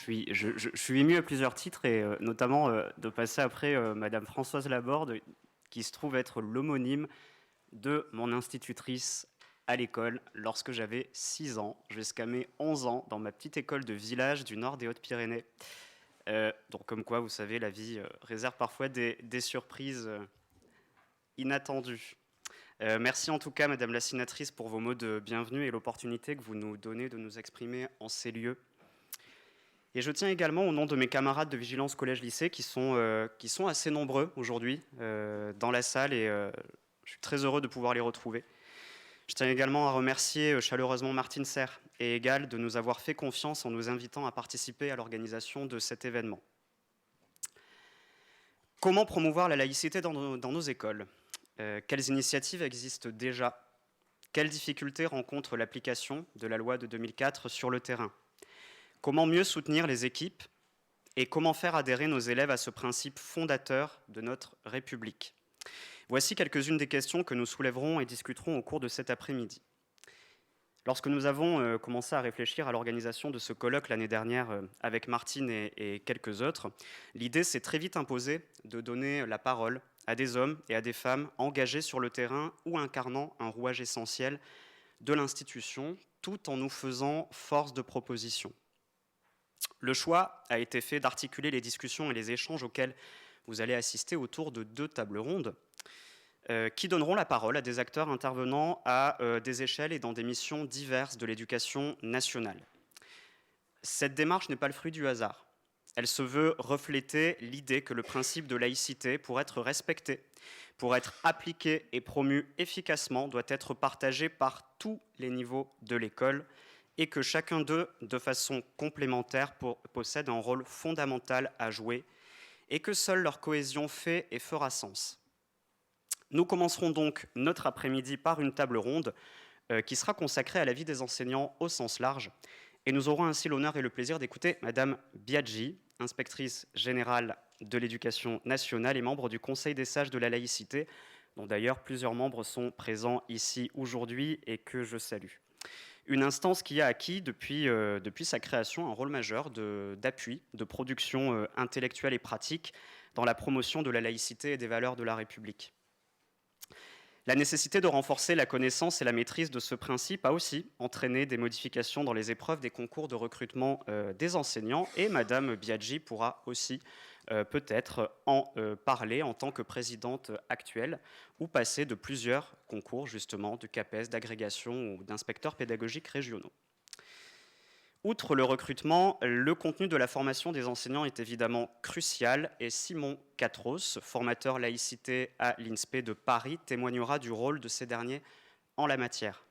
Je suis ému à plusieurs titres et notamment de passer après Madame Françoise Laborde, qui se trouve être l'homonyme de mon institutrice à l'école lorsque j'avais 6 ans, jusqu'à mes 11 ans, dans ma petite école de village du nord des Hautes-Pyrénées. Donc comme quoi, vous savez, la vie réserve parfois des surprises inattendues. Merci en tout cas, Madame la sénatrice, pour vos mots de bienvenue et l'opportunité que vous nous donnez de nous exprimer en ces lieux. Et je tiens également, au nom de mes camarades de Vigilance Collège-Lycée, qui sont assez nombreux aujourd'hui dans la salle, et je suis très heureux de pouvoir les retrouver. Je tiens également à remercier chaleureusement Martine Serre et Egal de nous avoir fait confiance en nous invitant à participer à l'organisation de cet événement. Comment promouvoir la laïcité dans nos écoles ? Quelles initiatives existent déjà ? Quelles difficultés rencontre l'application de la loi de 2004 sur le terrain ? Comment mieux soutenir les équipes et comment faire adhérer nos élèves à ce principe fondateur de notre République ? Voici quelques-unes des questions que nous soulèverons et discuterons au cours de cet après-midi. Lorsque nous avons commencé à réfléchir à l'organisation de ce colloque l'année dernière avec Martine et quelques autres, l'idée s'est très vite imposée de donner la parole à des hommes et à des femmes engagés sur le terrain ou incarnant un rouage essentiel de l'institution, tout en nous faisant force de proposition. Le choix a été fait d'articuler les discussions et les échanges auxquels vous allez assister autour de 2 tables rondes qui donneront la parole à des acteurs intervenant à des échelles et dans des missions diverses de l'éducation nationale. Cette démarche n'est pas le fruit du hasard. Elle se veut refléter l'idée que le principe de laïcité, pour être respecté, pour être appliqué et promu efficacement, doit être partagé par tous les niveaux de l'école et que chacun d'eux, de façon complémentaire, possède un rôle fondamental à jouer et que seule leur cohésion fait et fera sens. Nous commencerons donc notre après-midi par une table ronde qui sera consacrée à la vie des enseignants au sens large. Et nous aurons ainsi l'honneur et le plaisir d'écouter Madame Biaggi, inspectrice générale de l'éducation nationale et membre du Conseil des sages de la laïcité, dont d'ailleurs plusieurs membres sont présents ici aujourd'hui et que je salue. Une instance qui a acquis depuis sa création un rôle majeur d'appui, de production intellectuelle et pratique dans la promotion de la laïcité et des valeurs de la République. La nécessité de renforcer la connaissance et la maîtrise de ce principe a aussi entraîné des modifications dans les épreuves des concours de recrutement des enseignants, et Madame Biaggi pourra aussi peut-être en parler en tant que présidente actuelle ou passer de plusieurs concours justement de CAPES, d'agrégation ou d'inspecteurs pédagogiques régionaux. Outre le recrutement, le contenu de la formation des enseignants est évidemment crucial et Simon Catros, formateur laïcité à l'INSPE de Paris, témoignera du rôle de ces derniers en la matière.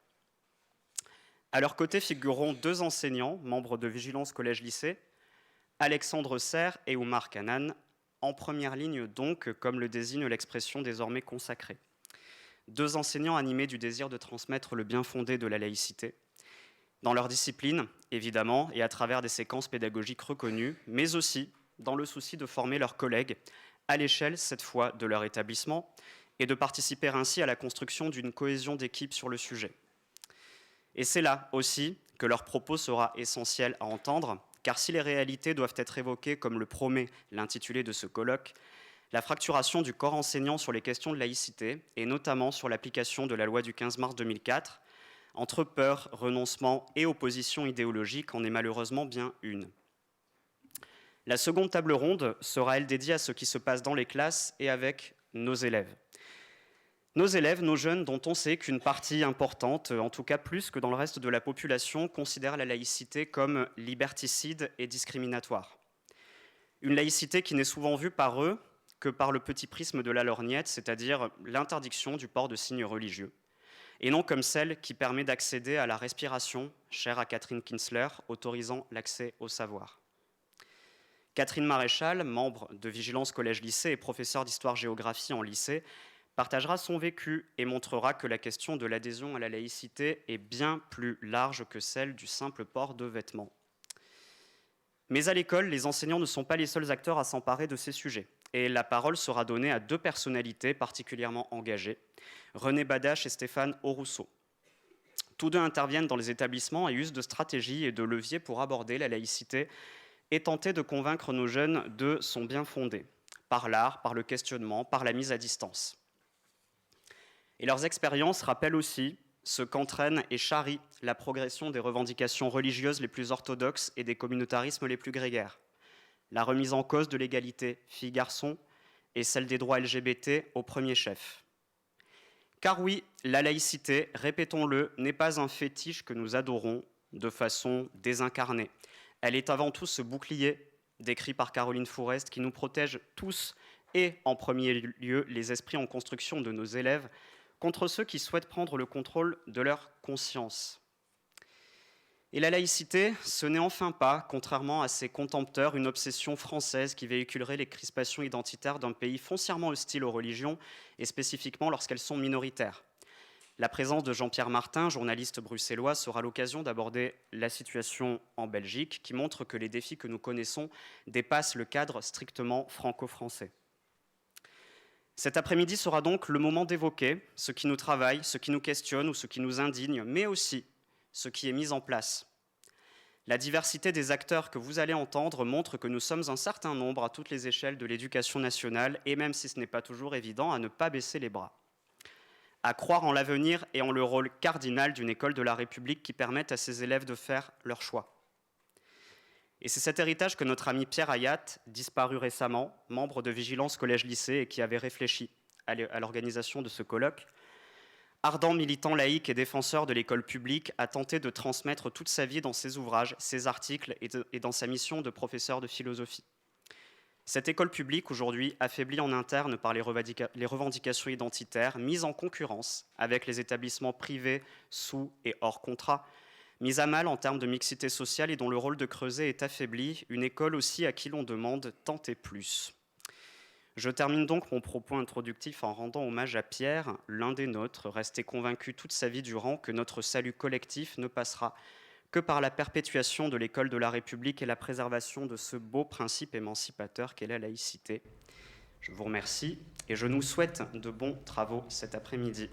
À leur côté figureront 2 enseignants, membres de Vigilance Collège-Lycée, Alexandre Serre et Oumar Kanan, en première ligne donc, comme le désigne l'expression désormais consacrée. 2 enseignants animés du désir de transmettre le bien fondé de la laïcité, dans leur discipline, évidemment, et à travers des séquences pédagogiques reconnues, mais aussi dans le souci de former leurs collègues à l'échelle, cette fois, de leur établissement, et de participer ainsi à la construction d'une cohésion d'équipe sur le sujet. Et c'est là aussi que leur propos sera essentiel à entendre, car si les réalités doivent être évoquées comme le promet l'intitulé de ce colloque, la fracturation du corps enseignant sur les questions de laïcité, et notamment sur l'application de la loi du 15 mars 2004, entre peur, renoncement et opposition idéologique en est malheureusement bien une. La seconde table ronde sera, elle, dédiée à ce qui se passe dans les classes et avec nos élèves. Nos élèves, nos jeunes, dont on sait qu'une partie importante, en tout cas plus que dans le reste de la population, considère la laïcité comme liberticide et discriminatoire. Une laïcité qui n'est souvent vue par eux que par le petit prisme de la lorgnette, c'est-à-dire l'interdiction du port de signes religieux, et non comme celle qui permet d'accéder à la respiration, chère à Catherine Kinsler, autorisant l'accès au savoir. Catherine Maréchal, membre de Vigilance Collège-Lycée et professeure d'histoire-géographie en lycée, partagera son vécu et montrera que la question de l'adhésion à la laïcité est bien plus large que celle du simple port de vêtements. Mais à l'école, les enseignants ne sont pas les seuls acteurs à s'emparer de ces sujets. Et la parole sera donnée à 2 personnalités particulièrement engagées, René Badache et Stéphane Aurousseau. Tous 2 interviennent dans les établissements et usent de stratégies et de leviers pour aborder la laïcité et tenter de convaincre nos jeunes de son bien fondé, par l'art, par le questionnement, par la mise à distance. Et leurs expériences rappellent aussi ce qu'entraîne et charrie la progression des revendications religieuses les plus orthodoxes et des communautarismes les plus grégaires. La remise en cause de l'égalité filles-garçons et celle des droits LGBT au premier chef. Car oui, la laïcité, répétons-le, n'est pas un fétiche que nous adorons de façon désincarnée. Elle est avant tout ce bouclier décrit par Caroline Fourest qui nous protège tous et en premier lieu les esprits en construction de nos élèves contre ceux qui souhaitent prendre le contrôle de leur conscience. Et la laïcité, ce n'est enfin pas, contrairement à ses contempteurs, une obsession française qui véhiculerait les crispations identitaires d'un pays foncièrement hostile aux religions, et spécifiquement lorsqu'elles sont minoritaires. La présence de Jean-Pierre Martin, journaliste bruxellois, sera l'occasion d'aborder la situation en Belgique, qui montre que les défis que nous connaissons dépassent le cadre strictement franco-français. Cet après-midi sera donc le moment d'évoquer ce qui nous travaille, ce qui nous questionne ou ce qui nous indigne, mais aussi ce qui est mis en place. La diversité des acteurs que vous allez entendre montre que nous sommes un certain nombre à toutes les échelles de l'éducation nationale, et même si ce n'est pas toujours évident, à ne pas baisser les bras. À croire en l'avenir et en le rôle cardinal d'une école de la République qui permette à ses élèves de faire leur choix. Et c'est cet héritage que notre ami Pierre Hayat, disparu récemment, membre de Vigilance Collège-Lycée et qui avait réfléchi à l'organisation de ce colloque, ardent militant laïque et défenseur de l'école publique, a tenté de transmettre toute sa vie dans ses ouvrages, ses articles et dans sa mission de professeur de philosophie. Cette école publique, aujourd'hui, affaiblie en interne par les revendications identitaires, mise en concurrence avec les établissements privés sous et hors contrat, mise à mal en termes de mixité sociale et dont le rôle de creuset est affaibli, une école aussi à qui l'on demande tant et plus. Je termine donc mon propos introductif en rendant hommage à Pierre, l'un des nôtres, resté convaincu toute sa vie durant que notre salut collectif ne passera que par la perpétuation de l'école de la République et la préservation de ce beau principe émancipateur qu'est la laïcité. Je vous remercie et je nous souhaite de bons travaux cet après-midi.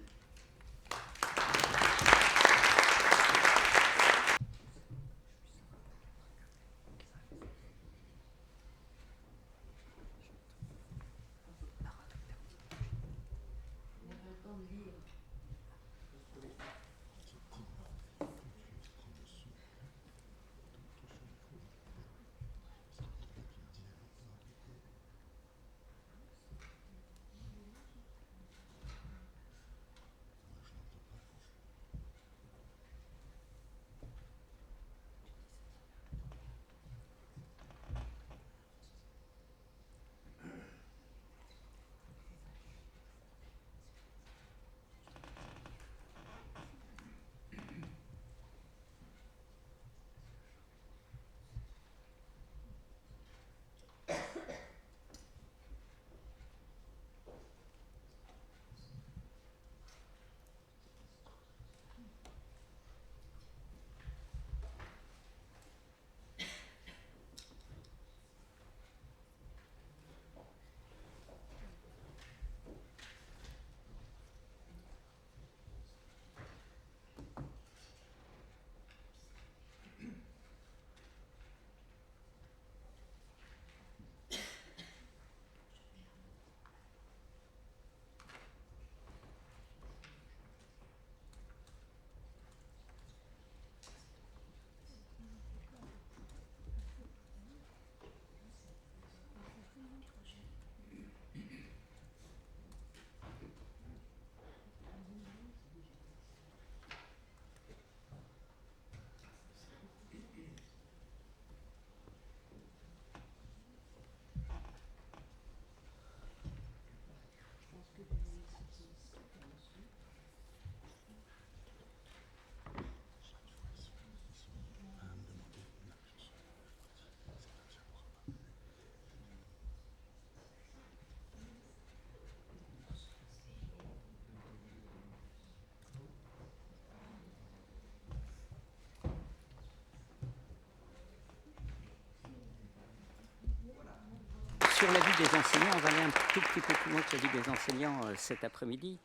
Sur la vie des enseignants, on va aller un tout petit peu plus loin que la vie des enseignants cet après-midi.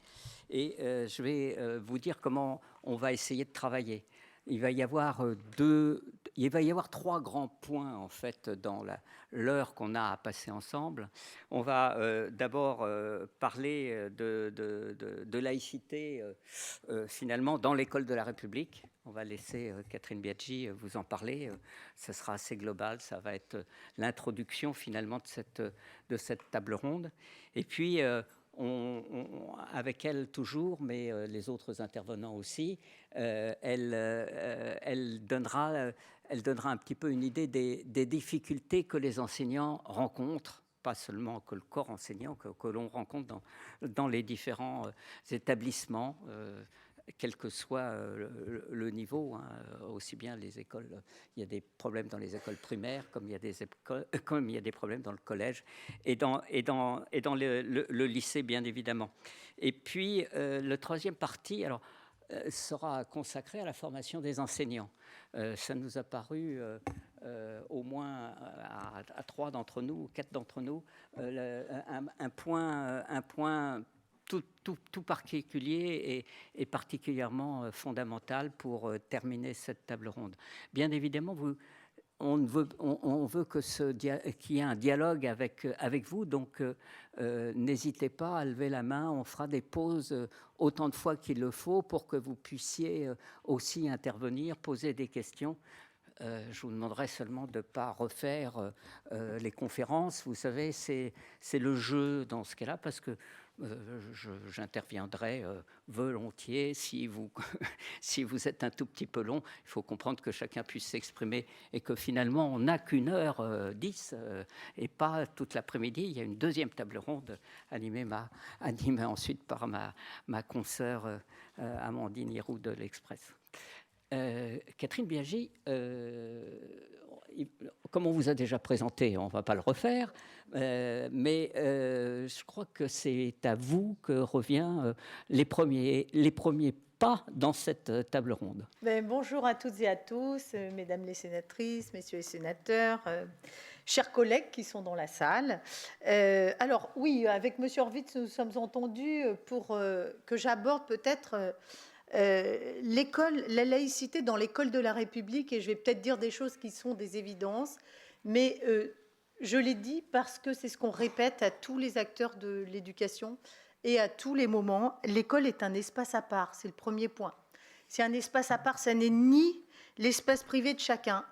Et je vais vous dire comment on va essayer de travailler. Il va y avoir il va y avoir 3 grands points, en fait, dans l'heure qu'on a à passer ensemble. On va d'abord parler de laïcité, finalement, dans l'école de la République. On va laisser Catherine Biaggi vous en parler. Ce sera assez global. Ça va être l'introduction, finalement, de cette table ronde. Et puis, avec elle toujours, mais les autres intervenants aussi, elle donnera un petit peu une idée des difficultés que les enseignants rencontrent, pas seulement que le corps enseignant, que l'on rencontre dans les différents établissements, quel que soit le niveau, hein, aussi bien les écoles, il y a des problèmes dans les écoles primaires, comme il y a des problèmes dans le collège et dans le lycée, bien évidemment. Et puis, le troisième partie sera consacrée à la formation des enseignants. Ça nous a paru, au moins à 3 d'entre nous, 4 d'entre nous, un point tout particulier et particulièrement fondamental pour terminer cette table ronde. Bien évidemment, on veut qu'il y ait un dialogue avec vous, donc n'hésitez pas à lever la main, on fera des pauses autant de fois qu'il le faut pour que vous puissiez aussi intervenir, poser des questions. Je vous demanderai seulement de ne pas refaire les conférences. Vous savez, c'est le jeu dans ce cas-là, parce que j'interviendrai volontiers si vous êtes un tout petit peu long. Il faut comprendre que chacun puisse s'exprimer et que finalement on n'a qu'1h10 et pas toute l'après-midi. Il y a une deuxième table ronde animée ensuite par ma consoeur Amandine Hiroux de l'Express. Catherine Biaggi, comme on vous a déjà présenté, on ne va pas le refaire, mais je crois que c'est à vous que revient les premiers pas dans cette table ronde. Bonjour à toutes et à tous, mesdames les sénatrices, messieurs les sénateurs, chers collègues qui sont dans la salle. Alors oui, avec monsieur Horvitz, nous sommes entendus pour que j'aborde peut-être la laïcité dans l'école de la République, et je vais peut-être dire des choses qui sont des évidences, mais je l'ai dit parce que c'est ce qu'on répète à tous les acteurs de l'éducation et à tous les moments. L'école est un espace à part, c'est le premier point. C'est un espace à part, ça n'est ni l'espace privé de chacun,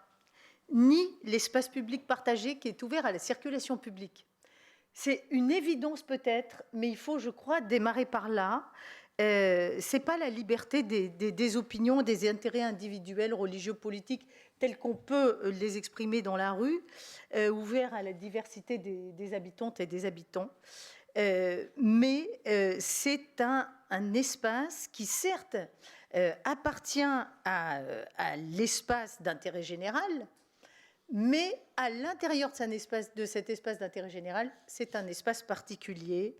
ni l'espace public partagé qui est ouvert à la circulation publique. C'est une évidence peut-être, mais il faut, je crois, démarrer par là. C'est pas la liberté des opinions, des intérêts individuels, religieux, politiques, tels qu'on peut les exprimer dans la rue, ouverts à la diversité des habitantes et des habitants. Mais c'est un espace qui, certes, appartient à l'espace d'intérêt général, mais à l'intérieur de cet espace d'intérêt général, c'est un espace particulier.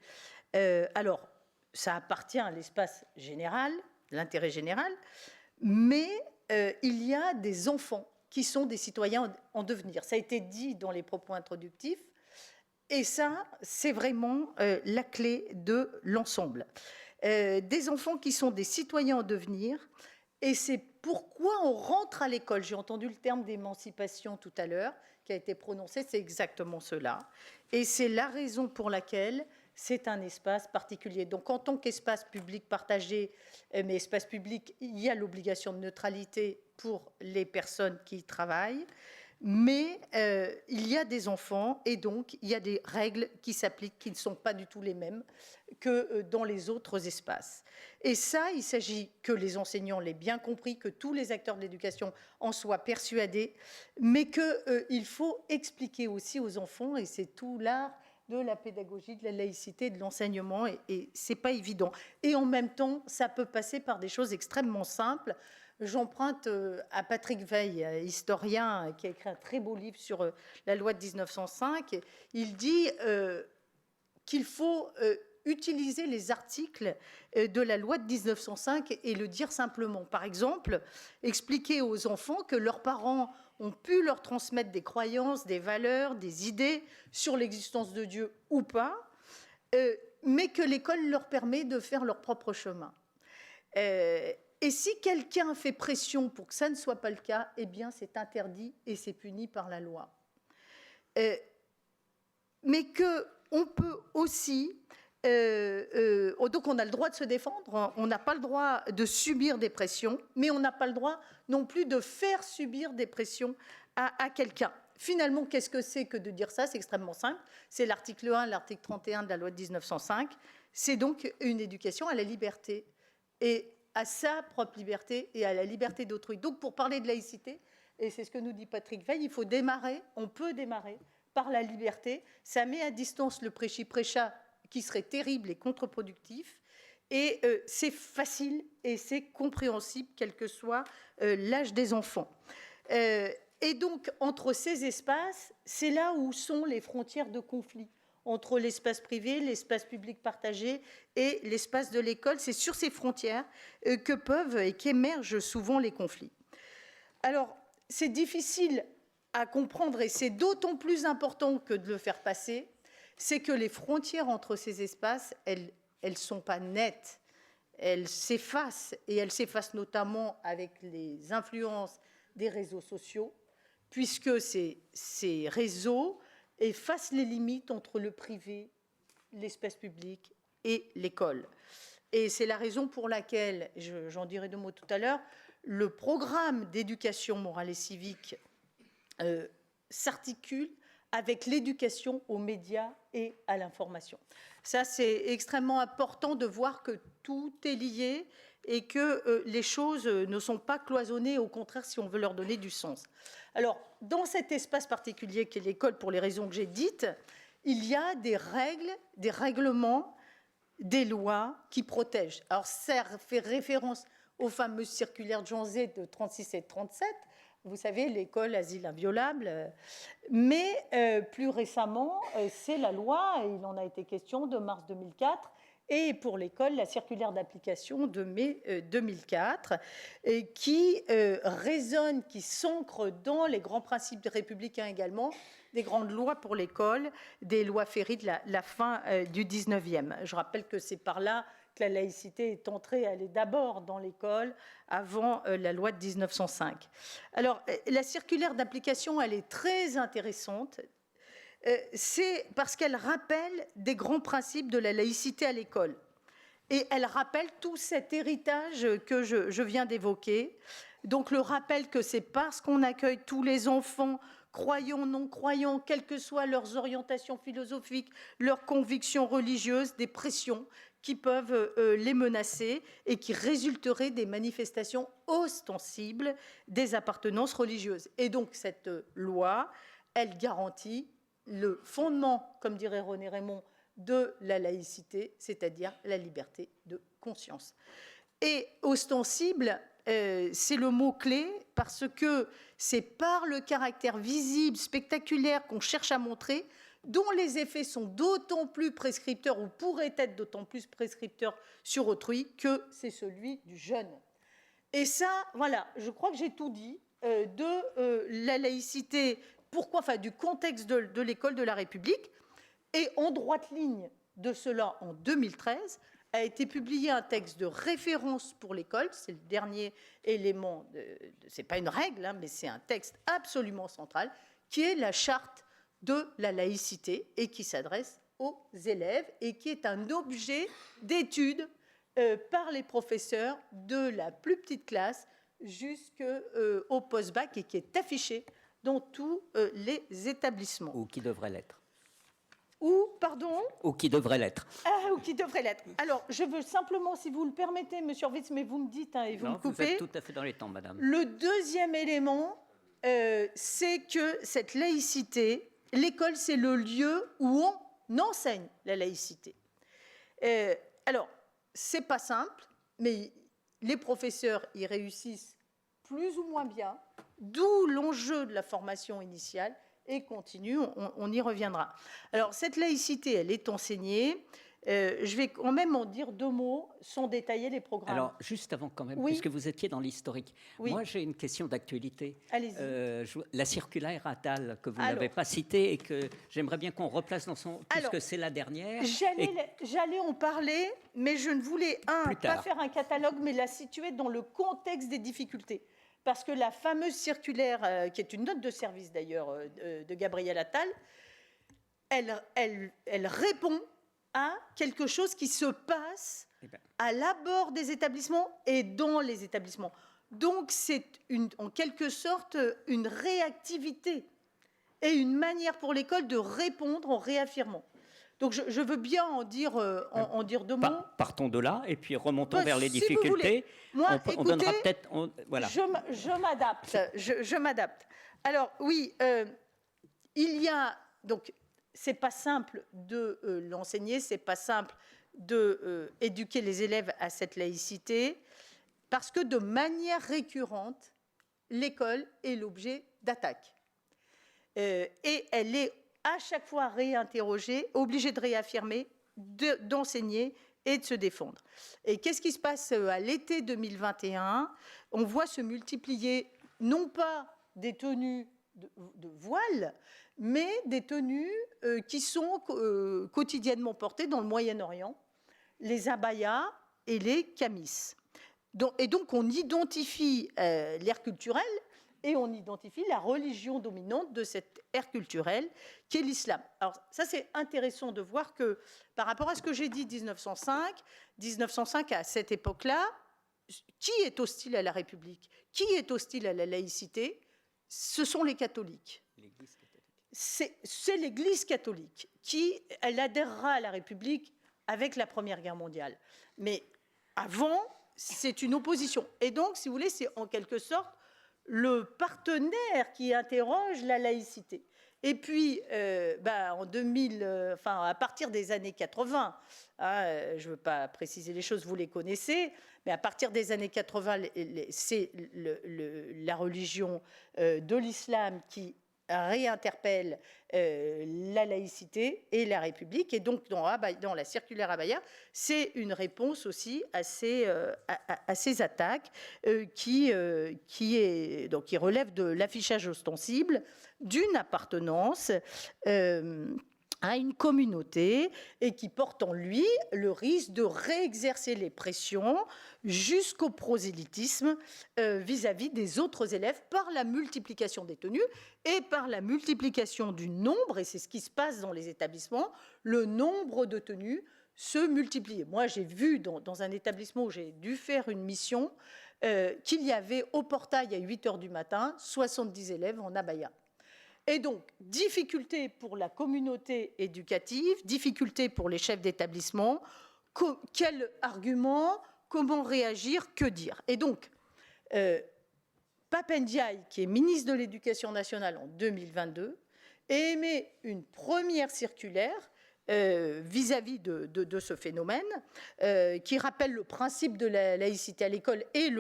Alors, ça appartient à l'espace général, l'intérêt général, mais il y a des enfants qui sont des citoyens en devenir. Ça a été dit dans les propos introductifs, et ça, c'est vraiment la clé de l'ensemble. Des enfants qui sont des citoyens en devenir, et c'est pourquoi on rentre à l'école. J'ai entendu le terme d'émancipation tout à l'heure, qui a été prononcé, c'est exactement cela. Et c'est la raison pour laquelle c'est un espace particulier. Donc, en tant qu'espace public partagé, mais espace public, il y a l'obligation de neutralité pour les personnes qui y travaillent, mais il y a des enfants et donc il y a des règles qui s'appliquent qui ne sont pas du tout les mêmes que dans les autres espaces. Et ça, il s'agit que les enseignants l'aient bien compris, que tous les acteurs de l'éducation en soient persuadés, mais qu'il faut expliquer aussi aux enfants, et c'est tout l'art de la pédagogie, de la laïcité, de l'enseignement, et c'est pas évident. Et en même temps, ça peut passer par des choses extrêmement simples. J'emprunte à Patrick Veil, historien, qui a écrit un très beau livre sur la loi de 1905. Il dit qu'il faut utiliser les articles de la loi de 1905 et le dire simplement. Par exemple, expliquer aux enfants que leurs parents ont pu leur transmettre des croyances, des valeurs, des idées sur l'existence de Dieu ou pas, mais que l'école leur permet de faire leur propre chemin. Et si quelqu'un fait pression pour que ça ne soit pas le cas, eh bien, c'est interdit et c'est puni par la loi. Mais qu'on peut aussi... donc on a le droit de se défendre, on n'a pas le droit de subir des pressions, mais on n'a pas le droit non plus de faire subir des pressions à quelqu'un. Finalement, qu'est-ce que c'est que de dire ça? C'est extrêmement simple. C'est l'article 1, l'article 31 de la loi de 1905. C'est donc une éducation à la liberté et à sa propre liberté et à la liberté d'autrui. Donc pour parler de laïcité, et c'est ce que nous dit Patrick Weil, il faut démarrer, on peut démarrer par la liberté. Ça met à distance le prêchi-prêcha qui serait terrible et contre-productif. Et c'est facile et c'est compréhensible, quel que soit l'âge des enfants. Et donc, entre ces espaces, c'est là où sont les frontières de conflit entre l'espace privé, l'espace public partagé et l'espace de l'école. C'est sur ces frontières que peuvent et qu'émergent souvent les conflits. Alors, c'est difficile à comprendre et c'est d'autant plus important que de le faire passer, c'est que les frontières entre ces espaces, elles ne sont pas nettes. Elles s'effacent, et elles s'effacent notamment avec les influences des réseaux sociaux, puisque ces réseaux effacent les limites entre le privé, l'espace public et l'école. Et c'est la raison pour laquelle, j'en dirai 2 mots tout à l'heure, le programme d'éducation morale et civique s'articule avec l'éducation aux médias et à l'information. Ça, c'est extrêmement important de voir que tout est lié et que les choses ne sont pas cloisonnées, au contraire, si on veut leur donner du sens. Alors, dans cet espace particulier qu'est l'école, pour les raisons que j'ai dites, il y a des règles, des règlements, des lois qui protègent. Alors, ça fait référence aux fameuses circulaires de Jean Zay de 36 et de 37, vous savez, l'école asile inviolable, mais plus récemment, c'est la loi, et il en a été question, de mars 2004, et pour l'école, la circulaire d'application de mai 2004, qui résonne, qui s'ancre dans les grands principes républicains également, des grandes lois pour l'école, des lois Ferry de la fin du 19e. Je rappelle que c'est par là que la laïcité est entrée, elle est d'abord dans l'école avant la loi de 1905. Alors, la circulaire d'application, elle est très intéressante. C'est parce qu'elle rappelle des grands principes de la laïcité à l'école. Et elle rappelle tout cet héritage que je viens d'évoquer. Donc, le rappel que c'est parce qu'on accueille tous les enfants, croyants, non-croyants, quelles que soient leurs orientations philosophiques, leurs convictions religieuses, des pressions qui peuvent les menacer et qui résulteraient des manifestations ostensibles des appartenances religieuses. Et donc, cette loi, elle garantit le fondement, comme dirait René Raymond, de la laïcité, c'est-à-dire la liberté de conscience. Et ostensible, c'est le mot-clé parce que c'est par le caractère visible, spectaculaire qu'on cherche à montrer, dont les effets sont d'autant plus prescripteurs ou pourraient être d'autant plus prescripteurs sur autrui que c'est celui du jeune. Et ça, voilà, je crois que j'ai tout dit de la laïcité, pourquoi, enfin, du contexte de l'école de la République. Et en droite ligne de cela, en 2013, a été publié un texte de référence pour l'école. C'est le dernier élément, c'est pas une règle, hein, mais c'est un texte absolument central, qui est la charte de la laïcité et qui s'adresse aux élèves et qui est un objet d'étude par les professeurs de la plus petite classe jusqu'au post-bac et qui est affiché dans tous les établissements. Ou qui devrait l'être. Ou, pardon ? Ou qui devrait l'être. Ah, ou qui devrait l'être. Alors, je veux simplement, si vous le permettez, monsieur Horvitz, mais vous me dites et vous me coupez. Vous êtes tout à fait dans les temps, madame. Le deuxième élément, c'est que cette laïcité, l'école, c'est le lieu où on enseigne la laïcité. Alors, c'est pas simple, mais les professeurs y réussissent plus ou moins bien, d'où l'enjeu de la formation initiale et continue, on y reviendra. Alors, cette laïcité, elle est enseignée, Je vais quand même en dire 2 mots sans détailler les programmes. Alors, juste avant quand même, Oui. puisque vous étiez dans l'hisque, Oui. moi j'ai une question d'actualité. Allez-y. La circulaire Attal que vous Alors. n'avez pas citée et que j'aimerais bien qu'on replace dans son... puisque Alors, c'est la dernière. J'allais en parler, mais je ne voulais, Plus pas tard. faire un catalogue, mais la situer dans le contexte des difficultés. Parce que la fameuse circulaire, qui est une note de service d'ailleurs de Gabriel Attal, elle répond à quelque chose qui se passe à l'abord des établissements et dans les établissements. Donc c'est en quelque sorte une réactivité et une manière pour l'école de répondre en réaffirmant. Donc je veux bien en dire 2 mots. Partons de là et puis remontons vers les si vous difficultés. voulez. Moi, on écoutez, donnera peut-être... Voilà. Je m'adapte. Je m'adapte. Alors oui, il y a... Donc, c'est pas simple de l'enseigner, c'est pas simple de éduquer les élèves à cette laïcité, parce que de manière récurrente, l'école est l'objet d'attaques. Et elle est à chaque fois réinterrogée, obligée de réaffirmer, d'enseigner et de se défendre. Et qu'est-ce qui se passe à l'été 2021 ? On voit se multiplier, non pas des tenues de voile, mais des tenues qui sont quotidiennement portées dans le Moyen-Orient, les abayas et les kamis. Et donc on identifie l'ère culturelle et on identifie la religion dominante de cette ère culturelle qui est l'islam. Alors ça, c'est intéressant de voir que par rapport à ce que j'ai dit 1905 à cette époque-là, qui est hostile à la République ? Qui est hostile à la laïcité ? Ce sont les catholiques. C'est l'Église catholique qui, elle adhérera à la République avec la Première Guerre mondiale. Mais avant, c'est une opposition. Et donc, si vous voulez, c'est en quelque sorte le partenaire qui interroge la laïcité. Et puis, en 2000, à partir des années 80, je ne veux pas préciser les choses, vous les connaissez, mais à partir des années 80, c'est la religion de l'islam qui réinterpelle la laïcité et la République. Et donc, dans la circulaire Abaya, c'est une réponse aussi à ces attaques qui relèvent de l'affichage ostensible, d'une appartenance à une communauté et qui porte en lui le risque de réexercer les pressions jusqu'au prosélytisme vis-à-vis des autres élèves par la multiplication des tenues et par la multiplication du nombre, et c'est ce qui se passe dans les établissements, le nombre de tenues se multiplie. Moi, j'ai vu dans un établissement où j'ai dû faire une mission qu'il y avait au portail à 8h du matin 70 élèves en abaya. Et donc, difficulté pour la communauté éducative, difficulté pour les chefs d'établissement, quel argument, comment réagir, que dire. Et donc, Pape Ndiaye, qui est ministre de l'Éducation nationale en 2022, émet une première circulaire vis-à-vis de ce phénomène, qui rappelle le principe de la laïcité à l'école et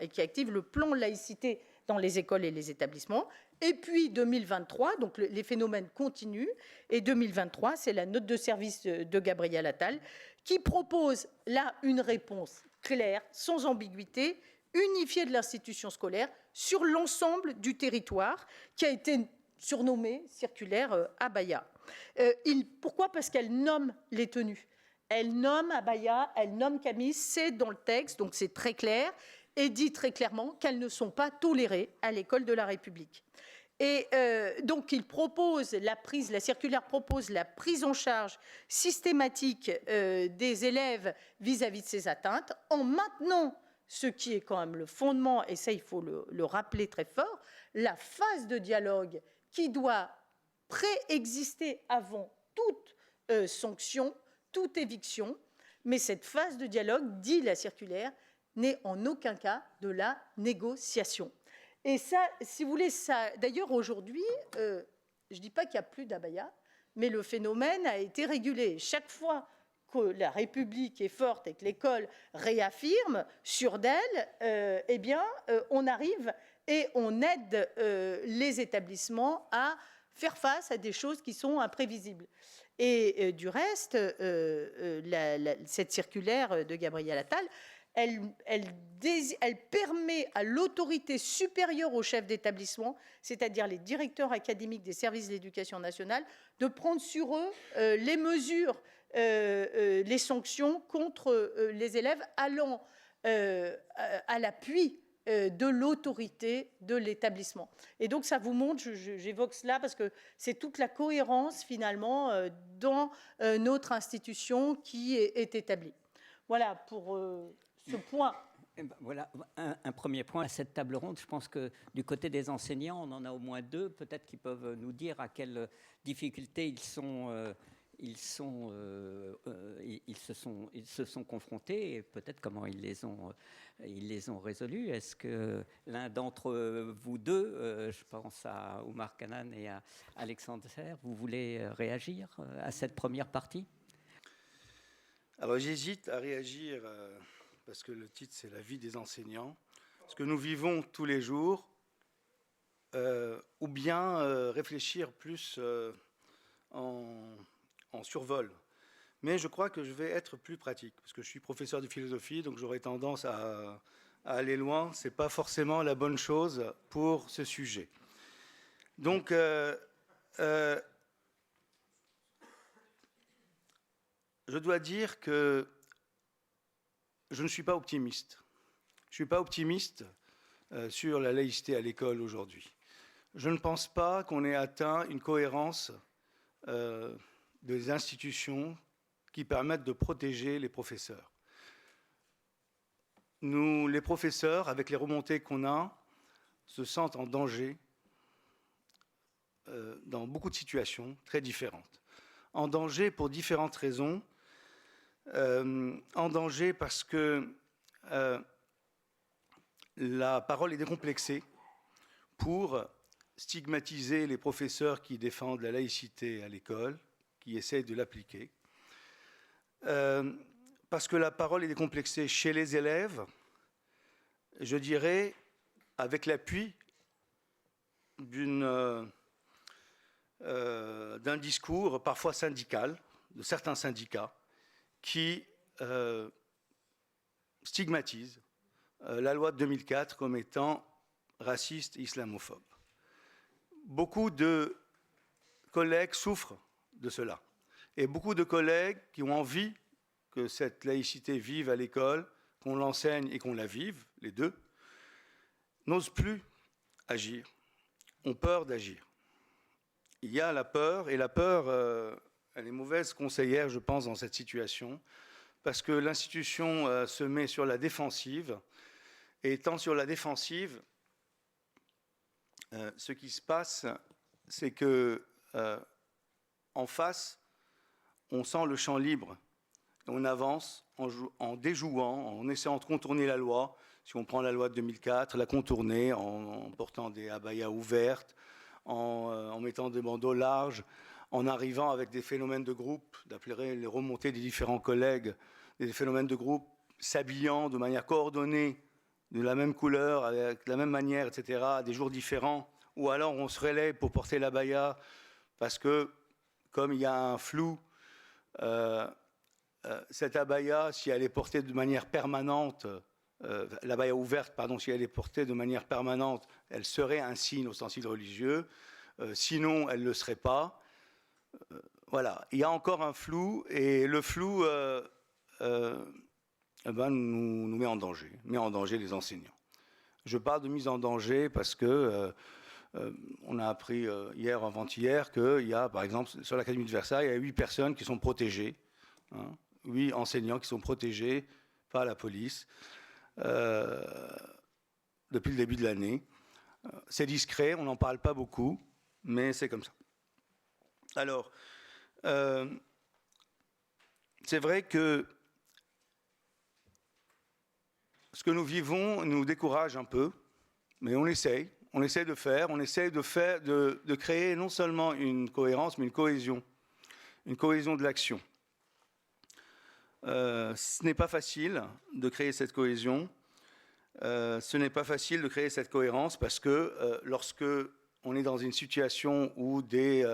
qui active le plan laïcité dans les écoles et les établissements. Et puis 2023, donc les phénomènes continuent, et 2023, c'est la note de service de Gabriel Attal qui propose là une réponse claire, sans ambiguïté, unifiée de l'institution scolaire sur l'ensemble du territoire, qui a été surnommée circulaire Abaya. Pourquoi ? Parce qu'elle nomme les tenues. Elle nomme Abaya, elle nomme kamis, c'est dans le texte, donc c'est très clair, et dit très clairement qu'elles ne sont pas tolérées à l'école de la République. Et donc, la circulaire propose la prise en charge systématique des élèves vis-à-vis de ces atteintes, en maintenant ce qui est quand même le fondement, et ça, il faut le rappeler très fort, la phase de dialogue qui doit préexister avant toute sanction, toute éviction. Mais cette phase de dialogue, dit la circulaire, n'est en aucun cas de la négociation. Et ça, si vous voulez, ça. D'ailleurs, aujourd'hui, je ne dis pas qu'il n'y a plus d'abaya, mais le phénomène a été régulé. Chaque fois que la République est forte et que l'école réaffirme sur d'elle, on arrive et on aide les établissements à faire face à des choses qui sont imprévisibles. Et du reste, cette circulaire de Gabriel Attal, elle permet à l'autorité supérieure au chef d'établissement, c'est-à-dire les directeurs académiques des services de l'éducation nationale, de prendre sur eux les mesures, les sanctions contre les élèves allant à l'appui de l'autorité de l'établissement. Et donc ça vous montre, j'évoque cela parce que c'est toute la cohérence finalement dans notre institution qui est établie. Voilà pour ce point. Voilà un premier point à cette table ronde. Je pense que du côté des enseignants, on en a au moins deux, peut-être qui peuvent nous dire à quelles difficultés ils se sont confrontés et peut-être comment ils les ont résolus. Est-ce que l'un d'entre vous deux, je pense à Oumar Kanan et à Alexandre Serre, vous voulez réagir à cette première partie? Alors j'hésite à réagir parce que le titre c'est la vie des enseignants, ce que nous vivons tous les jours, ou bien réfléchir plus en survol. Mais je crois que je vais être plus pratique, parce que je suis professeur de philosophie, donc j'aurais tendance à aller loin. Ce n'est pas forcément la bonne chose pour ce sujet. Donc, je dois dire que je ne suis pas optimiste. Je ne suis pas optimiste sur la laïcité à l'école aujourd'hui. Je ne pense pas qu'on ait atteint une cohérence des institutions qui permettent de protéger les professeurs. Nous, les professeurs, avec les remontées qu'on a, se sentent en danger dans beaucoup de situations très différentes. En danger pour différentes raisons. En danger parce que la parole est décomplexée pour stigmatiser les professeurs qui défendent la laïcité à l'école, qui essayent de l'appliquer. Parce que la parole est décomplexée chez les élèves, je dirais, avec l'appui d'un discours parfois syndical, de certains syndicats, qui stigmatisent la loi de 2004 comme étant raciste et islamophobe. Beaucoup de collègues souffrent de cela. Et beaucoup de collègues qui ont envie que cette laïcité vive à l'école, qu'on l'enseigne et qu'on la vive, les deux, n'osent plus agir, ont peur d'agir. Il y a la peur, et la peur, elle est mauvaise conseillère, je pense, dans cette situation, parce que l'institution se met sur la défensive, et étant sur la défensive, ce qui se passe, c'est que en face, on sent le champ libre. On avance en déjouant, en essayant de contourner la loi. Si on prend la loi de 2004, la contourner en portant des abayas ouvertes, en mettant des bandeaux larges, en arrivant avec des phénomènes de groupe, d'appeler les remontées des différents collègues, des phénomènes de groupe s'habillant de manière coordonnée, de la même couleur, avec la même manière, etc., à des jours différents, ou alors on se relève pour porter l'abaya, parce que, comme il y a un flou, cette abaya, si elle est portée de manière permanente, l'abaya ouverte, pardon, si elle est portée de manière permanente, elle serait un signe ostensiblement religieux, sinon elle ne le serait pas. Voilà, il y a encore un flou, et le flou nous met en danger les enseignants. Je parle de mise en danger parce que on a appris hier, avant-hier, qu'il y a, par exemple, sur l'Académie de Versailles, il y a 8 personnes qui sont protégées, 8 enseignants qui sont protégés par la police depuis le début de l'année. C'est discret, on n'en parle pas beaucoup, mais c'est comme ça. Alors, c'est vrai que ce que nous vivons nous décourage un peu, mais on essaye de créer non seulement une cohérence, mais une cohésion de l'action. Ce n'est pas facile de créer cette cohésion, ce n'est pas facile de créer cette cohérence, parce que lorsque on est dans une situation où des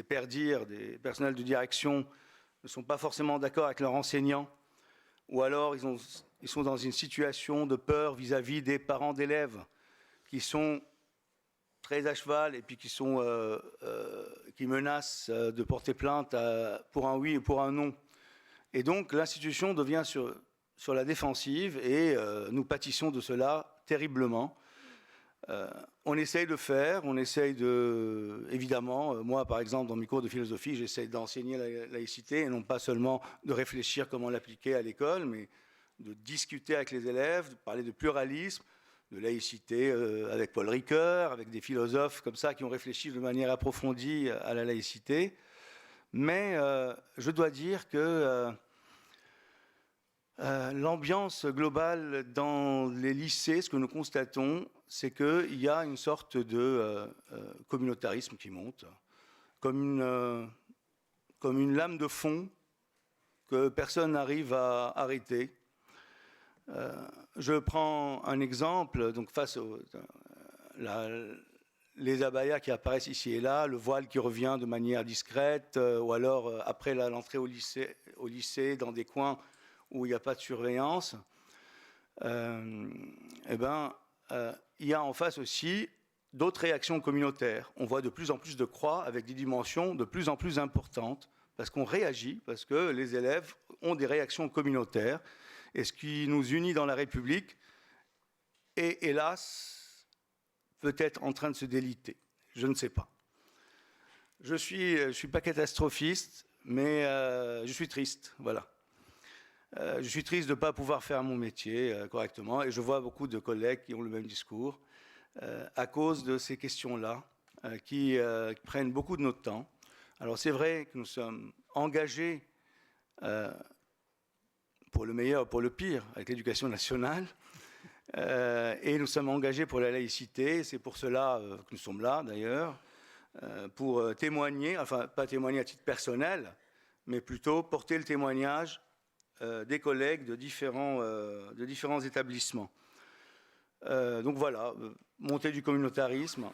pairs-dires, des personnels de direction ne sont pas forcément d'accord avec leurs enseignants, ou alors ils sont dans une situation de peur vis-à-vis des parents d'élèves qui sont très à cheval et puis qui menacent de porter plainte pour un oui ou pour un non. Et donc l'institution devient sur la défensive et nous pâtissons de cela terriblement. On essaye de faire, évidemment, moi par exemple dans mes cours de philosophie, j'essaye d'enseigner la laïcité et non pas seulement de réfléchir comment l'appliquer à l'école, mais de discuter avec les élèves, de parler de pluralisme, de laïcité avec Paul Ricoeur, avec des philosophes comme ça qui ont réfléchi de manière approfondie à la laïcité. Mais je dois dire que l'ambiance globale dans les lycées, ce que nous constatons, c'est qu'il y a une sorte de communautarisme qui monte, comme une lame de fond que personne n'arrive à arrêter. Je prends un exemple, donc face les abayas qui apparaissent ici et là, le voile qui revient de manière discrète, ou alors après l'entrée au lycée, dans des coins où il n'y a pas de surveillance, il y a en face aussi d'autres réactions communautaires. On voit de plus en plus de croix avec des dimensions de plus en plus importantes, parce qu'on réagit, parce que les élèves ont des réactions communautaires. Et ce qui nous unit dans la République est, hélas, peut-être en train de se déliter. Je ne sais pas. Je suis pas catastrophiste, mais je suis triste, voilà. Je suis triste de ne pas pouvoir faire mon métier correctement, et je vois beaucoup de collègues qui ont le même discours à cause de ces questions-là qui prennent beaucoup de notre temps. Alors c'est vrai que nous sommes engagés pour le meilleur, pour le pire, avec l'éducation nationale. Et nous sommes engagés pour la laïcité. C'est pour cela que nous sommes là, d'ailleurs, pour témoigner, enfin, pas témoigner à titre personnel, mais plutôt porter le témoignage des collègues de différents établissements. Donc voilà, montée du communautarisme,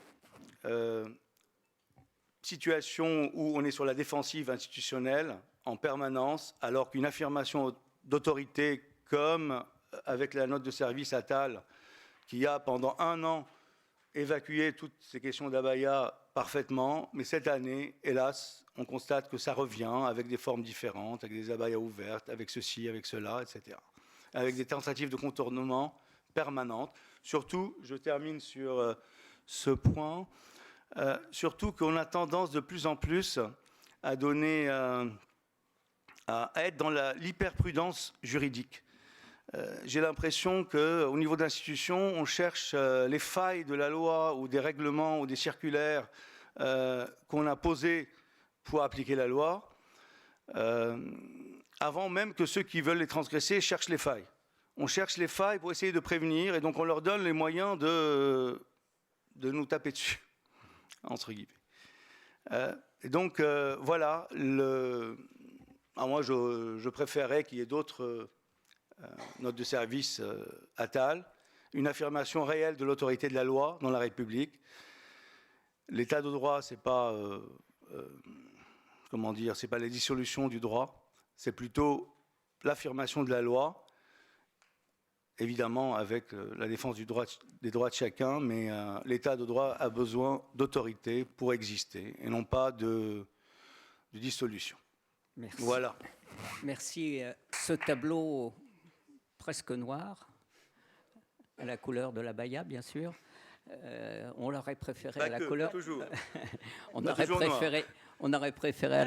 situation où on est sur la défensive institutionnelle en permanence, alors qu'une affirmation d'autorité comme avec la note de service Attal, qui a pendant 1 an évacué toutes ces questions d'abaya parfaitement, mais cette année, hélas, on constate que ça revient avec des formes différentes, avec des abayas ouvertes, avec ceci, avec cela, etc. Avec des tentatives de contournement permanentes. Surtout, je termine sur ce point, surtout qu'on a tendance de plus en plus à donner... à être dans l'hyperprudence juridique. J'ai l'impression qu'au niveau de l'institution, on cherche les failles de la loi ou des règlements ou des circulaires qu'on a posés pour appliquer la loi, avant même que ceux qui veulent les transgresser cherchent les failles. On cherche les failles pour essayer de prévenir, et donc on leur donne les moyens de nous taper dessus, entre guillemets. Et donc, voilà, moi, je préférerais qu'il y ait d'autres notes de service Attal, une affirmation réelle de l'autorité de la loi dans la République. L'état de droit, c'est pas, c'est pas la dissolution du droit, c'est plutôt l'affirmation de la loi, évidemment avec la défense des droits de chacun, mais l'état de droit a besoin d'autorité pour exister et non pas de dissolution. Merci. Voilà. Merci. Ce tableau presque noir, à la couleur de l'abaya, bien sûr. On l'aurait préféré à la couleur. Toujours. On aurait préféré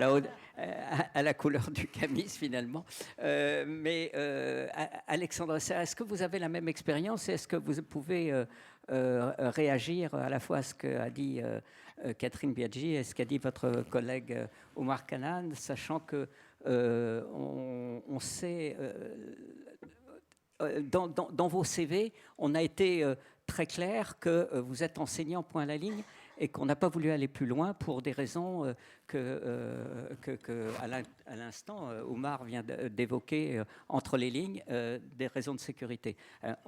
à la couleur du camis, finalement. Mais Alexandre Serres, est-ce que vous avez la même expérience et est-ce que vous pouvez réagir à la fois à ce qu'a dit Catherine Biaggi et ce qu'a dit votre collègue Omar Kanan, sachant que on sait, dans vos CV, on a été très clair que vous êtes enseignant point à la ligne. et qu'on n'a pas voulu aller plus loin pour des raisons à l'instant, Oumar vient d'évoquer entre les lignes des raisons de sécurité.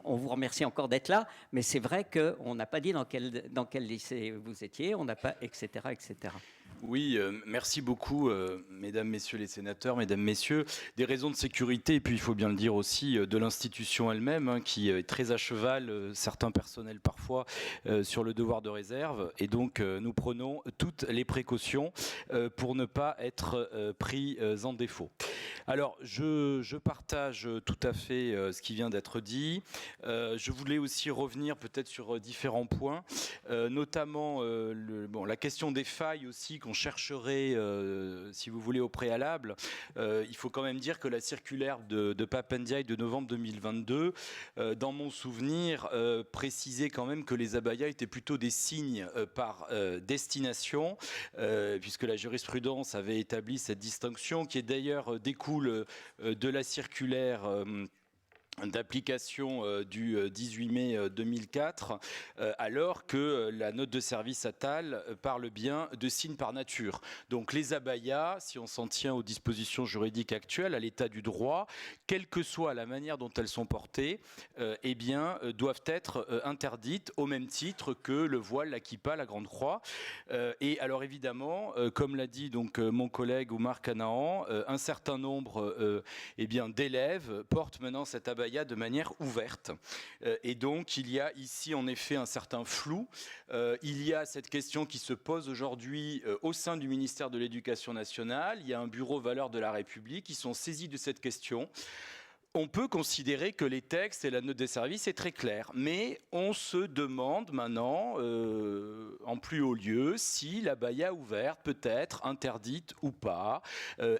On vous remercie encore d'être là, mais c'est vrai qu'on n'a pas dit dans quel lycée vous étiez, on n'a pas, etc., etc. Oui, merci beaucoup, mesdames, messieurs les sénateurs, mesdames, messieurs. Des raisons de sécurité, et puis il faut bien le dire aussi, de l'institution elle-même, qui est très à cheval, certains personnels parfois, sur le devoir de réserve. Et donc, nous prenons toutes les précautions pour ne pas être pris en défaut. Alors, je partage tout à fait ce qui vient d'être dit. Je voulais aussi revenir peut-être sur différents points, notamment la question des failles aussi qu'on chercherait, si vous voulez, au préalable. Il faut quand même dire que la circulaire de Pap Ndiaye de novembre 2022, dans mon souvenir, précisait quand même que les abayas étaient plutôt des signes par destination, puisque la jurisprudence avait établi cette distinction qui est d'ailleurs découle de la circulaire d'application du 18 mai 2004, alors que la note de service Attal parle bien de signes par nature. Donc les abayas, si on s'en tient aux dispositions juridiques actuelles, à l'état du droit, quelle que soit la manière dont elles sont portées, doivent être interdites au même titre que le voile, la kippa, la grande croix. Et alors évidemment, comme l'a dit donc mon collègue Oumar Canaan, un certain nombre d'élèves portent maintenant cette abaya de manière ouverte. Et donc, il y a ici en effet un certain flou. Il y a cette question qui se pose aujourd'hui au sein du ministère de l'Éducation nationale. Il y a un bureau valeurs de la République qui sont saisis de cette question. On peut considérer que les textes et la note des services est très clair, mais on se demande maintenant, en plus haut lieu, si l'abaya ouverte peut être interdite ou pas.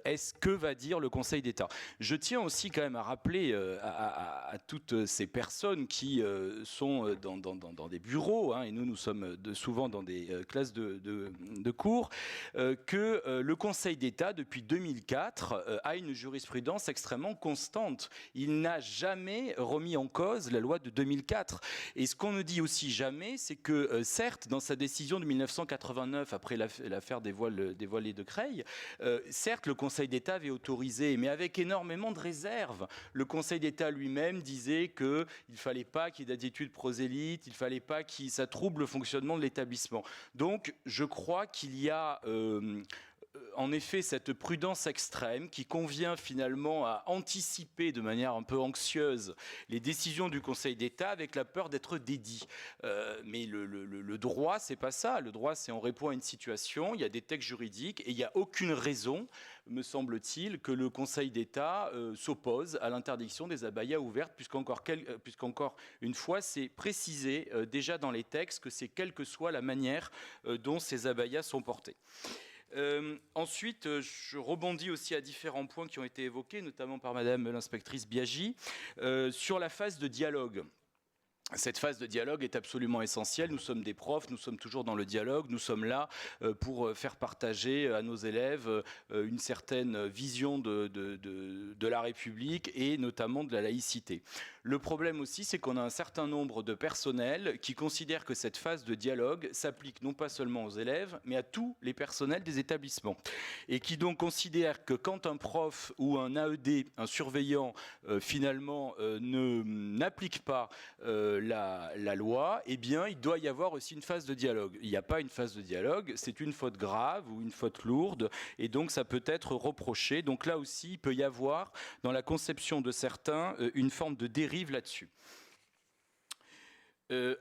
Est-ce que va dire le Conseil d'État? Je tiens aussi quand même à rappeler à toutes ces personnes qui sont dans des bureaux, et nous sommes souvent dans des classes de cours, que le Conseil d'État, depuis 2004, a une jurisprudence extrêmement constante. Il n'a jamais remis en cause la loi de 2004. Et ce qu'on ne dit aussi jamais, c'est que certes, dans sa décision de 1989, après l'affaire des voilées de Creil, certes, le Conseil d'État avait autorisé, mais avec énormément de réserves. Le Conseil d'État lui-même disait qu'il ne fallait pas qu'il y ait d'attitude prosélyte, il ne fallait pas que ça trouble le fonctionnement de l'établissement. Donc, je crois qu'il y a en effet cette prudence extrême qui convient finalement à anticiper de manière un peu anxieuse les décisions du Conseil d'État avec la peur d'être dédit. Mais le droit, c'est pas ça. Le droit, c'est on répond à une situation, il y a des textes juridiques et il n'y a aucune raison, me semble-t-il, que le Conseil d'État s'oppose à l'interdiction des abayas ouvertes, puisqu'encore une fois, c'est précisé déjà dans les textes que c'est quelle que soit la manière dont ces abayas sont portés. Ensuite, je rebondis aussi à différents points qui ont été évoqués, notamment par Madame l'inspectrice Biagi, sur la phase de dialogue. Cette phase de dialogue est absolument essentielle. Nous sommes des profs, nous sommes toujours dans le dialogue, nous sommes là pour faire partager à nos élèves une certaine vision de la République et notamment de la laïcité. Le problème aussi, c'est qu'on a un certain nombre de personnels qui considèrent que cette phase de dialogue s'applique non pas seulement aux élèves, mais à tous les personnels des établissements. Et qui donc considèrent que quand un prof ou un AED, un surveillant, finalement, n'applique pas la loi, eh bien, il doit y avoir aussi une phase de dialogue. Il n'y a pas une phase de dialogue, c'est une faute grave ou une faute lourde, et donc ça peut être reproché. Donc là aussi, il peut y avoir, dans la conception de certains, une forme de dérive là-dessus.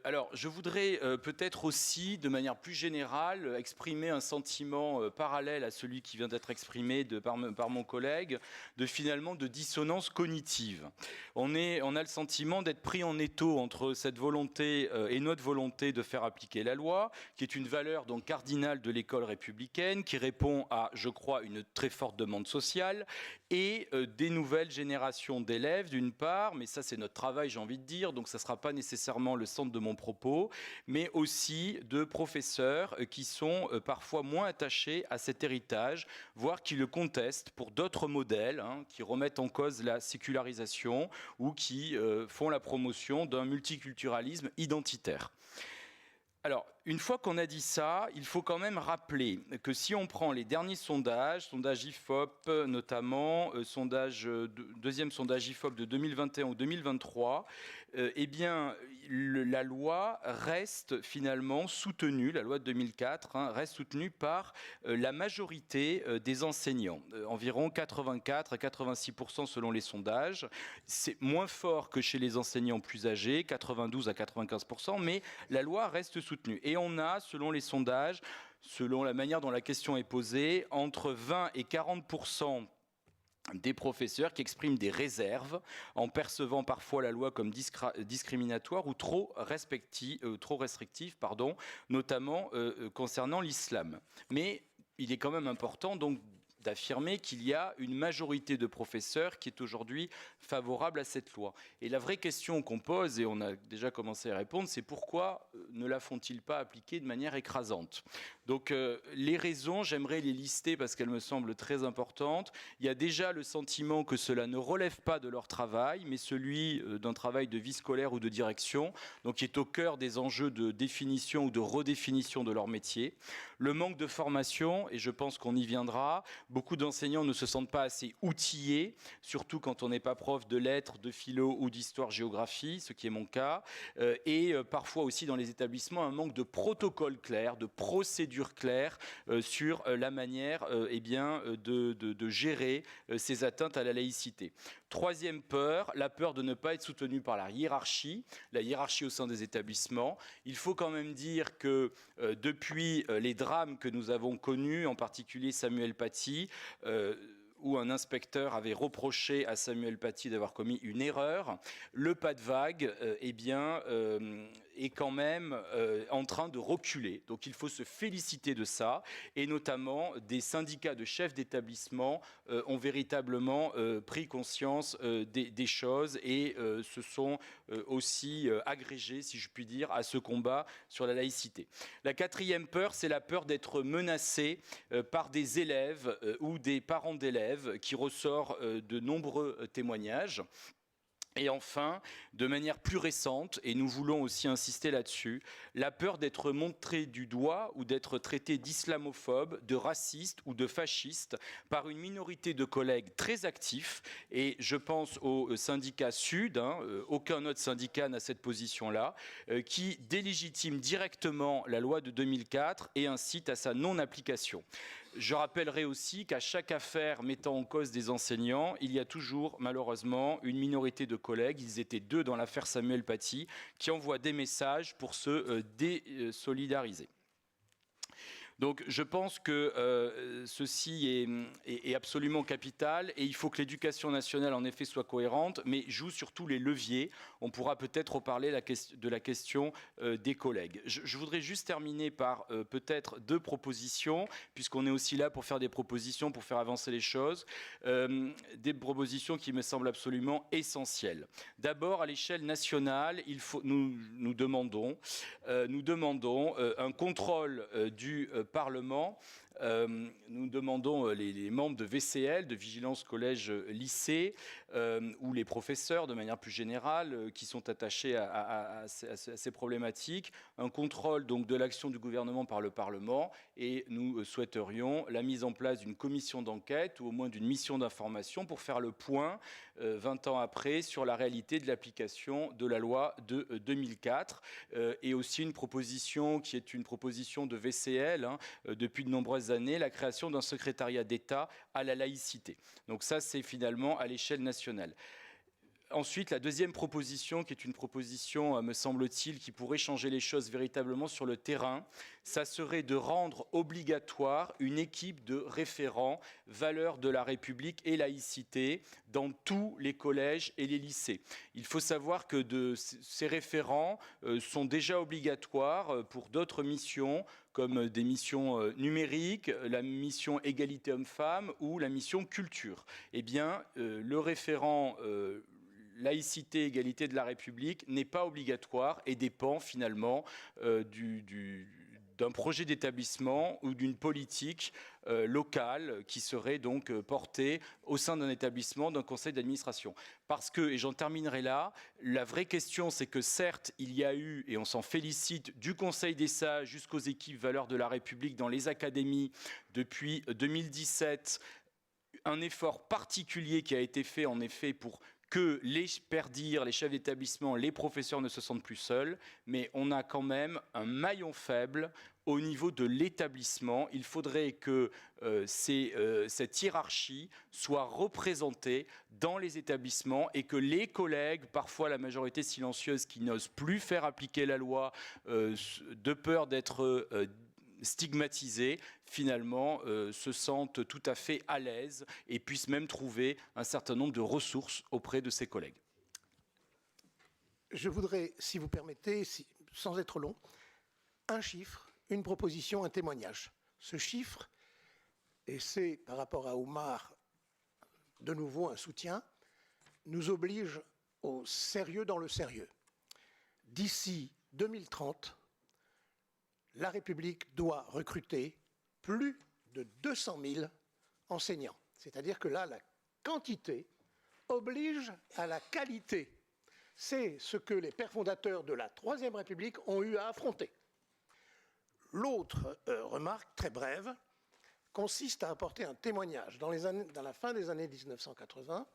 Alors, je voudrais peut-être aussi, de manière plus générale, exprimer un sentiment parallèle à celui qui vient d'être exprimé par mon collègue, finalement de dissonance cognitive. On a le sentiment d'être pris en étau entre cette volonté et notre volonté de faire appliquer la loi, qui est une valeur donc cardinale de l'école républicaine, qui répond à, je crois, une très forte demande sociale, et des nouvelles générations d'élèves, d'une part, mais ça c'est notre travail, j'ai envie de dire, donc ça ne sera pas nécessairement le centre de mon propos, mais aussi de professeurs qui sont parfois moins attachés à cet héritage, voire qui le contestent pour d'autres modèles, qui remettent en cause la sécularisation ou qui font la promotion d'un multiculturalisme identitaire. Alors, une fois qu'on a dit ça, il faut quand même rappeler que si on prend les derniers sondages IFOP notamment, deuxième sondage IFOP de 2021 ou 2023, eh bien, la loi reste finalement soutenue, la loi de 2004 reste soutenue par la majorité des enseignants, environ 84 à 86% selon les sondages. C'est moins fort que chez les enseignants plus âgés, 92 à 95%, mais la loi reste soutenue. Et on a, selon les sondages, selon la manière dont la question est posée, entre 20 et 40% des professeurs qui expriment des réserves en percevant parfois la loi comme discriminatoire ou trop restrictive, notamment concernant l'islam. Mais il est quand même important donc d'affirmer qu'il y a une majorité de professeurs qui est aujourd'hui favorable à cette loi. Et la vraie question qu'on pose, et on a déjà commencé à répondre, c'est pourquoi ne la font-ils pas appliquer de manière écrasante ? Donc les raisons, j'aimerais les lister parce qu'elles me semblent très importantes. Il y a déjà le sentiment que cela ne relève pas de leur travail, mais celui d'un travail de vie scolaire ou de direction, donc qui est au cœur des enjeux de définition ou de redéfinition de leur métier. Le manque de formation, et je pense qu'on y viendra, beaucoup d'enseignants ne se sentent pas assez outillés, surtout quand on n'est pas prof de lettres, de philo ou d'histoire-géographie, ce qui est mon cas, et parfois aussi dans les établissements un manque de protocole clair, de procédures claires sur la manière de gérer ces atteintes à la laïcité. Troisième peur, la peur de ne pas être soutenu par la hiérarchie au sein des établissements. Il faut quand même dire que depuis les drames que nous avons connus, en particulier Samuel Paty, où un inspecteur avait reproché à Samuel Paty d'avoir commis une erreur, le pas de vague est quand même en train de reculer. Donc il faut se féliciter de ça, et notamment des syndicats de chefs d'établissement ont véritablement pris conscience des choses et se sont aussi agrégés, si je puis dire, à ce combat sur la laïcité. La quatrième peur, c'est la peur d'être menacé par des élèves ou des parents d'élèves qui ressort de nombreux témoignages. Et enfin, de manière plus récente, et nous voulons aussi insister là-dessus, la peur d'être montré du doigt ou d'être traité d'islamophobe, de raciste ou de fasciste par une minorité de collègues très actifs. Et je pense au syndicat Sud, aucun autre syndicat n'a cette position-là, qui délégitime directement la loi de 2004 et incite à sa non-application. Je rappellerai aussi qu'à chaque affaire mettant en cause des enseignants, il y a toujours malheureusement une minorité de collègues, ils étaient 2 dans l'affaire Samuel Paty, qui envoient des messages pour se désolidariser. Donc je pense que ceci est absolument capital, et il faut que l'éducation nationale en effet soit cohérente, mais joue surtout les leviers. On pourra peut-être reparler de la question des collègues. Je voudrais juste terminer par peut-être 2 propositions, puisqu'on est aussi là pour faire des propositions, pour faire avancer les choses, des propositions qui me semblent absolument essentielles. D'abord, à l'échelle nationale, nous demandons un contrôle du Parlement. Nous demandons les membres de VCL, de Vigilance Collège Lycée, ou les professeurs de manière plus générale qui sont attachés à ces problématiques, un contrôle donc de l'action du gouvernement par le Parlement, et nous souhaiterions la mise en place d'une commission d'enquête ou au moins d'une mission d'information pour faire le point 20 ans après sur la réalité de l'application de la loi de 2004, et aussi une proposition qui est une proposition de VCL depuis de nombreuses années, la création d'un secrétariat d'État à la laïcité. Donc ça, c'est finalement à l'échelle nationale. Ensuite, la deuxième proposition, qui est une proposition, me semble-t-il, qui pourrait changer les choses véritablement sur le terrain, ça serait de rendre obligatoire une équipe de référents valeurs de la République et laïcité dans tous les collèges et les lycées. Il faut savoir que ces référents sont déjà obligatoires pour d'autres missions, comme des missions numériques, la mission égalité hommes-femmes ou la mission culture. Eh bien, le référent laïcité, égalité de la République n'est pas obligatoire et dépend finalement d'un projet d'établissement ou d'une politique locale qui serait donc portée au sein d'un établissement, d'un conseil d'administration. Parce que, et j'en terminerai là, la vraie question, c'est que certes, il y a eu, et on s'en félicite, du Conseil des sages jusqu'aux équipes valeurs de la République dans les académies depuis 2017, un effort particulier qui a été fait en effet pour que les pairs-dires, les chefs d'établissement, les professeurs ne se sentent plus seuls, mais on a quand même un maillon faible au niveau de l'établissement. Il faudrait que cette hiérarchie soit représentée dans les établissements et que les collègues, parfois la majorité silencieuse qui n'ose plus faire appliquer la loi de peur d'être stigmatisés, finalement, se sentent tout à fait à l'aise et puissent même trouver un certain nombre de ressources auprès de ses collègues. Je voudrais, si vous permettez, sans être long, un chiffre, une proposition, un témoignage. Ce chiffre, et c'est par rapport à Oumar, de nouveau un soutien, nous oblige au sérieux dans le sérieux. D'ici 2030, la République doit recruter plus de 200 000 enseignants. C'est-à-dire que là, la quantité oblige à la qualité. C'est ce que les pères fondateurs de la Troisième République ont eu à affronter. L'autre remarque, très brève, consiste à apporter un témoignage. Dans la fin des années 1980,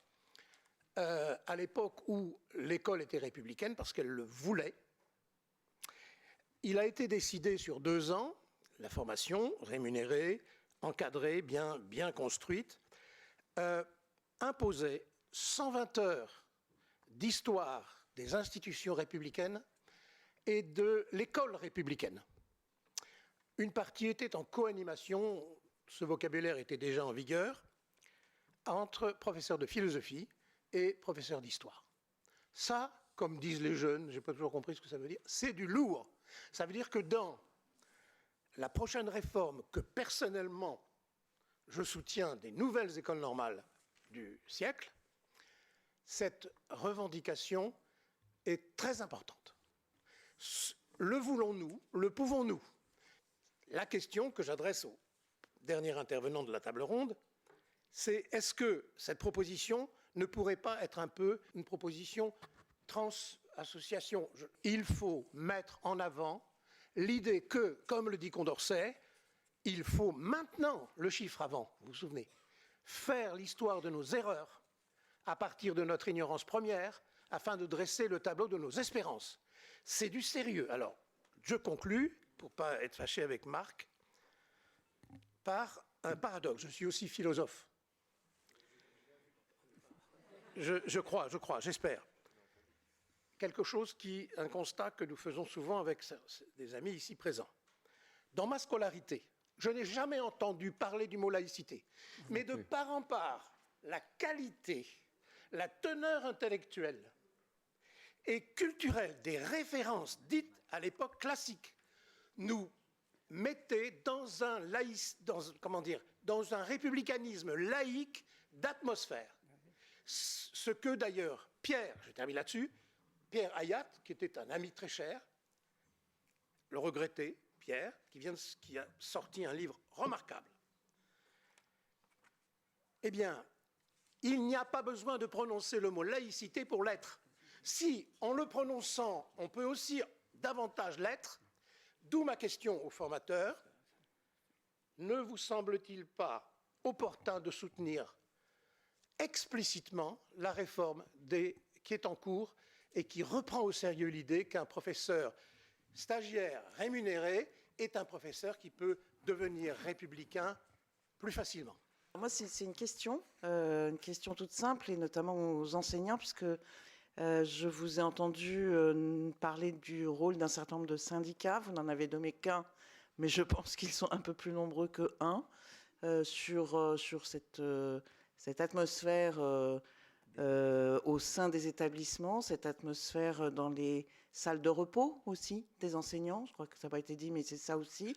à l'époque où l'école était républicaine, parce qu'elle le voulait, il a été décidé sur 2 ans, la formation rémunérée, encadrée, bien construite, imposait 120 heures d'histoire des institutions républicaines et de l'école républicaine. Une partie était en co-animation, ce vocabulaire était déjà en vigueur, entre professeurs de philosophie et professeurs d'histoire. Ça, comme disent les jeunes, je n'ai pas toujours compris ce que ça veut dire, c'est du lourd. Ça veut dire que dans la prochaine réforme que personnellement je soutiens des nouvelles écoles normales du siècle, cette revendication est très importante. Le voulons-nous? Le pouvons-nous? La question que j'adresse au dernier intervenant de la table ronde, c'est est-ce que cette proposition ne pourrait pas être un peu une proposition trans-association? Il faut mettre en avant l'idée que, comme le dit Condorcet, il faut maintenant, le chiffre avant, vous vous souvenez, faire l'histoire de nos erreurs à partir de notre ignorance première afin de dresser le tableau de nos espérances. C'est du sérieux. Alors, je conclus, pour ne pas être fâché avec Marc, par un paradoxe. Je suis aussi philosophe. J'espère. Quelque chose un constat que nous faisons souvent avec des amis ici présents. Dans ma scolarité, je n'ai jamais entendu parler du mot laïcité. Mais de part en part, la qualité, la teneur intellectuelle et culturelle des références dites à l'époque classique nous mettait dans un républicanisme laïque d'atmosphère. Ce que d'ailleurs Pierre, je termine là-dessus, Pierre Hayat, qui était un ami très cher, le regretté, Pierre, qui a sorti un livre remarquable. Eh bien, il n'y a pas besoin de prononcer le mot laïcité pour l'être. Si, en le prononçant, on peut aussi davantage l'être, d'où ma question au formateur, ne vous semble-t-il pas opportun de soutenir explicitement la réforme qui est en cours et qui reprend au sérieux l'idée qu'un professeur stagiaire rémunéré est un professeur qui peut devenir républicain plus facilement? Moi, c'est une question toute simple, et notamment aux enseignants, puisque je vous ai entendu parler du rôle d'un certain nombre de syndicats. Vous n'en avez nommé qu'un, mais je pense qu'ils sont un peu plus nombreux que un sur cette atmosphère au sein des établissements, cette atmosphère dans les salles de repos aussi des enseignants. Je crois que ça n'a pas été dit, mais c'est ça aussi.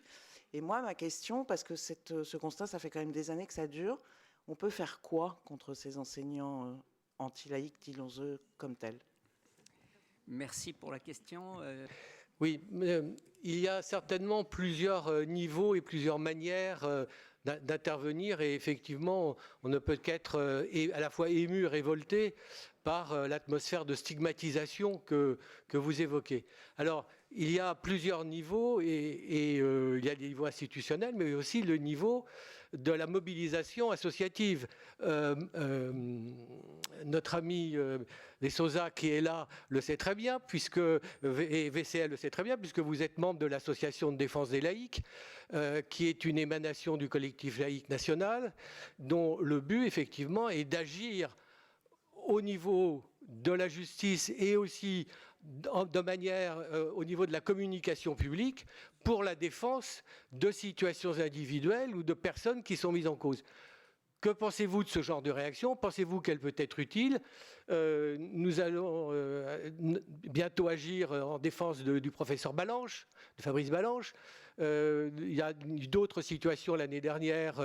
Et moi, ma question, parce que ce constat, ça fait quand même des années que ça dure, on peut faire quoi contre ces enseignants anti-laïcs, disons-eux, comme tels? Merci pour la question. Oui, il y a certainement plusieurs niveaux et plusieurs manières d'intervenir, et effectivement, on ne peut qu'être à la fois ému et révolté par l'atmosphère de stigmatisation que vous évoquez. Alors, il y a plusieurs niveaux, et il y a des niveaux institutionnels, mais aussi le niveau de la mobilisation associative. Notre ami Dessosa, qui est là, le sait très bien, et VCL le sait très bien, puisque vous êtes membre de l'Association de défense des laïcs, qui est une émanation du collectif laïque national, dont le but, effectivement, est d'agir au niveau de la justice et aussi de manière au niveau de la communication publique pour la défense de situations individuelles ou de personnes qui sont mises en cause. Que pensez-vous de ce genre de réaction? Pensez-vous qu'elle peut être utile? Nous allons bientôt agir en défense du professeur Balanche, de Fabrice Balanche. Il y a d'autres situations l'année dernière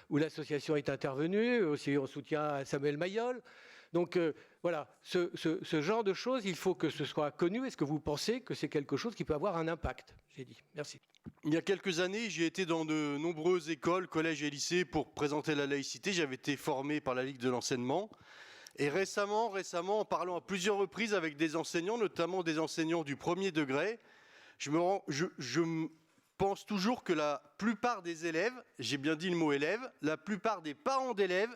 où l'association est intervenue, aussi en soutien à Samuel Mayol. Donc voilà, ce genre de choses, il faut que ce soit connu. Est-ce que vous pensez que c'est quelque chose qui peut avoir un impact? J'ai dit. Merci. Il y a quelques années, j'ai été dans de nombreuses écoles, collèges et lycées pour présenter la laïcité. J'avais été formé par la Ligue de l'enseignement. Et récemment, en parlant à plusieurs reprises avec des enseignants, notamment des enseignants du premier degré, je pense toujours que la plupart des élèves, j'ai bien dit le mot élève, la plupart des parents d'élèves,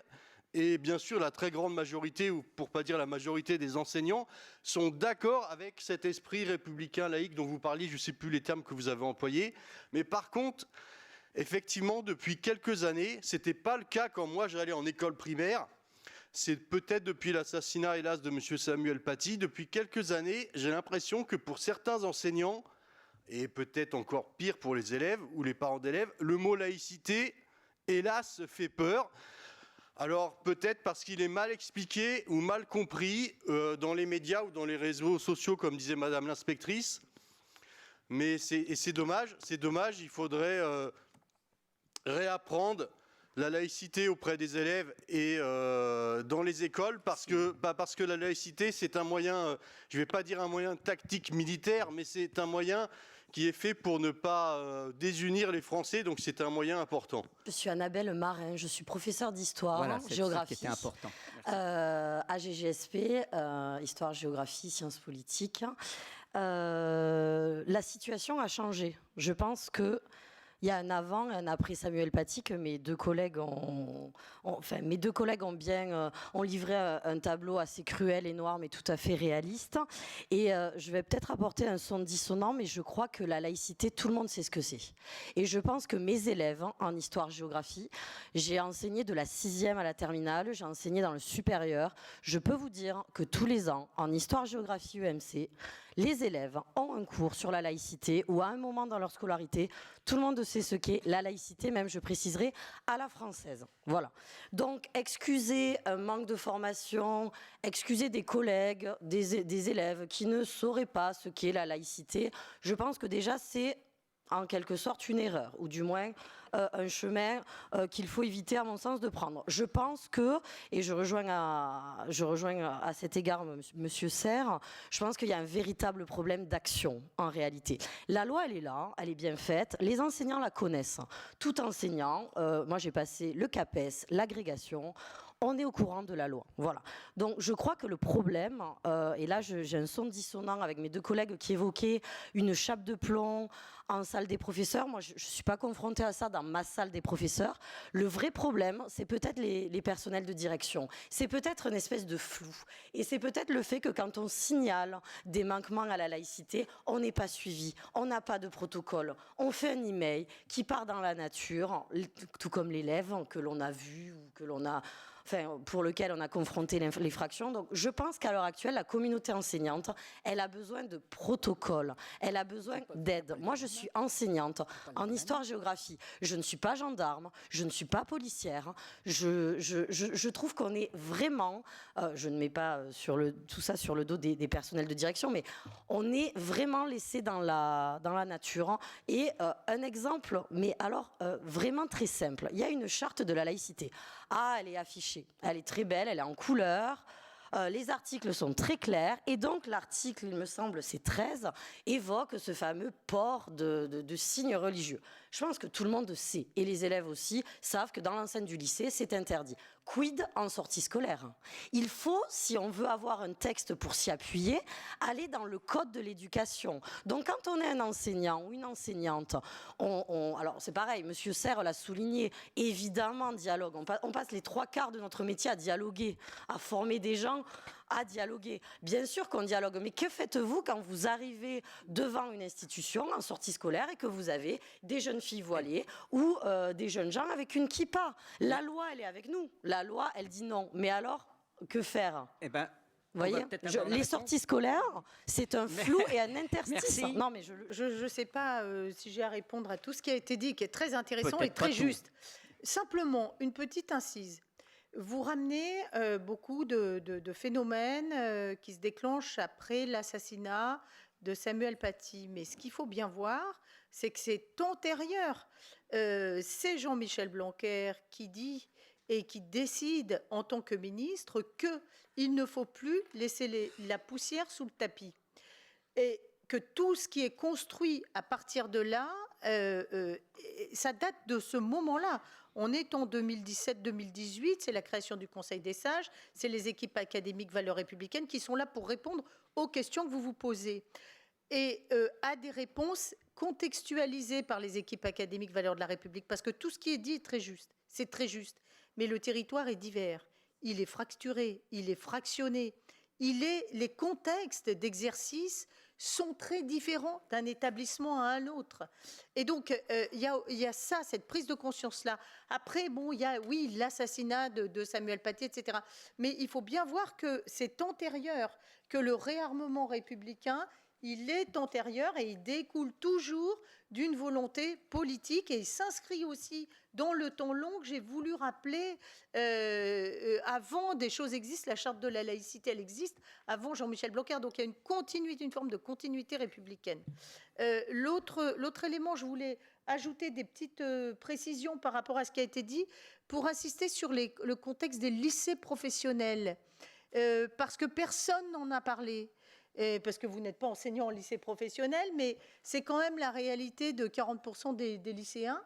et bien sûr la très grande majorité, ou pour pas dire la majorité des enseignants, sont d'accord avec cet esprit républicain laïque dont vous parliez. Je ne sais plus les termes que vous avez employés. Mais par contre, effectivement, depuis quelques années, ce n'était pas le cas quand moi j'allais en école primaire. C'est peut-être depuis l'assassinat, hélas, de M. Samuel Paty. Depuis quelques années, j'ai l'impression que pour certains enseignants, et peut-être encore pire pour les élèves ou les parents d'élèves, le mot laïcité, hélas, fait peur. Alors peut-être parce qu'il est mal expliqué ou mal compris dans les médias ou dans les réseaux sociaux, comme disait Madame l'inspectrice. Mais c'est dommage, il faudrait réapprendre la laïcité auprès des élèves et dans les écoles, parce que la laïcité, c'est un moyen, je ne vais pas dire un moyen tactique militaire, mais c'est un moyen qui est fait pour ne pas désunir les Français, donc c'est un moyen important. Je suis Annabelle Marin, je suis professeure d'histoire, voilà, géographie, ça qui était important. à GGSP, histoire, géographie, sciences politiques. La situation a changé. Je pense que il y a un avant et un après Samuel Paty que mes deux collègues ont livré un tableau assez cruel et noir, mais tout à fait réaliste. Et je vais peut-être apporter un son dissonant, mais je crois que la laïcité, tout le monde sait ce que c'est. Et je pense que mes élèves en histoire-géographie, j'ai enseigné de la 6e à la terminale, j'ai enseigné dans le supérieur. Je peux vous dire que tous les ans, en histoire-géographie EMC, les élèves ont un cours sur la laïcité où à un moment dans leur scolarité, tout le monde sait ce qu'est la laïcité, même je préciserai, à la française. Voilà. Donc, excusez un manque de formation, excusez des collègues, des élèves qui ne sauraient pas ce qu'est la laïcité. Je pense que déjà, c'est en quelque sorte une erreur, ou du moins un chemin qu'il faut éviter à mon sens de prendre. Je pense que, et je rejoins à cet égard Monsieur Serre, je pense qu'il y a un véritable problème d'action en réalité. La loi elle est là, elle est bien faite, les enseignants la connaissent. Tout enseignant, moi j'ai passé le CAPES, l'agrégation, on est au courant de la loi. Voilà. Donc je crois que le problème, et là j'ai un son dissonant avec mes deux collègues qui évoquaient une chape de plomb en salle des professeurs. Moi je ne suis pas confrontée à ça dans ma salle des professeurs. Le vrai problème, c'est peut-être les personnels de direction. C'est peut-être une espèce de flou. Et c'est peut-être le fait que quand on signale des manquements à la laïcité, on n'est pas suivi, on n'a pas de protocole. On fait un email qui part dans la nature, tout comme l'élève que l'on a vu ou que l'on a... Enfin, pour lequel on a confronté l'infraction. Donc, je pense qu'à l'heure actuelle, la communauté enseignante, elle a besoin de protocoles, elle a besoin d'aide. Moi, je suis enseignante en histoire-géographie. Je ne suis pas gendarme, je ne suis pas policière. Je trouve qu'on est vraiment, je ne mets pas tout ça sur le dos des personnels de direction, mais on est vraiment laissé dans la nature. Et un exemple, mais alors vraiment très simple. Il y a une charte de la laïcité. Ah, elle est affichée. Elle est très belle, elle est en couleur. Les articles sont très clairs et donc l'article, il me semble, c'est 13, évoque ce fameux port de signes religieux. Je pense que tout le monde sait, et les élèves aussi, savent que dans l'enceinte du lycée, c'est interdit. Quid en sortie scolaire? Il faut, si on veut avoir un texte pour s'y appuyer, aller dans le code de l'éducation. Donc quand on est un enseignant ou une enseignante, alors c'est pareil, Monsieur Serre l'a souligné, évidemment dialogue. On passe les 3/4 de notre métier à dialoguer, à former des gens à dialoguer. Bien sûr qu'on dialogue, mais que faites-vous quand vous arrivez devant une institution en sortie scolaire et que vous avez des jeunes filles voilées ou des jeunes gens avec une kippa? La loi, elle est avec nous. La loi, elle dit non. Mais alors, que faire? Eh ben, vous voyez, les sorties scolaires, c'est un flou et un interstice. Merci. Non, mais je ne sais pas si j'ai à répondre à tout ce qui a été dit, qui est très intéressant et très pas tout. juste. Simplement, une petite incise. Vous ramenez beaucoup de phénomènes qui se déclenchent après l'assassinat de Samuel Paty. Mais ce qu'il faut bien voir, c'est que c'est antérieur. C'est Jean-Michel Blanquer qui dit et qui décide en tant que ministre qu'il ne faut plus laisser la poussière sous le tapis. Et que tout ce qui est construit à partir de là, ça date de ce moment-là. On est en 2017-2018, c'est la création du Conseil des sages, c'est les équipes académiques Valeurs républicaines qui sont là pour répondre aux questions que vous vous posez. Et à des réponses contextualisées par les équipes académiques Valeurs de la République, parce que tout ce qui est dit est très juste, c'est très juste. Mais le territoire est divers, il est fracturé, il est fractionné, les contextes d'exercice sont très différents d'un établissement à un autre. Et donc, il y a ça, cette prise de conscience-là. Après, bon, il y a, oui, l'assassinat de Samuel Paty, etc. Mais il faut bien voir que c'est antérieur, que le réarmement républicain, il est antérieur et il découle toujours d'une volonté politique et il s'inscrit aussi dans le temps long que j'ai voulu rappeler. Avant, des choses existent, la charte de la laïcité, elle existe, avant Jean-Michel Blanquer, donc il y a une continuité, une forme de continuité républicaine. L'autre élément, je voulais ajouter des petites précisions par rapport à ce qui a été dit, pour insister sur le contexte des lycées professionnels, parce que personne n'en a parlé. Parce que vous n'êtes pas enseignant en lycée professionnel, mais c'est quand même la réalité de 40% des lycéens.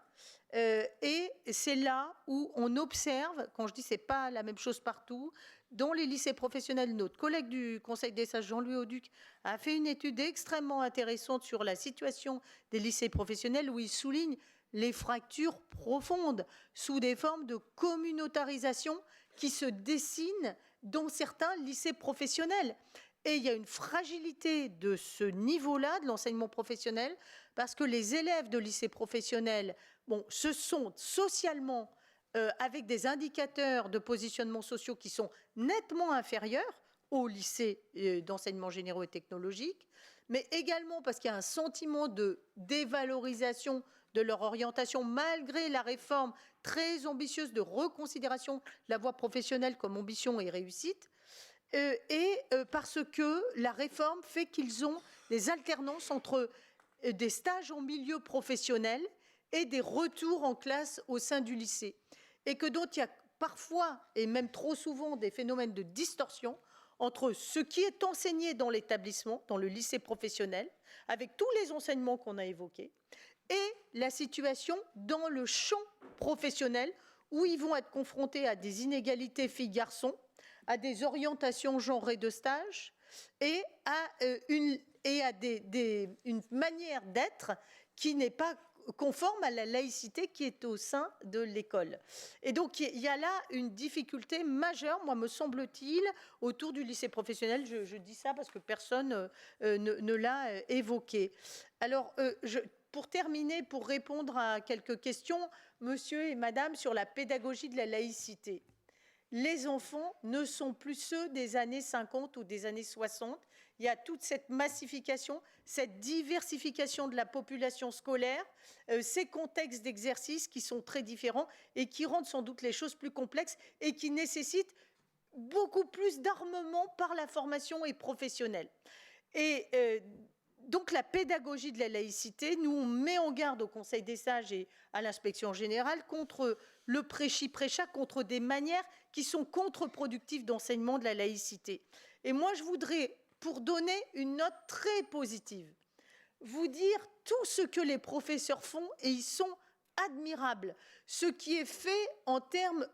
Et c'est là où on observe, quand je dis c'est pas la même chose partout, dans les lycées professionnels, notre collègue du Conseil des sages, Jean-Louis Auduc, a fait une étude extrêmement intéressante sur la situation des lycées professionnels où il souligne les fractures profondes sous des formes de communautarisation qui se dessinent dans certains lycées professionnels. Et il y a une fragilité de ce niveau-là, de l'enseignement professionnel, parce que les élèves de lycée professionnel, bon, ce sont socialement, avec des indicateurs de positionnement sociaux qui sont nettement inférieurs aux lycées d'enseignement généraux et technologiques, mais également parce qu'il y a un sentiment de dévalorisation de leur orientation, malgré la réforme très ambitieuse de reconsidération de la voie professionnelle comme ambition et réussite. Parce que la réforme fait qu'ils ont des alternances entre des stages en milieu professionnel et des retours en classe au sein du lycée. Et que donc il y a parfois, et même trop souvent, des phénomènes de distorsion entre ce qui est enseigné dans l'établissement, dans le lycée professionnel, avec tous les enseignements qu'on a évoqués, et la situation dans le champ professionnel, où ils vont être confrontés à des inégalités filles-garçons, à des orientations genrées de stage et à une manière d'être qui n'est pas conforme à la laïcité qui est au sein de l'école. Et donc, il y a là une difficulté majeure, moi, me semble-t-il, autour du lycée professionnel. Je dis ça parce que personne ne l'a évoqué. Alors, pour terminer, pour répondre à quelques questions, monsieur et madame, sur la pédagogie de la laïcité. Les enfants ne sont plus ceux des années 50 ou des années 60. Il y a toute cette massification, cette diversification de la population scolaire, ces contextes d'exercice qui sont très différents et qui rendent sans doute les choses plus complexes et qui nécessitent beaucoup plus d'armement par la formation et professionnelle. Et Donc la pédagogie de la laïcité, nous on met en garde au Conseil des sages et à l'inspection générale contre le prêchi-prêcha, contre des manières qui sont contre-productives d'enseignement de la laïcité. Et moi je voudrais, pour donner une note très positive, vous dire tout ce que les professeurs font, et ils sont admirables. Ce qui est fait en termes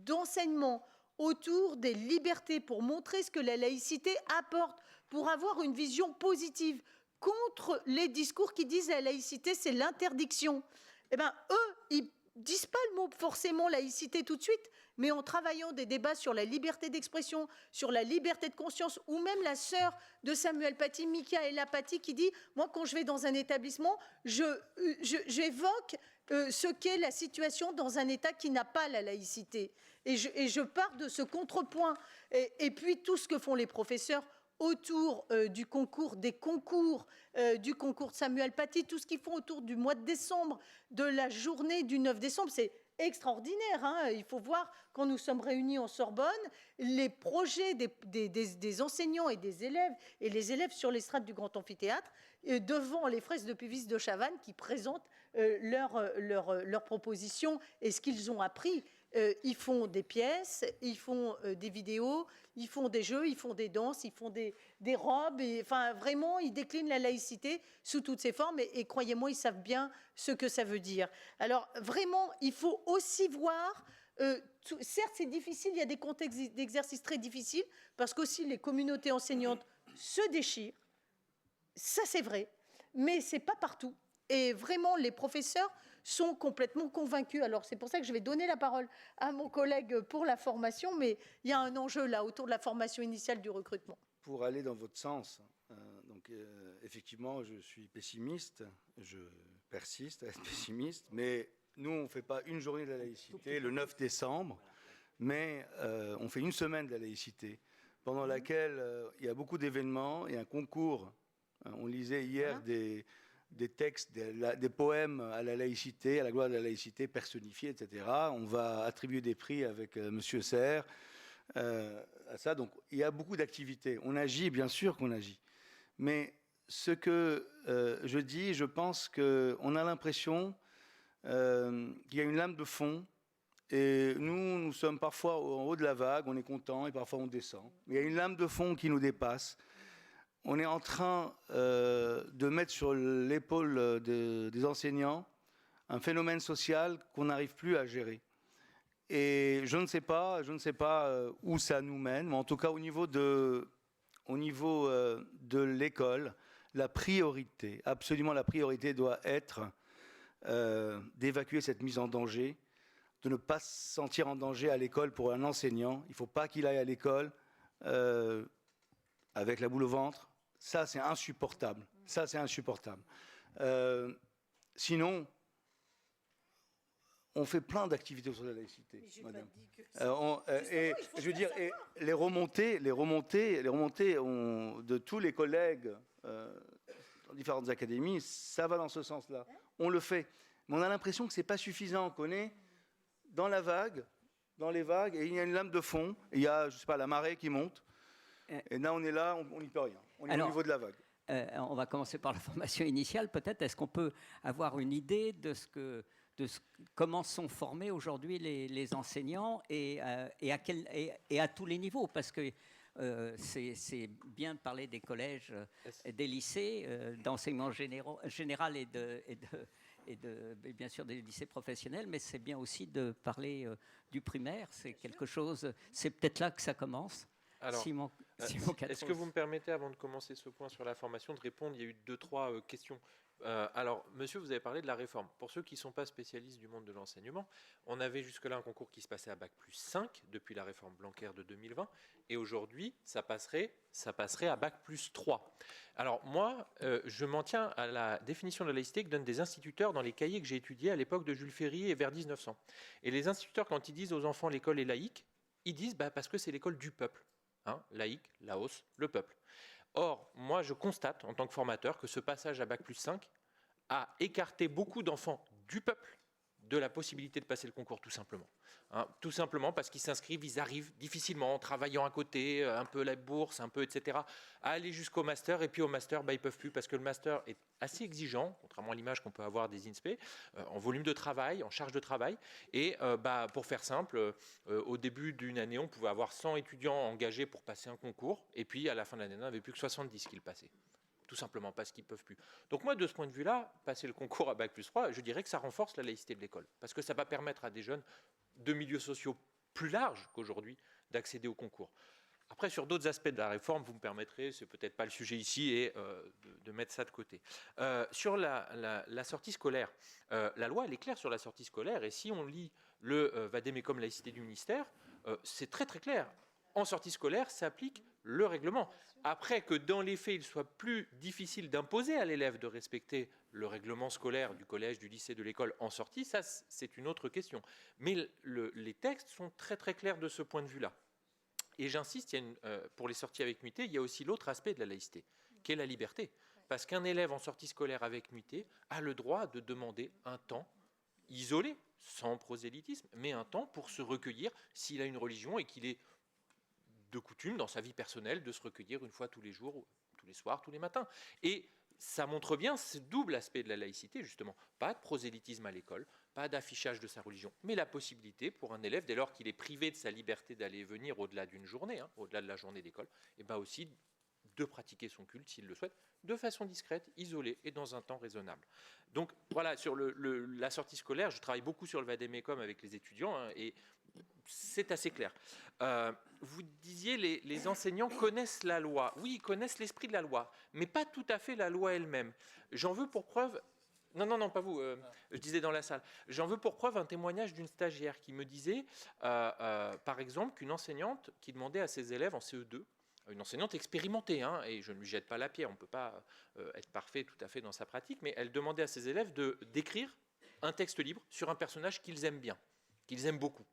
d'enseignement autour des libertés, pour montrer ce que la laïcité apporte, pour avoir une vision positive contre les discours qui disent la laïcité, c'est l'interdiction. Eh bien, eux, ils disent pas le mot forcément laïcité tout de suite, mais en travaillant des débats sur la liberté d'expression, sur la liberté de conscience, ou même la sœur de Samuel Paty, Michaela Paty, qui dit « Moi, quand je vais dans un établissement, j'évoque ce qu'est la situation dans un État qui n'a pas la laïcité. Et je pars de ce contrepoint. Et puis, tout ce que font les professeurs autour du concours, du concours de Samuel Paty, tout ce qu'ils font autour du mois de décembre, de la journée du 9 décembre, c'est extraordinaire. Hein. Il faut voir, quand nous sommes réunis en Sorbonne, les projets des enseignants et des élèves, et les élèves sur l'estrade du Grand Amphithéâtre, devant les fresques de Puvis de Chavannes qui présentent leurs propositions et ce qu'ils ont appris. Ils font des pièces, ils font des vidéos, ils font des jeux, ils font des danses, ils font des robes. Et, enfin, vraiment, ils déclinent la laïcité sous toutes ses formes. Et croyez-moi, ils savent bien ce que ça veut dire. Alors, vraiment, il faut aussi voir... certes, c'est difficile, il y a des contextes d'exercice très difficiles, parce qu'aussi les communautés enseignantes se déchirent. Ça, c'est vrai. Mais ce n'est pas partout. Et vraiment, les professeurs sont complètement convaincus. Alors, c'est pour ça que je vais donner la parole à mon collègue pour la formation, mais il y a un enjeu là autour de la formation initiale du recrutement. Pour aller dans votre sens, effectivement, je suis pessimiste, je persiste à être pessimiste, mais nous, on ne fait pas une journée de la laïcité, le 9 décembre, mais on fait une semaine de la laïcité, pendant laquelle il y a beaucoup d'événements, il y a un concours. On lisait hier des textes, des poèmes à la laïcité, à la gloire de la laïcité, personnifiés, etc. On va attribuer des prix avec M. Serre à ça. Donc, il y a beaucoup d'activités. On agit, bien sûr qu'on agit. Mais ce que je dis, je pense qu'on a l'impression qu'il y a une lame de fond. Et nous sommes parfois en haut de la vague, on est content, et parfois on descend. Mais il y a une lame de fond qui nous dépasse. On est en train de mettre sur l'épaule des enseignants un phénomène social qu'on n'arrive plus à gérer. Et je ne sais pas où ça nous mène, mais en tout cas au niveau de l'école, la priorité, absolument la priorité doit être d'évacuer cette mise en danger, de ne pas se sentir en danger à l'école pour un enseignant. Il ne faut pas qu'il aille à l'école avec la boule au ventre. Ça, c'est insupportable. Ça, c'est insupportable. Sinon, on fait plein d'activités sur la laïcité, madame. Je veux dire, les remontées de tous les collègues dans différentes académies, ça va dans ce sens-là. On le fait. Mais on a l'impression que ce n'est pas suffisant. On est dans la vague, dans les vagues, et il y a une lame de fond. Il y a, je ne sais pas, la marée qui monte. Et là, on est là, on n'y peut rien. On est au niveau de la vague. On va commencer par la formation initiale, peut-être. Est-ce qu'on peut avoir une idée de comment sont formés aujourd'hui les enseignants et à tous les niveaux? Parce que c'est bien de parler des collèges et des lycées, d'enseignement général et bien sûr des lycées professionnels, mais c'est bien aussi de parler du primaire. C'est quelque chose. C'est peut-être là que ça commence. Alors, est-ce que vous me permettez, avant de commencer ce point sur la formation, de répondre? Il y a eu 2-3 questions. Alors, monsieur, vous avez parlé de la réforme. Pour ceux qui ne sont pas spécialistes du monde de l'enseignement, on avait jusque-là un concours qui se passait à Bac+5 depuis la réforme Blanquer de 2020, et aujourd'hui, ça passerait à Bac+3. Alors moi, je m'en tiens à la définition de la laïcité que donnent des instituteurs dans les cahiers que j'ai étudiés à l'époque de Jules Ferry et vers 1900. Et les instituteurs, quand ils disent aux enfants l'école est laïque, ils disent parce que c'est l'école du peuple. Laïque, laos, le peuple. Or, moi, je constate, en tant que formateur, que ce passage à Bac+5 a écarté beaucoup d'enfants du peuple de la possibilité de passer le concours, tout simplement. Hein, tout simplement parce qu'ils s'inscrivent, ils arrivent difficilement, en travaillant à côté, un peu la bourse, un peu, etc., à aller jusqu'au master, et puis au master, ils ne peuvent plus, parce que le master est assez exigeant, contrairement à l'image qu'on peut avoir des INSPE, en volume de travail, en charge de travail, et pour faire simple, au début d'une année, on pouvait avoir 100 étudiants engagés pour passer un concours, et puis à la fin de l'année, on n'avait plus que 70 qui le passaient. Tout simplement parce qu'ils ne peuvent plus. Donc moi, de ce point de vue-là, passer le concours à Bac+3, je dirais que ça renforce la laïcité de l'école. Parce que ça va permettre à des jeunes de milieux sociaux plus larges qu'aujourd'hui d'accéder au concours. Après, sur d'autres aspects de la réforme, vous me permettrez, c'est peut-être pas le sujet ici, et de mettre ça de côté. Sur la sortie scolaire, la loi, elle est claire sur la sortie scolaire, et si on lit le Vademecum laïcité du ministère, c'est très très clair. En sortie scolaire, s'applique le règlement. Après que dans les faits, il soit plus difficile d'imposer à l'élève de respecter le règlement scolaire du collège, du lycée, de l'école en sortie, ça c'est une autre question. Mais les textes sont très très clairs de ce point de vue-là. Et j'insiste, pour les sorties avec nuitée, il y a aussi l'autre aspect de la laïcité, qui est la liberté. Parce qu'un élève en sortie scolaire avec nuitée a le droit de demander un temps isolé, sans prosélytisme, mais un temps pour se recueillir s'il a une religion et qu'il est de coutume dans sa vie personnelle de se recueillir une fois tous les jours, tous les soirs, tous les matins. Et ça montre bien ce double aspect de la laïcité, justement. Pas de prosélytisme à l'école, pas d'affichage de sa religion, mais la possibilité pour un élève, dès lors qu'il est privé de sa liberté d'aller et venir au-delà d'une journée, au-delà de la journée d'école, et bien aussi de pratiquer son culte, s'il le souhaite, de façon discrète, isolée et dans un temps raisonnable. Donc voilà, sur la sortie scolaire, je travaille beaucoup sur le Vademecum avec les étudiants, et c'est assez clair. Vous disiez les enseignants connaissent la loi. Oui, ils connaissent l'esprit de la loi, mais pas tout à fait la loi elle-même. J'en veux pour preuve... Non, pas vous, je disais dans la salle. J'en veux pour preuve un témoignage d'une stagiaire qui me disait, par exemple, qu'une enseignante qui demandait à ses élèves en CE2, une enseignante expérimentée, et je ne lui jette pas la pierre, on ne peut pas être parfait tout à fait dans sa pratique, mais elle demandait à ses élèves d'écrire un texte libre sur un personnage qu'ils aiment bien, qu'ils aiment beaucoup.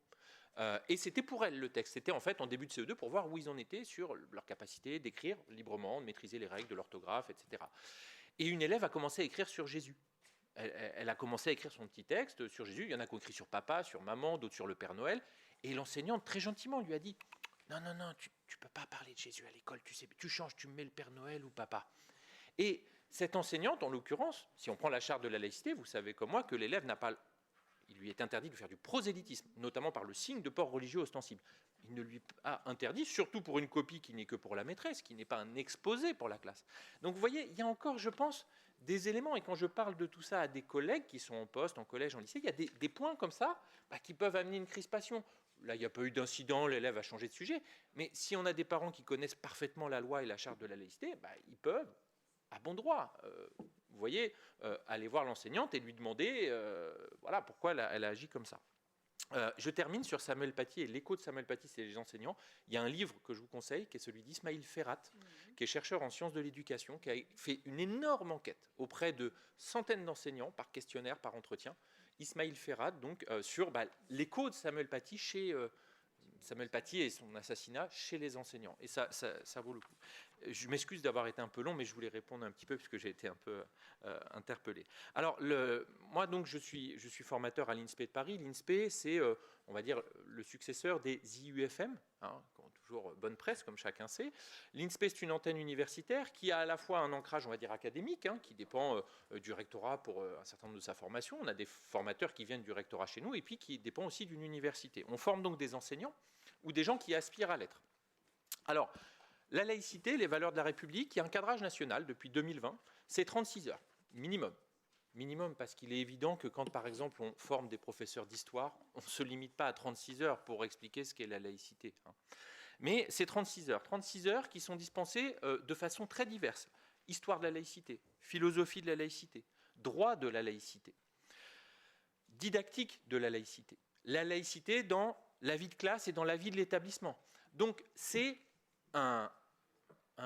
Et c'était pour elle le texte. C'était en fait en début de CE2 pour voir où ils en étaient sur leur capacité d'écrire librement, de maîtriser les règles de l'orthographe, etc. Et une élève a commencé à écrire sur Jésus. Elle a commencé à écrire son petit texte sur Jésus. Il y en a qui ont écrit sur papa, sur maman, d'autres sur le Père Noël. Et l'enseignante, très gentiment, lui a dit « Non, tu ne peux pas parler de Jésus à l'école, tu sais, tu changes, tu mets le Père Noël ou papa. » Et cette enseignante, en l'occurrence, si on prend la charte de la laïcité, vous savez comme moi que l'élève n'a pas... Il lui est interdit de faire du prosélytisme, notamment par le signe de port religieux ostensible. Il ne lui a interdit, surtout pour une copie qui n'est que pour la maîtresse, qui n'est pas un exposé pour la classe. Donc vous voyez, il y a encore, je pense, des éléments. Et quand je parle de tout ça à des collègues qui sont en poste, en collège, en lycée, il y a des points comme ça qui peuvent amener une crispation. Là, il n'y a pas eu d'incident, l'élève a changé de sujet. Mais si on a des parents qui connaissent parfaitement la loi et la charte de la laïcité, ils peuvent, à bon droit, vous voyez, aller voir l'enseignante et lui demander voilà, pourquoi elle a agi comme ça. Je termine sur Samuel Paty et l'écho de Samuel Paty, c'est les enseignants. Il y a un livre que je vous conseille, qui est celui d'Ismaïl Ferrat, qui est chercheur en sciences de l'éducation, qui a fait une énorme enquête auprès de centaines d'enseignants, par questionnaire, par entretien. Ismaïl Ferrat, donc, sur l'écho de Samuel Paty Samuel Paty et son assassinat chez les enseignants. Et ça vaut le coup. Je m'excuse d'avoir été un peu long, mais je voulais répondre un petit peu puisque j'ai été un peu interpellé. Alors, moi, donc, je suis formateur à l'INSPE de Paris. L'INSPE, c'est, on va dire, le successeur des IUFM, qui ont toujours bonne presse, comme chacun sait. L'INSPE, c'est une antenne universitaire qui a à la fois un ancrage, on va dire, académique, qui dépend du rectorat pour un certain nombre de sa formation. On a des formateurs qui viennent du rectorat chez nous et puis qui dépend aussi d'une université. On forme donc des enseignants ou des gens qui aspirent à l'être. Alors, la laïcité, les valeurs de la République, il y a un cadrage national depuis 2020, c'est 36 heures, minimum. Minimum parce qu'il est évident que quand, par exemple, on forme des professeurs d'histoire, on ne se limite pas à 36 heures pour expliquer ce qu'est la laïcité. Mais c'est 36 heures qui sont dispensées de façon très diverse. Histoire de la laïcité, philosophie de la laïcité, droit de la laïcité, didactique de la laïcité dans la vie de classe et dans la vie de l'établissement. Donc c'est un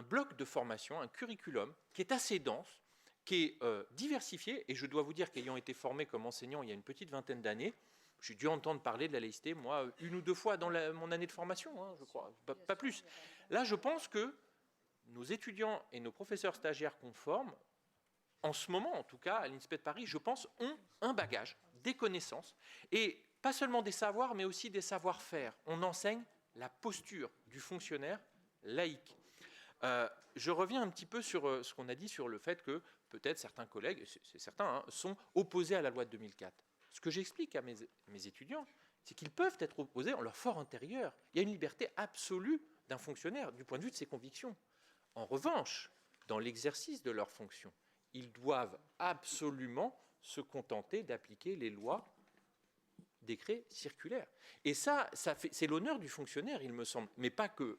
bloc de formation, un curriculum qui est assez dense, qui est diversifié, et je dois vous dire qu'ayant été formé comme enseignant il y a une petite vingtaine d'années, j'ai dû entendre parler de la laïcité, moi, une ou deux fois dans mon année de formation, je crois, pas plus. Là, je pense que nos étudiants et nos professeurs stagiaires qu'on forme, en ce moment, en tout cas, à l'INSPE de Paris, je pense, ont un bagage des connaissances, et pas seulement des savoirs, mais aussi des savoir-faire. On enseigne la posture du fonctionnaire laïque. Je reviens un petit peu sur ce qu'on a dit sur le fait que peut-être certains collègues, c'est certains, sont opposés à la loi de 2004. Ce que j'explique à mes étudiants, c'est qu'ils peuvent être opposés en leur fort intérieur. Il y a une liberté absolue d'un fonctionnaire du point de vue de ses convictions. En revanche, dans l'exercice de leurs fonctions, ils doivent absolument se contenter d'appliquer les lois, décrets, circulaires. Et ça c'est l'honneur du fonctionnaire, il me semble, mais pas que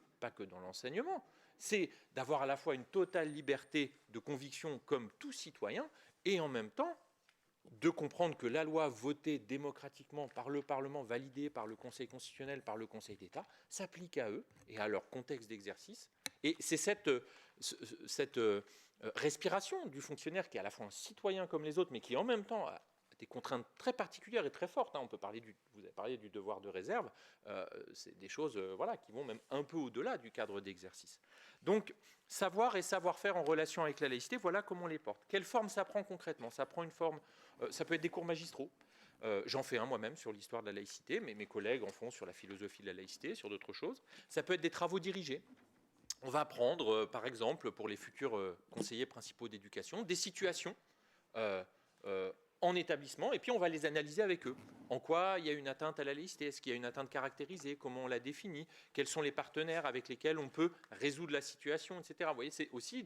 dans l'enseignement. C'est d'avoir à la fois une totale liberté de conviction comme tout citoyen, et en même temps de comprendre que la loi votée démocratiquement par le Parlement, validée par le Conseil constitutionnel, par le Conseil d'État, s'applique à eux et à leur contexte d'exercice. Et c'est cette respiration du fonctionnaire qui est à la fois un citoyen comme les autres, mais qui en même temps a des contraintes très particulières et très fortes. On peut parler vous avez parlé du devoir de réserve, c'est des choses voilà, qui vont même un peu au-delà du cadre d'exercice. Donc, savoir et savoir-faire en relation avec la laïcité, voilà comment on les porte. Quelle forme ça prend concrètement? Ça prend une forme, ça peut être des cours magistraux. J'en fais un moi-même sur l'histoire de la laïcité, mais mes collègues en font sur la philosophie de la laïcité, sur d'autres choses. Ça peut être des travaux dirigés. On va prendre, par exemple, pour les futurs conseillers principaux d'éducation, des situations en établissement, et puis on va les analyser avec eux. En quoi il y a une atteinte à la laïcité? Est-ce qu'il y a une atteinte caractérisée? Comment on la définit? Quels sont les partenaires avec lesquels on peut résoudre la situation, etc. Vous voyez, c'est aussi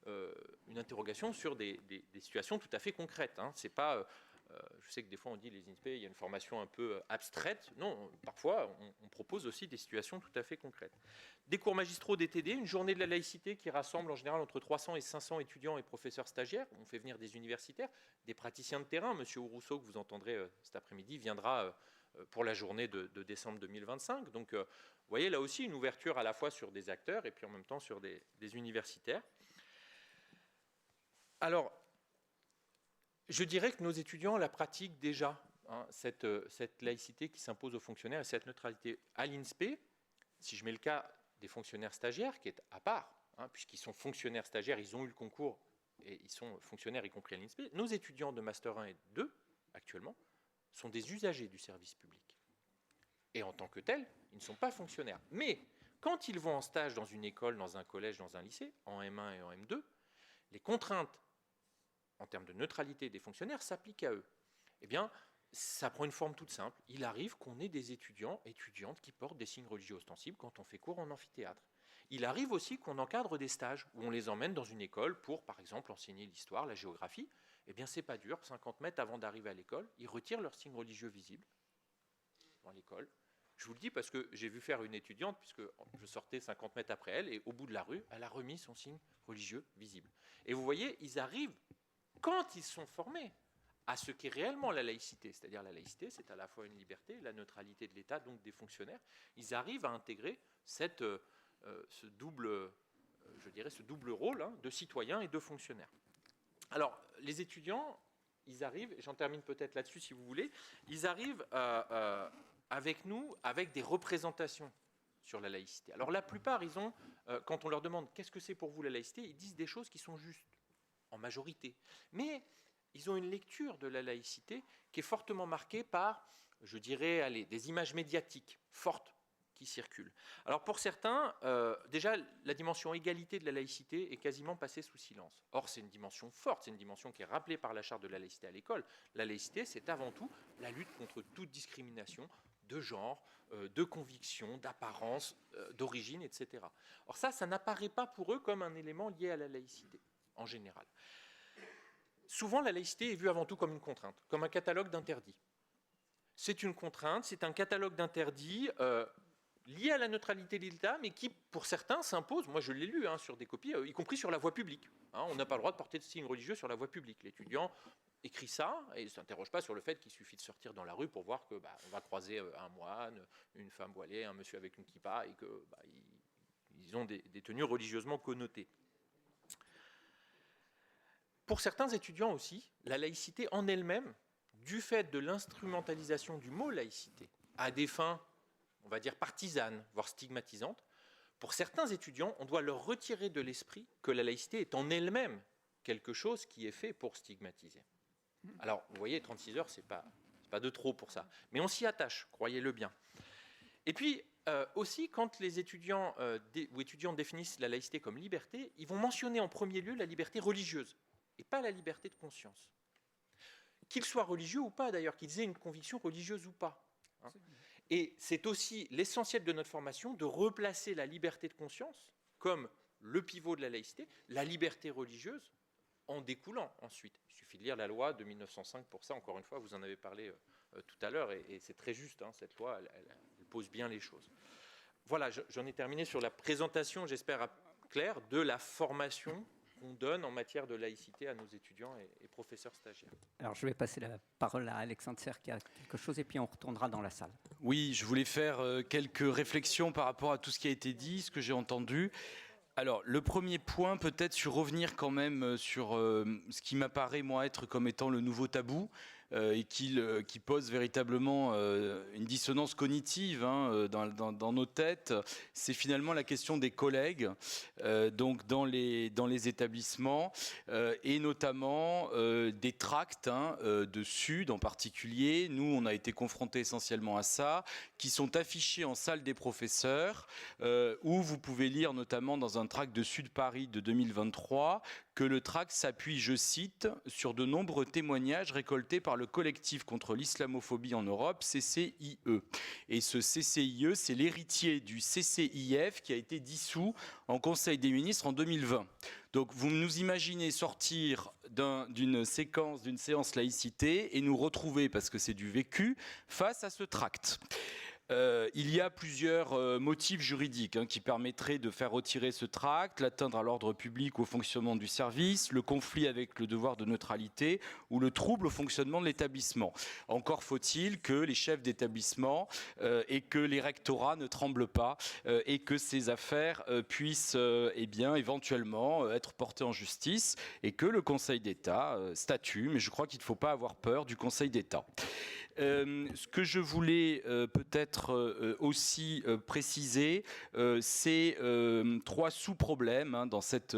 une interrogation sur des situations tout à fait concrètes. C'est pas... je sais que des fois on dit les INSPE, il y a une formation un peu abstraite. Non, parfois on propose aussi des situations tout à fait concrètes. Des cours magistraux DTD, une journée de la laïcité qui rassemble en général entre 300 et 500 étudiants et professeurs stagiaires. On fait venir des universitaires, des praticiens de terrain. Monsieur Ourousseau, que vous entendrez cet après-midi, viendra pour la journée de décembre 2025. Donc vous voyez là aussi une ouverture à la fois sur des acteurs et puis en même temps sur des universitaires. Alors, je dirais que nos étudiants la pratiquent déjà, cette laïcité qui s'impose aux fonctionnaires et cette neutralité. À l'INSPE, si je mets le cas des fonctionnaires stagiaires, qui est à part, puisqu'ils sont fonctionnaires stagiaires, ils ont eu le concours et ils sont fonctionnaires, y compris à l'INSPE, nos étudiants de Master 1 et 2, actuellement, sont des usagers du service public. Et en tant que tels, ils ne sont pas fonctionnaires. Mais quand ils vont en stage dans une école, dans un collège, dans un lycée, en M1 et en M2, les contraintes en termes de neutralité des fonctionnaires s'appliquent à eux. Eh bien, ça prend une forme toute simple. Il arrive qu'on ait des étudiants, étudiantes qui portent des signes religieux ostensibles quand on fait cours en amphithéâtre. Il arrive aussi qu'on encadre des stages où on les emmène dans une école pour, par exemple, enseigner l'histoire, la géographie. Eh bien, c'est pas dur. 50 mètres avant d'arriver à l'école, ils retirent leurs signes religieux visibles dans l'école. Je vous le dis parce que j'ai vu faire une étudiante, puisque je sortais 50 mètres après elle, et au bout de la rue, elle a remis son signe religieux visible. Et vous voyez, ils arrivent, quand ils sont formés, à ce qu'est réellement la laïcité, c'est-à-dire la laïcité, c'est à la fois une liberté, la neutralité de l'État, donc des fonctionnaires, ils arrivent à intégrer ce double rôle de citoyen et de fonctionnaire. Alors, les étudiants, ils arrivent, j'en termine peut-être là-dessus si vous voulez, ils arrivent avec nous, avec des représentations sur la laïcité. Alors la plupart, ils ont, quand on leur demande qu'est-ce que c'est pour vous la laïcité, ils disent des choses qui sont justes, en majorité. Mais ils ont une lecture de la laïcité qui est fortement marquée par, je dirais, des images médiatiques fortes qui circulent. Alors pour certains, déjà, la dimension égalité de la laïcité est quasiment passée sous silence. Or, c'est une dimension forte, c'est une dimension qui est rappelée par la charte de la laïcité à l'école. La laïcité, c'est avant tout la lutte contre toute discrimination de genre, de conviction, d'apparence, d'origine, etc. Or ça n'apparaît pas pour eux comme un élément lié à la laïcité, en général. Souvent, la laïcité est vue avant tout comme une contrainte, comme un catalogue d'interdits. C'est une contrainte, c'est un catalogue d'interdits lié à la neutralité de l'État, mais qui, pour certains, s'impose. Moi, je l'ai lu sur des copies, y compris sur la voie publique. On n'a pas le droit de porter de signes religieux sur la voie publique. L'étudiant écrit ça et ne s'interroge pas sur le fait qu'il suffit de sortir dans la rue pour voir que on va croiser un moine, une femme voilée, un monsieur avec une kippa et que ils ont des tenues religieusement connotées. Pour certains étudiants aussi, la laïcité en elle-même, du fait de l'instrumentalisation du mot laïcité à des fins, on va dire partisanes, voire stigmatisantes, pour certains étudiants, on doit leur retirer de l'esprit que la laïcité est en elle-même quelque chose qui est fait pour stigmatiser. Alors, vous voyez, 36 heures, c'est pas pas de trop pour ça. Mais on s'y attache, croyez-le bien. Et puis, aussi, quand les étudiants ou étudiantes définissent la laïcité comme liberté, ils vont mentionner en premier lieu la liberté religieuse, et pas la liberté de conscience. Qu'ils soient religieux ou pas, d'ailleurs, qu'ils aient une conviction religieuse ou pas. Hein. Et c'est aussi l'essentiel de notre formation de replacer la liberté de conscience comme le pivot de la laïcité, la liberté religieuse en découlant ensuite. Il suffit de lire la loi de 1905 pour ça, encore une fois, vous en avez parlé tout à l'heure, et c'est très juste, hein, cette loi, elle pose bien les choses. Voilà, j'en ai terminé sur la présentation, j'espère claire, de la formation qu'on donne en matière de laïcité à nos étudiants et professeurs stagiaires. Alors, je vais passer la parole à Alexandre Serre qui a quelque chose, et puis on retournera dans la salle. Oui, je voulais faire quelques réflexions par rapport à tout ce qui a été dit, ce que j'ai entendu. Alors, le premier point, peut-être sur revenir quand même sur ce qui m'apparaît, moi, être comme étant le nouveau tabou, et qui pose véritablement une dissonance cognitive hein, dans nos têtes, c'est finalement la question des collègues, donc dans les établissements, et notamment des tracts hein, de Sud en particulier. Nous, on a été confrontés essentiellement à ça, qui sont affichés en salle des professeurs, où vous pouvez lire notamment dans un tract de Sud Paris de 2023 que le tract s'appuie, je cite, sur de nombreux témoignages récoltés par le collectif contre l'islamophobie en Europe, CCIE. Et ce CCIE, c'est l'héritier du CCIF qui a été dissous en Conseil des ministres en 2020. Donc vous nous imaginez sortir d'une séance laïcité et nous retrouver, parce que c'est du vécu, face à ce tract. Il y a plusieurs motifs juridiques hein, qui permettraient de faire retirer ce tract, l'atteindre à l'ordre public ou au fonctionnement du service, le conflit avec le devoir de neutralité ou le trouble au fonctionnement de l'établissement. Encore faut-il que les chefs d'établissement et que les rectorats ne tremblent pas et que ces affaires puissent eh bien, éventuellement être portées en justice et que le Conseil d'État statue, mais je crois qu'il ne faut pas avoir peur du Conseil d'État. Ce que je voulais peut-être aussi préciser, c'est trois sous-problèmes hein, dans cette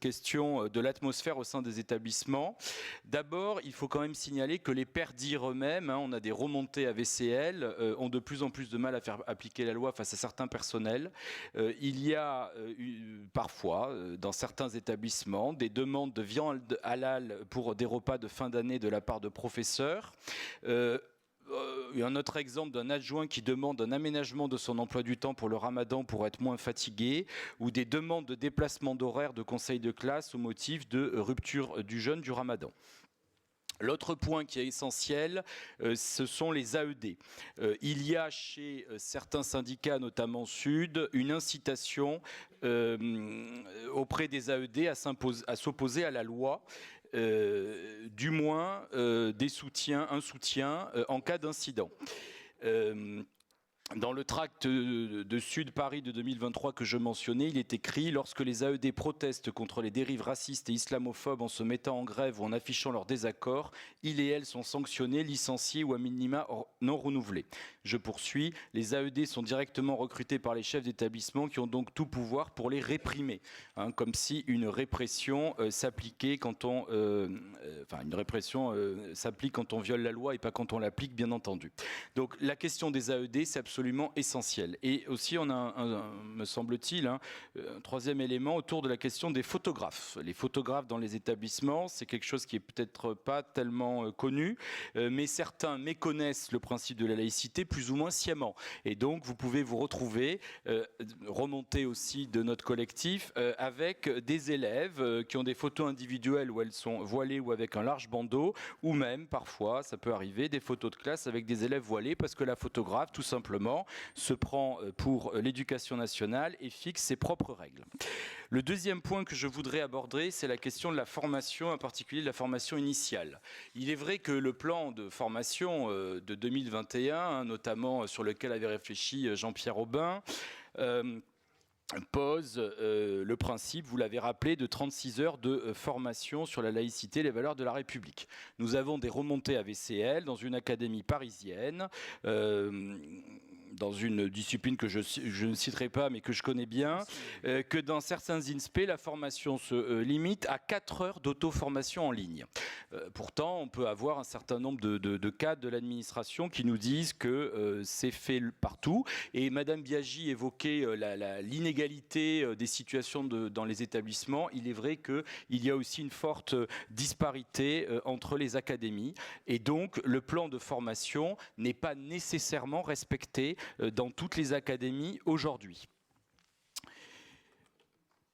question de l'atmosphère au sein des établissements. D'abord, il faut quand même signaler que les pairs dires eux-mêmes, hein, on a des remontées à VCL, ont de plus en plus de mal à faire appliquer la loi face à certains personnels. Il y a parfois, dans certains établissements, des demandes de viande halal pour des repas de fin d'année de la part de professeurs. Il y a un autre exemple d'un adjoint qui demande un aménagement de son emploi du temps pour le ramadan pour être moins fatigué, ou des demandes de déplacement d'horaire de conseil de classe au motif de rupture du jeûne du ramadan. L'autre point qui est essentiel, ce sont les AED. Il y a chez certains syndicats, notamment Sud, une incitation auprès des AED à s'opposer à la loi. Du moins un soutien en cas d'incident. Dans le tract de Sud Paris de 2023 que je mentionnais, il est écrit « Lorsque les AED protestent contre les dérives racistes et islamophobes en se mettant en grève ou en affichant leur désaccord, ils et elles sont sanctionnés, licenciés ou à minima non renouvelés. » Je poursuis. Les AED sont directement recrutés par les chefs d'établissement qui ont donc tout pouvoir pour les réprimer. Hein, comme si une répression s'appliquait quand on... une répression s'applique quand on viole la loi et pas quand on l'applique, bien entendu. Donc la question des AED, c'est absolument essentiel. Et aussi, on a, me semble-t-il, un troisième élément autour de la question des photographes. Les photographes dans les établissements, c'est quelque chose qui est peut-être pas tellement connu, mais certains méconnaissent le principe de la laïcité plus ou moins sciemment. Et donc, vous pouvez vous retrouver, remonter aussi de notre collectif, avec des élèves qui ont des photos individuelles où elles sont voilées ou avec un large bandeau, ou même, parfois, ça peut arriver, des photos de classe avec des élèves voilés, parce que la photographe, tout simplement, se prend pour l'éducation nationale et fixe ses propres règles. Le deuxième point que je voudrais aborder, c'est la question de la formation, en particulier de la formation initiale. Il est vrai que le plan de formation de 2021, hein, notamment sur lequel avait réfléchi Jean-Pierre Aubin, pose le principe, vous l'avez rappelé, de 36 heures de formation sur la laïcité et les valeurs de la République. Nous avons des remontées à VCL dans une académie parisienne dans une discipline que je ne citerai pas, mais que je connais bien, que dans certains INSPE, la formation se limite à 4 heures d'auto-formation en ligne. Pourtant, on peut avoir un certain nombre de cadres de l'administration qui nous disent que c'est fait partout. Et Madame Biaggi évoquait l'inégalité des situations dans les établissements. Il est vrai qu'il y a aussi une forte disparité entre les académies. Et donc, le plan de formation n'est pas nécessairement respecté dans toutes les académies aujourd'hui.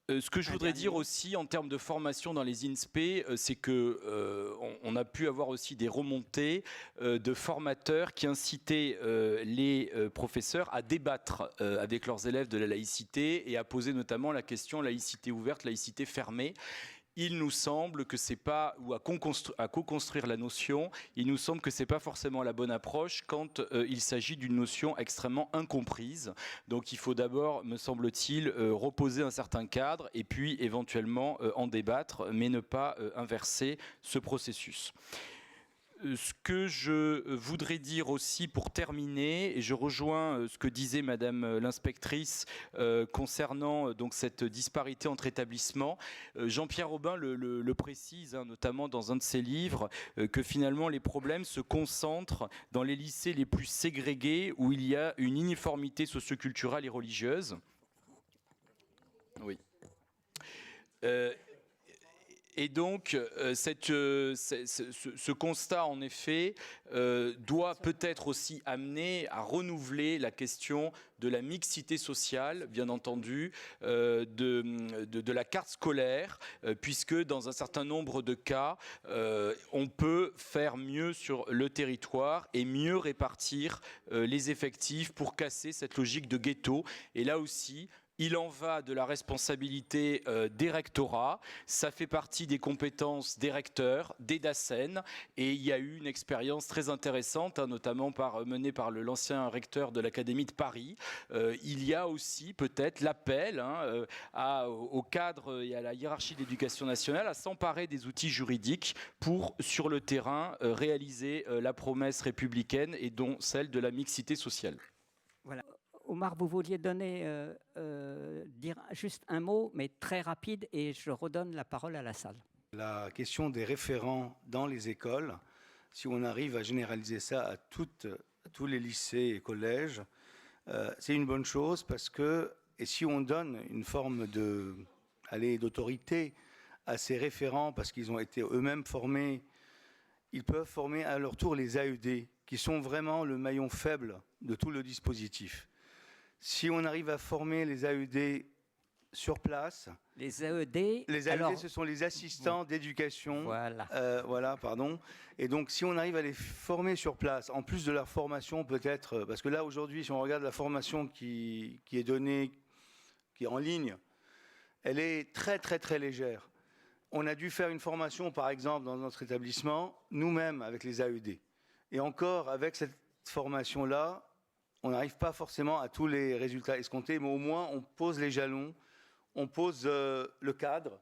Ce que je voudrais dire aussi en termes de formation dans les INSPE, c'est qu'on a pu avoir aussi des remontées de formateurs qui incitaient les professeurs à débattre avec leurs élèves de la laïcité et à poser notamment la question laïcité ouverte, laïcité fermée. Il nous semble que c'est pas, ou à co-construire la notion, il nous semble que c'est pas forcément la bonne approche quand il s'agit d'une notion extrêmement incomprise. Donc il faut d'abord, me semble-t-il, reposer un certain cadre et puis éventuellement en débattre, mais ne pas inverser ce processus. Ce que je voudrais dire aussi pour terminer, et je rejoins ce que disait Madame l'inspectrice concernant donc cette disparité entre établissements. Jean-Pierre Robin le précise, notamment dans un de ses livres, que finalement les problèmes se concentrent dans les lycées les plus ségrégés où il y a une uniformité socioculturelle et religieuse. Oui. Et donc, ce constat, en effet, doit peut-être aussi amener à renouveler la question de la mixité sociale, bien entendu, de la carte scolaire, puisque dans un certain nombre de cas, on peut faire mieux sur le territoire et mieux répartir les effectifs pour casser cette logique de ghetto. Et là aussi, il en va de la responsabilité des rectorats, ça fait partie des compétences des recteurs, des DACEN, et il y a eu une expérience très intéressante, notamment menée par l'ancien recteur de l'Académie de Paris. Il y a aussi peut-être l'appel au cadre et à la hiérarchie de l'éducation nationale à s'emparer des outils juridiques pour, sur le terrain, réaliser la promesse républicaine et dont celle de la mixité sociale. Voilà. Omar, vous vouliez dire juste un mot, mais très rapide, et je redonne la parole à la salle. La question des référents dans les écoles, si on arrive à généraliser ça à tous les lycées et collèges, c'est une bonne chose parce que, et si on donne une forme d'autorité à ces référents parce qu'ils ont été eux-mêmes formés, ils peuvent former à leur tour les AED, qui sont vraiment le maillon faible de tout le dispositif. Si on arrive à former les AED sur place... Les AED, ce sont les assistants d'éducation. Voilà. Pardon. Et donc, si on arrive à les former sur place, en plus de leur formation peut-être... Parce que là, aujourd'hui, si on regarde la formation qui est donnée, qui est en ligne, elle est très, très, très légère. On a dû faire une formation, par exemple, dans notre établissement, nous-mêmes, avec les AED. Et encore, avec cette formation-là, on n'arrive pas forcément à tous les résultats escomptés, mais au moins on pose les jalons, on pose le cadre,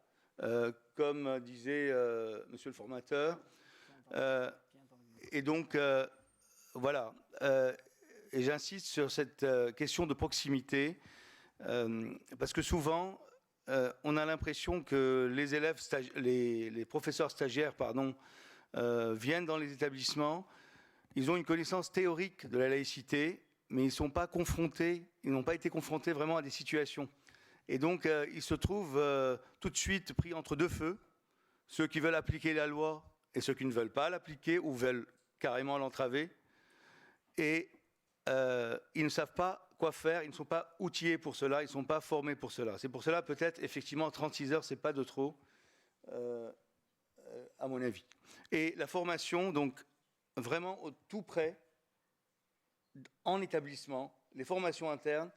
comme disait monsieur le formateur. Et donc, voilà. Et j'insiste sur cette question de proximité, parce que souvent, on a l'impression que les élèves, les professeurs stagiaires, viennent dans les établissements, ils ont une connaissance théorique de la laïcité, mais ils n'ont pas été confrontés vraiment à des situations. Et donc, ils se trouvent tout de suite pris entre deux feux, ceux qui veulent appliquer la loi et ceux qui ne veulent pas l'appliquer ou veulent carrément l'entraver. Et ils ne savent pas quoi faire, ils ne sont pas outillés pour cela, ils ne sont pas formés pour cela. C'est pour cela, peut-être, effectivement, 36 heures, ce n'est pas de trop, à mon avis. Et la formation, donc, vraiment au tout près, en établissement, les formations internes,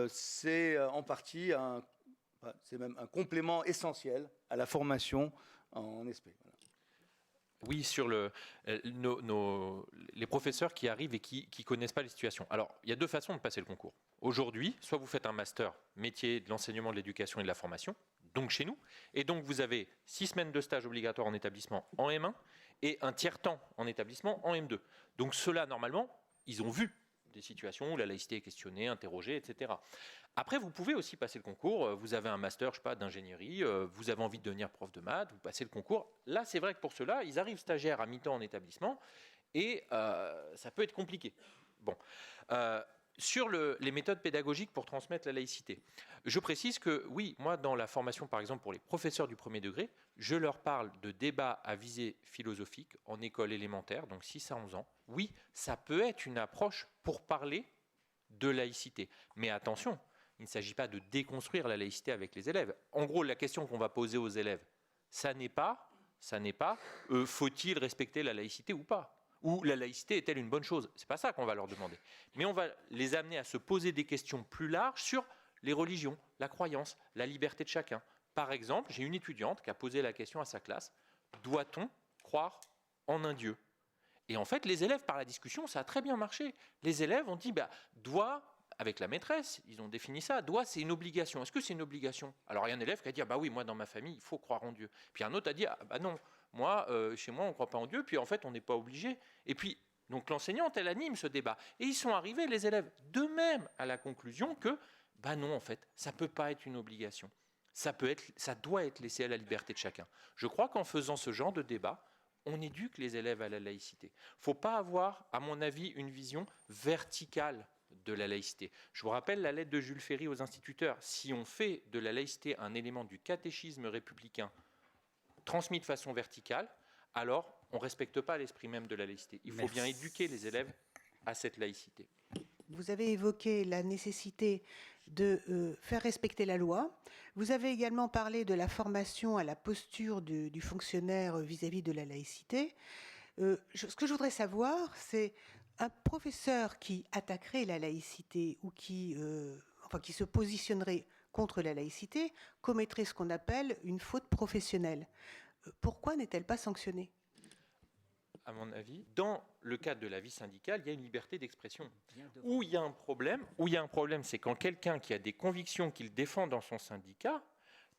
c'est en partie c'est même un complément essentiel à la formation en SP. Voilà. Oui, sur les professeurs qui arrivent et qui ne connaissent pas les situations. Alors, il y a deux façons de passer le concours. Aujourd'hui, soit vous faites un master métier de l'enseignement, de l'éducation et de la formation, donc chez nous, et donc vous avez 6 semaines de stage obligatoire en établissement en M1 et un tiers-temps en établissement en M2. Donc ceux-là, normalement, ils ont vu des situations où la laïcité est questionnée, interrogée, etc. Après, vous pouvez aussi passer le concours. Vous avez un master, je sais pas, d'ingénierie, vous avez envie de devenir prof de maths, vous passez le concours. Là, c'est vrai que pour cela, ils arrivent stagiaires à mi-temps en établissement et ça peut être compliqué. Bon. Sur les méthodes pédagogiques pour transmettre la laïcité, je précise que oui, moi, dans la formation, par exemple, pour les professeurs du premier degré, je leur parle de débats à visée philosophique en école élémentaire, donc 6 à 11 ans. Oui, ça peut être une approche pour parler de laïcité. Mais attention, il ne s'agit pas de déconstruire la laïcité avec les élèves. En gros, la question qu'on va poser aux élèves, ça n'est pas faut-il respecter la laïcité ou pas ? Ou la laïcité est-elle une bonne chose ? Ce n'est pas ça qu'on va leur demander. Mais on va les amener à se poser des questions plus larges sur les religions, la croyance, la liberté de chacun. Par exemple, j'ai une étudiante qui a posé la question à sa classe, doit-on croire en un Dieu ? Et en fait, les élèves, par la discussion, ça a très bien marché. Les élèves ont dit, doit, avec la maîtresse, ils ont défini ça, doit, c'est une obligation. Est-ce que c'est une obligation ? Alors, il y a un élève qui a dit, oui, moi, dans ma famille, il faut croire en Dieu. Puis un autre a dit, non, moi, chez moi, on ne croit pas en Dieu, puis en fait, on n'est pas obligé. Et puis, donc l'enseignante, elle anime ce débat. Et ils sont arrivés, les élèves, d'eux-mêmes à la conclusion que, non, en fait, ça ne peut pas être une obligation. Ça doit être laissé à la liberté de chacun. Je crois qu'en faisant ce genre de débat, on éduque les élèves à la laïcité. Il ne faut pas avoir, à mon avis, une vision verticale de la laïcité. Je vous rappelle la lettre de Jules Ferry aux instituteurs. Si on fait de la laïcité un élément du catéchisme républicain transmis de façon verticale, alors on ne respecte pas l'esprit même de la laïcité. Il faut bien éduquer les élèves à cette laïcité. Vous avez évoqué la nécessité de faire respecter la loi. Vous avez également parlé de la formation à la posture du fonctionnaire vis-à-vis de la laïcité. Ce que je voudrais savoir, c'est un professeur qui attaquerait la laïcité ou qui se positionnerait contre la laïcité commettrait ce qu'on appelle une faute professionnelle. Pourquoi n'est-elle pas sanctionnée ? À mon avis, dans le cadre de la vie syndicale, il y a une liberté d'expression. Où il y a un problème, c'est quand quelqu'un qui a des convictions qu'il défend dans son syndicat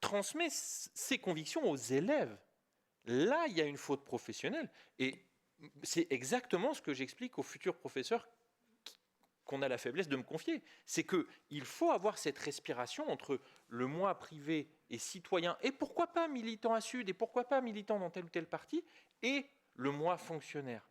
transmet ses convictions aux élèves. Là, il y a une faute professionnelle. Et c'est exactement ce que j'explique aux futurs professeurs qu'on a la faiblesse de me confier. C'est qu'il faut avoir cette respiration entre le moi privé et citoyen, et pourquoi pas militant à Sud, et pourquoi pas militant dans tel ou tel parti, et le moi fonctionnaire.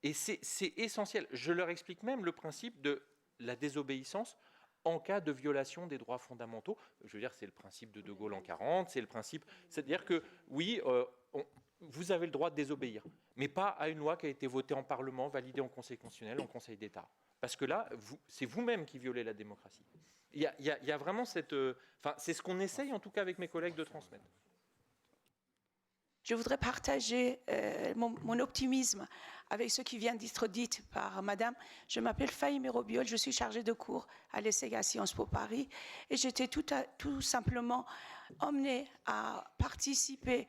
Et c'est essentiel. Je leur explique même le principe de la désobéissance en cas de violation des droits fondamentaux. Je veux dire, c'est le principe de De Gaulle en 40, c'est le principe... C'est-à-dire que, oui, vous avez le droit de désobéir, mais pas à une loi qui a été votée en Parlement, validée en Conseil constitutionnel, en Conseil d'État. Parce que là, c'est vous-même qui violez la démocratie. Il y a vraiment cette... c'est ce qu'on essaye, en tout cas, avec mes collègues, de transmettre. Je voudrais partager mon optimisme avec ce qui vient d'être dit par madame. Je m'appelle Fahime Robiol, je suis chargée de cours à l'ESSEC à Sciences Po Paris et j'étais tout simplement emmenée à participer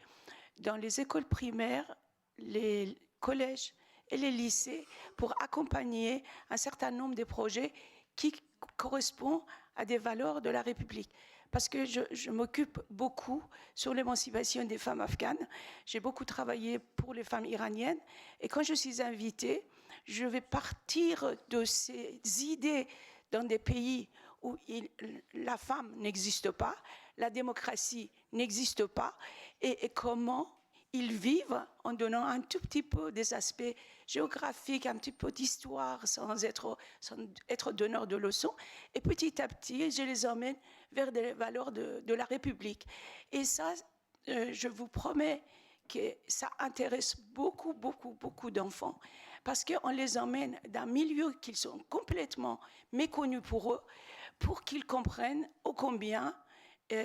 dans les écoles primaires, les collèges et les lycées pour accompagner un certain nombre de projets qui correspondent à des valeurs de la République. Parce que je m'occupe beaucoup sur l'émancipation des femmes afghanes. J'ai beaucoup travaillé pour les femmes iraniennes. Et quand je suis invitée, je vais partir de ces idées dans des pays où la femme n'existe pas, la démocratie n'existe pas, et comment ils vivent en donnant un tout petit peu des aspects géographiques, un petit peu d'histoire, sans être donneur de leçons. Et petit à petit, je les emmène vers des valeurs de la République. Et ça, je vous promets que ça intéresse beaucoup, beaucoup, beaucoup d'enfants, parce qu'on les emmène d'un milieu qu'ils sont complètement méconnus pour eux, pour qu'ils comprennent ô combien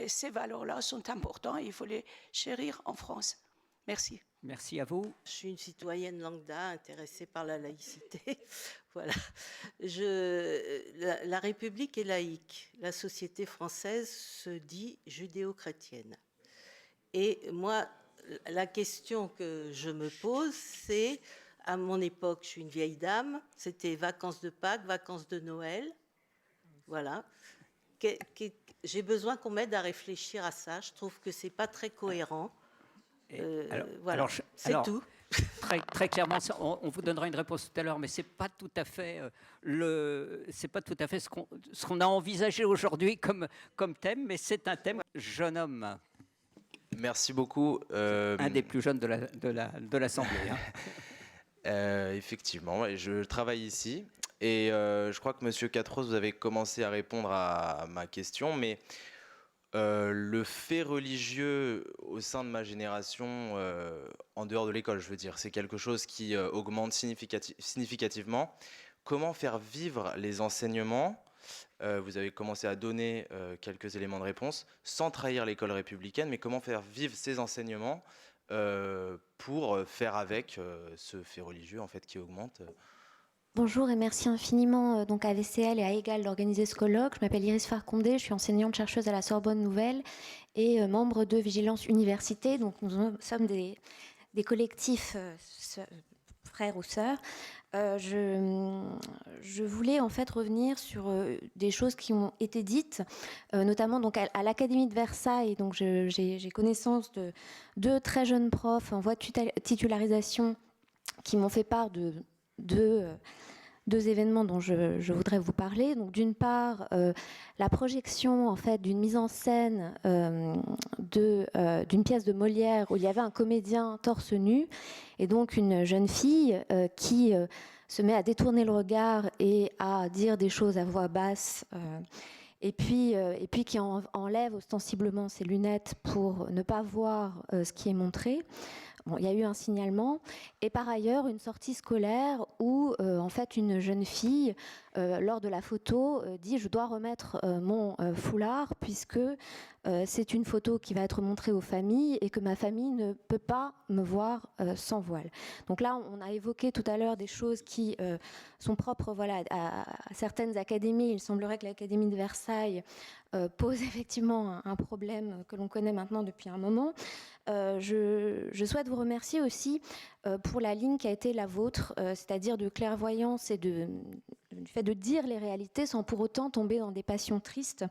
ces valeurs-là sont importantes et il faut les chérir en France. Merci. Merci à vous. Je suis une citoyenne lambda intéressée par la laïcité. Voilà. La République est laïque. La société française se dit judéo-chrétienne. Et moi, la question que je me pose, c'est, à mon époque, je suis une vieille dame, c'était vacances de Pâques, vacances de Noël. Voilà. J'ai besoin qu'on m'aide à réfléchir à ça. Je trouve que c'est pas très cohérent. Voilà, c'est tout. Très clairement, on vous donnera une réponse tout à l'heure, mais c'est pas tout à fait ce qu'on a envisagé aujourd'hui comme thème, mais c'est un thème. Jeune homme. Merci beaucoup. Un des plus jeunes de l'Assemblée. Effectivement, je travaille ici et je crois que Monsieur Quatros, vous avez commencé à répondre à ma question, mais le fait religieux au sein de ma génération, en dehors de l'école, je veux dire, c'est quelque chose qui augmente significativement. Comment faire vivre les enseignements? Vous avez commencé à donner quelques éléments de réponse, sans trahir l'école républicaine, mais comment faire vivre ces enseignements pour faire avec ce fait religieux en fait, qui augmente? Bonjour et merci infiniment donc à VCL et à EGAL d'organiser ce colloque. Je m'appelle Iris Farcondé, je suis enseignante-chercheuse à la Sorbonne Nouvelle et membre de Vigilance Université. Donc nous sommes des collectifs frères ou sœurs. Je voulais en fait revenir sur des choses qui ont été dites, notamment donc à l'Académie de Versailles. Donc j'ai connaissance de 2 très jeunes profs en voie de titularisation qui m'ont fait part de deux événements dont je voudrais vous parler. Donc d'une part, la projection en fait d'une mise en scène d'une pièce de Molière où il y avait un comédien torse nu et donc une jeune fille qui se met à détourner le regard et à dire des choses à voix basse. Et puis qui enlève ostensiblement ses lunettes pour ne pas voir ce qui est montré. Bon, il y a eu un signalement et par ailleurs une sortie scolaire où en fait une jeune fille lors de la photo dit je dois remettre mon foulard puisque c'est une photo qui va être montrée aux familles et que ma famille ne peut pas me voir sans voile. Donc là on a évoqué tout à l'heure des choses qui sont propres voilà, à certaines académies. Il semblerait que l'Académie de Versailles pose effectivement un problème que l'on connaît maintenant depuis un moment. Je souhaite vous remercier aussi pour la ligne qui a été la vôtre, c'est-à-dire de clairvoyance et du fait de dire les réalités sans pour autant tomber dans des passions tristes.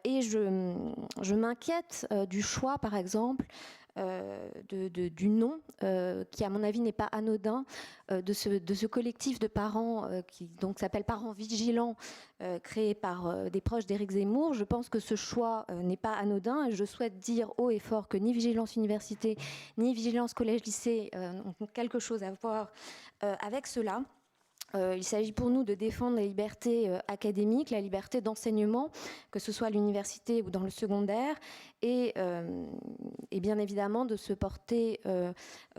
Et je m'inquiète du choix, par exemple, du nom, qui à mon avis n'est pas anodin, de ce collectif de parents qui donc s'appelle Parents Vigilants, créé par des proches d'Éric Zemmour. Je pense que ce choix n'est pas anodin et je souhaite dire haut et fort que ni Vigilance Université ni Vigilance Collège-Lycée ont quelque chose à voir avec cela. Il s'agit pour nous de défendre la liberté académique, la liberté d'enseignement, que ce soit à l'université ou dans le secondaire, et bien évidemment de se porter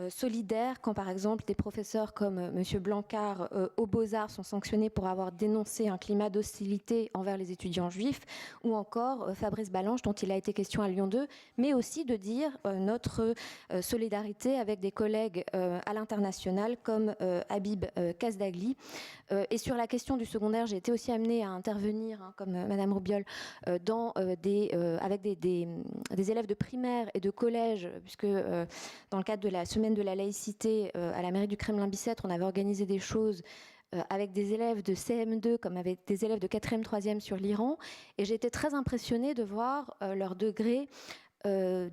solidaire quand par exemple des professeurs comme M. Blancard aux Beaux-Arts sont sanctionnés pour avoir dénoncé un climat d'hostilité envers les étudiants juifs, ou encore Fabrice Balanche dont il a été question à Lyon 2, mais aussi de dire notre solidarité avec des collègues à l'international comme Habib Kasdagli. Et sur la question du secondaire, j'ai été aussi amenée à intervenir, comme Madame Roubiol, avec des élèves de primaire et de collège, puisque dans le cadre de la semaine de la laïcité à la mairie du Kremlin-Bicêtre, on avait organisé des choses avec des élèves de CM2 comme avec des élèves de 4e, 3e sur l'Iran. Et j'ai été très impressionnée de voir leur degré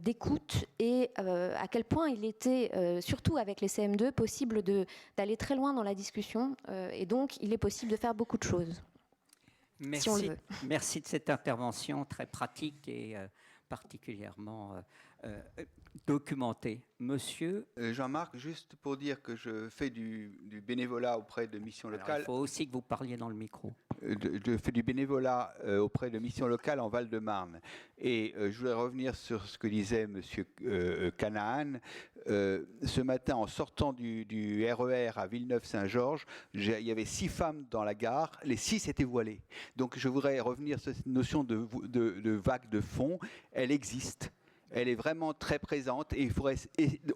d'écoute et à quel point il était, surtout avec les CM2, possible d'aller très loin dans la discussion. Et donc, il est possible de faire beaucoup de choses. Merci, si on le veut. Merci de cette intervention très pratique et particulièrement documentée. Monsieur Jean-Marc, juste pour dire que je fais du bénévolat auprès de missions locales. Il faut aussi que vous parliez dans le micro. Je fais du bénévolat auprès de missions locales en Val-de-Marne. Et je voudrais revenir sur ce que disait monsieur Canaan. Ce matin, en sortant du RER à Villeneuve-Saint-Georges, il y avait 6 femmes dans la gare. Les 6 étaient voilées. Donc je voudrais revenir sur cette notion de vague de fond. Elle existe. Elle est vraiment très présente et il faudrait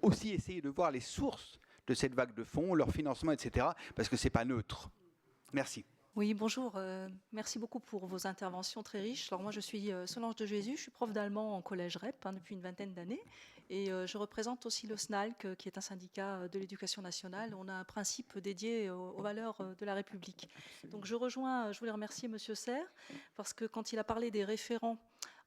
aussi essayer de voir les sources de cette vague de fond, leur financement, etc. parce que ce n'est pas neutre. Merci. Oui, bonjour. Merci beaucoup pour vos interventions très riches. Alors moi, je suis Solange de Jésus, je suis prof d'allemand en collège REP depuis une vingtaine d'années et je représente aussi le SNALC, qui est un syndicat de l'éducation nationale. On a un principe dédié aux valeurs de la République. Donc je voulais remercier Monsieur Serre parce que quand il a parlé des référents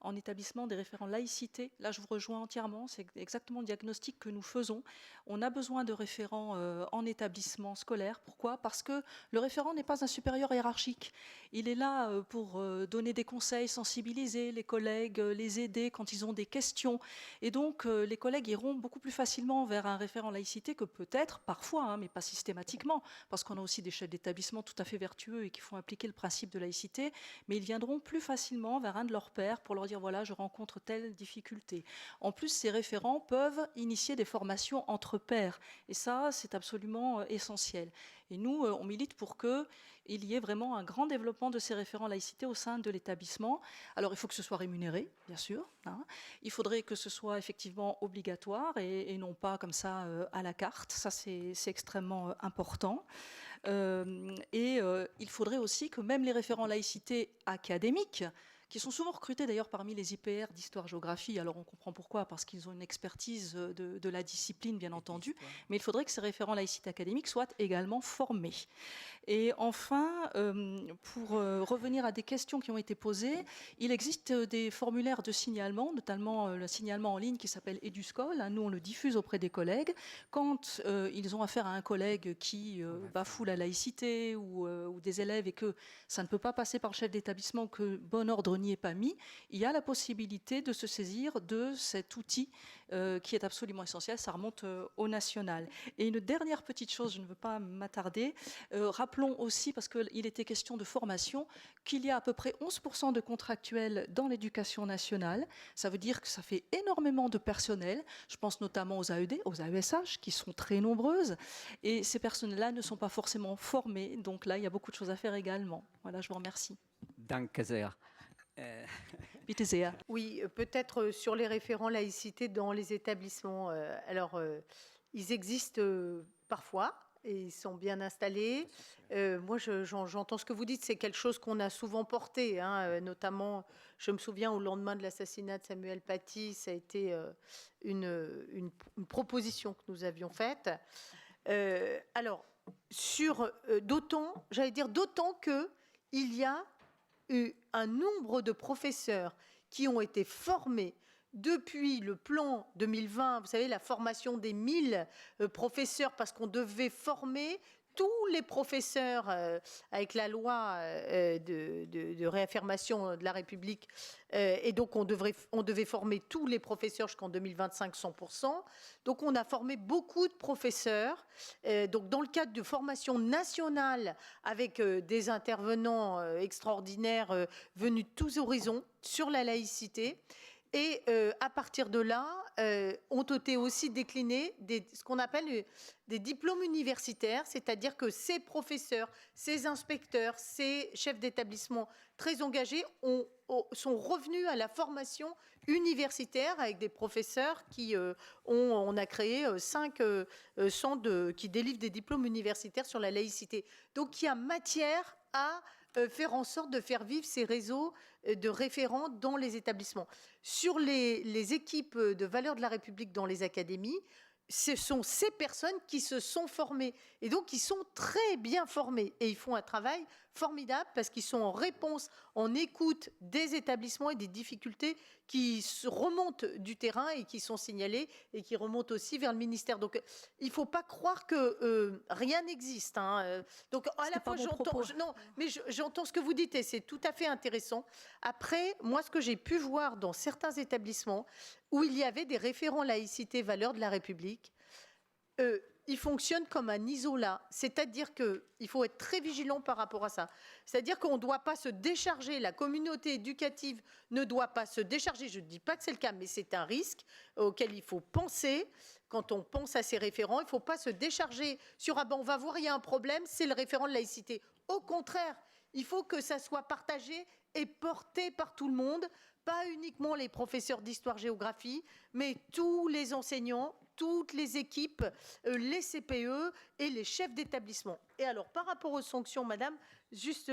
en établissement des référents laïcité. Là, je vous rejoins entièrement, c'est exactement le diagnostic que nous faisons. On a besoin de référents en établissement scolaire. Pourquoi ? Parce que le référent n'est pas un supérieur hiérarchique. Il est là pour donner des conseils, sensibiliser les collègues, les aider quand ils ont des questions. Et donc, les collègues iront beaucoup plus facilement vers un référent laïcité que peut-être, parfois, hein, mais pas systématiquement, parce qu'on a aussi des chefs d'établissement tout à fait vertueux et qui font appliquer le principe de laïcité, mais ils viendront plus facilement vers un de leurs pairs pour leur dire, voilà, je rencontre telle difficulté. En plus, ces référents peuvent initier des formations entre pairs. Et ça, c'est absolument essentiel. Et nous, on milite pour qu'il y ait vraiment un grand développement de ces référents laïcité au sein de l'établissement. Alors, il faut que ce soit rémunéré, bien sûr. Hein. Il faudrait que ce soit effectivement obligatoire et non pas comme ça à la carte. Ça, c'est extrêmement important. Il faudrait aussi que même les référents laïcité académiques, qui sont souvent recrutés d'ailleurs parmi les IPR d'histoire-géographie. Alors on comprend pourquoi, parce qu'ils ont une expertise de la discipline, bien entendu, mais il faudrait que ces référents laïcité académiques soient également formés. Et enfin, pour revenir à des questions qui ont été posées, il existe des formulaires de signalement, notamment le signalement en ligne qui s'appelle EduScol. Nous, on le diffuse auprès des collègues. Quand ils ont affaire à un collègue qui bafoue la laïcité ou des élèves et que ça ne peut pas passer par le chef d'établissement, que bon ordre n'y est pas mis, il y a la possibilité de se saisir de cet outil qui est absolument essentiel. Ça remonte au national. Et une dernière petite chose, je ne veux pas m'attarder, rappelons aussi, parce qu'il était question de formation, qu'il y a à peu près 11% de contractuels dans l'éducation nationale. Ça veut dire que ça fait énormément de personnel. Je pense notamment aux AED, aux AESH, qui sont très nombreuses. Et ces personnels-là ne sont pas forcément formés. Donc là, il y a beaucoup de choses à faire également. Voilà, je vous remercie. Danke sehr. Bitte sehr. Oui, peut-être sur les référents laïcité dans les établissements. Ils existent parfois et ils sont bien installés. Moi, j'entends ce que vous dites. C'est quelque chose qu'on a souvent porté, hein, notamment, je me souviens, au lendemain de l'assassinat de Samuel Paty, ça a été une proposition que nous avions faite. D'autant qu'il y a eu un nombre de professeurs qui ont été formés depuis le plan 2020, vous savez, la formation des 1000 professeurs, parce qu'on devait former tous les professeurs avec la loi de réaffirmation de la République. Et donc, on devait former tous les professeurs jusqu'en 2025, 100%. Donc, on a formé beaucoup de professeurs. Donc, dans le cadre de formation nationale, avec des intervenants extraordinaires venus de tous horizons sur la laïcité. Et à partir de là, ont été aussi déclinés ce qu'on appelle des diplômes universitaires, c'est-à-dire que ces professeurs, ces inspecteurs, ces chefs d'établissement très engagés sont revenus à la formation universitaire avec des professeurs on a créé 5 centres qui délivrent des diplômes universitaires sur la laïcité. Donc il y a matière à faire en sorte de faire vivre ces réseaux de référents dans les établissements. Sur les équipes de valeurs de la République dans les académies, ce sont ces personnes qui se sont formées et donc qui sont très bien formées et ils font un travail formidable parce qu'ils sont en réponse, en écoute des établissements et des difficultés qui remontent du terrain et qui sont signalées et qui remontent aussi vers le ministère. Donc il ne faut pas croire que rien n'existe. Hein. Donc à la fois j'entends ce que vous dites et c'est tout à fait intéressant. Après, moi ce que j'ai pu voir dans certains établissements où il y avait des référents laïcité valeurs de la République, ils fonctionnent comme un isolat. C'est-à-dire qu'il faut être très vigilant par rapport à ça. C'est-à-dire qu'on ne doit pas se décharger, la communauté éducative ne doit pas se décharger. Je ne dis pas que c'est le cas, mais c'est un risque auquel il faut penser. Quand on pense à ces référents, il ne faut pas se décharger sur « ah ben on va voir, il y a un problème, c'est le référent de laïcité ». Au contraire, il faut que ça soit partagé et porté par tout le monde, pas uniquement les professeurs d'histoire-géographie, mais tous les enseignants, toutes les équipes, les CPE et les chefs d'établissement. Et alors, par rapport aux sanctions, madame, juste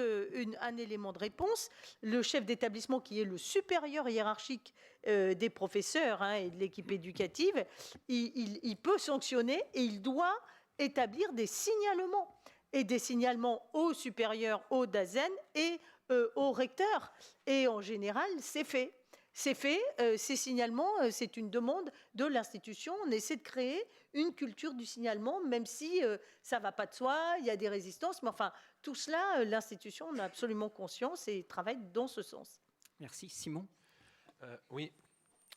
un élément de réponse. Le chef d'établissement, qui est le supérieur hiérarchique des professeurs et de l'équipe éducative, il peut sanctionner et il doit établir des signalements. Et des signalements aux supérieurs, aux DAZEN et au recteur. Et en général, c'est fait. c'est fait, ces signalements, c'est une demande de l'institution. On essaie de créer une culture du signalement, même si ça ne va pas de soi, il y a des résistances, mais enfin, tout cela, l'institution en a absolument conscience et travaille dans ce sens. Merci. Simon? Oui.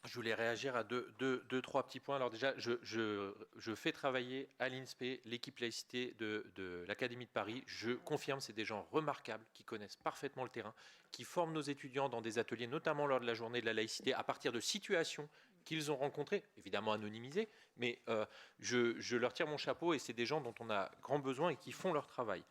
Je voulais réagir à deux, trois petits points. Alors déjà, je fais travailler à l'INSPE l'équipe laïcité de l'Académie de Paris. Je confirme, c'est des gens remarquables qui connaissent parfaitement le terrain, qui forment nos étudiants dans des ateliers, notamment lors de la journée de la laïcité, à partir de situations qu'ils ont rencontrées, évidemment anonymisées, mais je leur tire mon chapeau et c'est des gens dont on a grand besoin et qui font leur travail.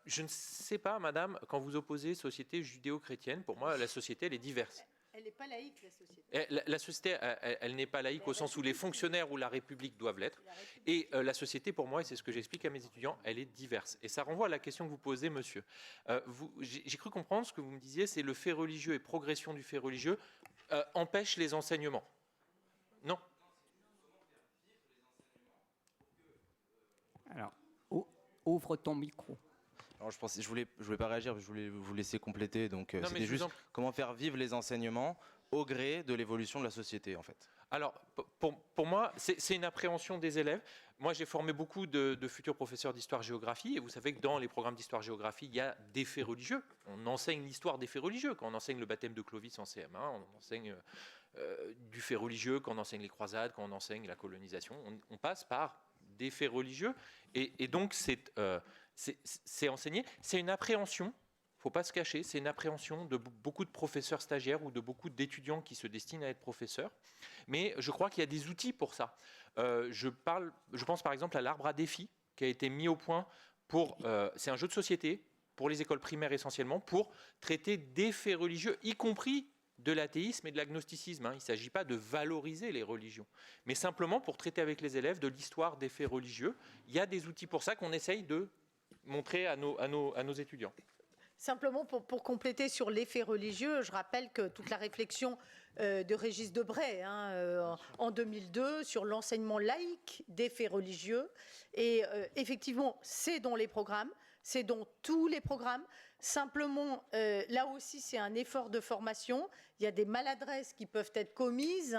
Je ne sais pas, madame, quand vous opposez société judéo-chrétienne, pour moi, la société, elle est diverse. Elle n'est pas laïque, la société. La société, elle n'est pas laïque au sens où les fonctionnaires ou la République doivent l'être. Et la société, pour moi, et c'est ce que j'explique à mes étudiants, elle est diverse. Et ça renvoie à la question que vous posez, monsieur. J'ai cru comprendre ce que vous me disiez, c'est le fait religieux et progression du fait religieux empêche les enseignements. Non. Alors, ouvre ton micro. Alors je voulais pas réagir, je voulais vous laisser compléter. Donc c'était juste comment faire vivre les enseignements au gré de l'évolution de la société, en fait. Alors, pour moi, c'est une appréhension des élèves. Moi, j'ai formé beaucoup de futurs professeurs d'histoire-géographie, et vous savez que dans les programmes d'histoire-géographie, il y a des faits religieux. On enseigne l'histoire des faits religieux. Quand on enseigne le baptême de Clovis en CM1, on enseigne du fait religieux. Quand on enseigne les croisades, quand on enseigne la colonisation, on passe par des faits religieux. Et donc, c'est enseigné. C'est une appréhension, il ne faut pas se cacher, c'est une appréhension de beaucoup de professeurs stagiaires ou de beaucoup d'étudiants qui se destinent à être professeurs. Mais je crois qu'il y a des outils pour ça. Je pense par exemple à l'arbre à défis qui a été mis au point pour... c'est un jeu de société pour les écoles primaires essentiellement, pour traiter des faits religieux, y compris de l'athéisme et de l'agnosticisme. Il ne s'agit pas de valoriser les religions, mais simplement pour traiter avec les élèves de l'histoire des faits religieux. Il y a des outils pour ça qu'on essaye de montrer à nos étudiants. Simplement pour compléter sur les faits religieux, je rappelle que toute la réflexion de Régis Debray en 2002 sur l'enseignement laïque des faits religieux, et effectivement c'est dans les programmes, c'est dans tous les programmes. Simplement, là aussi, c'est un effort de formation. Il y a des maladresses qui peuvent être commises,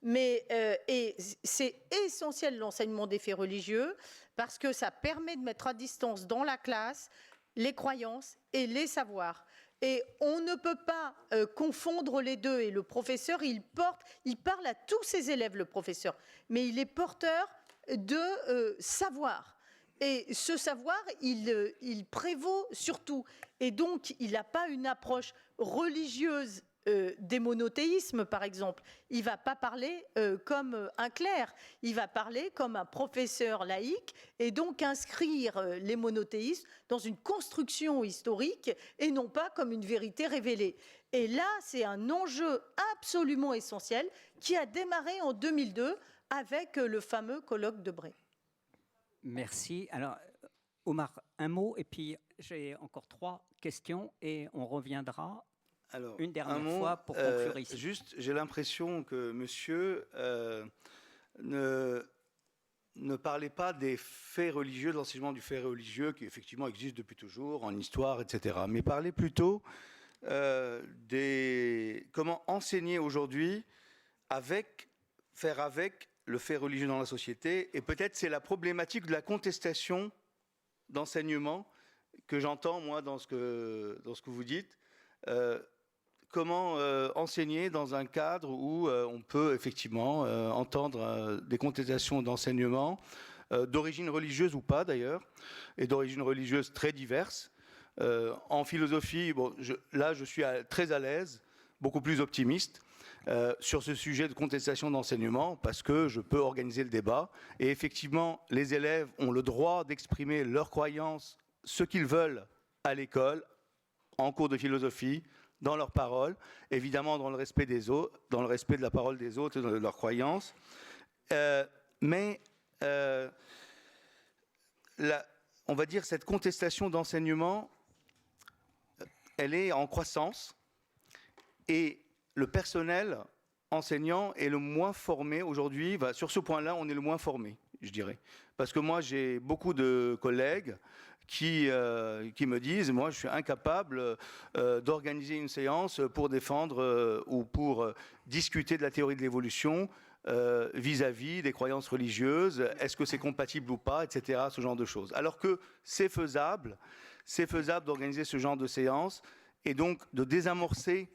et c'est essentiel l'enseignement des faits religieux parce que ça permet de mettre à distance dans la classe les croyances et les savoirs. Et on ne peut pas confondre les deux. Et le professeur, il parle à tous ses élèves, le professeur, mais il est porteur de savoir. Et ce savoir, il prévaut surtout. Et donc, il n'a pas une approche religieuse des monothéismes, par exemple. Il ne va pas parler comme un clerc. Il va parler comme un professeur laïque et donc inscrire les monothéismes dans une construction historique et non pas comme une vérité révélée. Et là, c'est un enjeu absolument essentiel qui a démarré en 2002 avec le fameux colloque de Bray. Merci. Alors, Omar, un mot, et puis j'ai encore 3 questions, et on reviendra une dernière fois pour conclure ici. Juste, j'ai l'impression que monsieur ne parlait pas des faits religieux, de l'enseignement du fait religieux, qui effectivement existe depuis toujours, en histoire, etc., mais parlait plutôt comment enseigner aujourd'hui, faire avec le fait religieux dans la société, et peut-être c'est la problématique de la contestation d'enseignement que j'entends, moi, dans ce que vous dites. Comment enseigner dans un cadre où on peut effectivement entendre des contestations d'enseignement, d'origine religieuse ou pas d'ailleurs, et d'origine religieuse très diverses. En philosophie, là je suis très à l'aise, beaucoup plus optimiste, sur ce sujet de contestation d'enseignement, parce que je peux organiser le débat. Et effectivement, les élèves ont le droit d'exprimer leurs croyances, ce qu'ils veulent à l'école, en cours de philosophie, dans leurs paroles, évidemment dans le respect des autres, dans le respect de la parole des autres et de leurs croyances. Mais on va dire cette contestation d'enseignement, elle est en croissance, et le personnel enseignant est le moins formé aujourd'hui. Sur ce point-là, on est le moins formé, je dirais. Parce que moi, j'ai beaucoup de collègues qui me disent, moi, je suis incapable d'organiser une séance pour défendre ou pour discuter de la théorie de l'évolution vis-à-vis des croyances religieuses, est-ce que c'est compatible ou pas, etc., ce genre de choses. Alors que c'est faisable d'organiser ce genre de séance et donc de désamorcer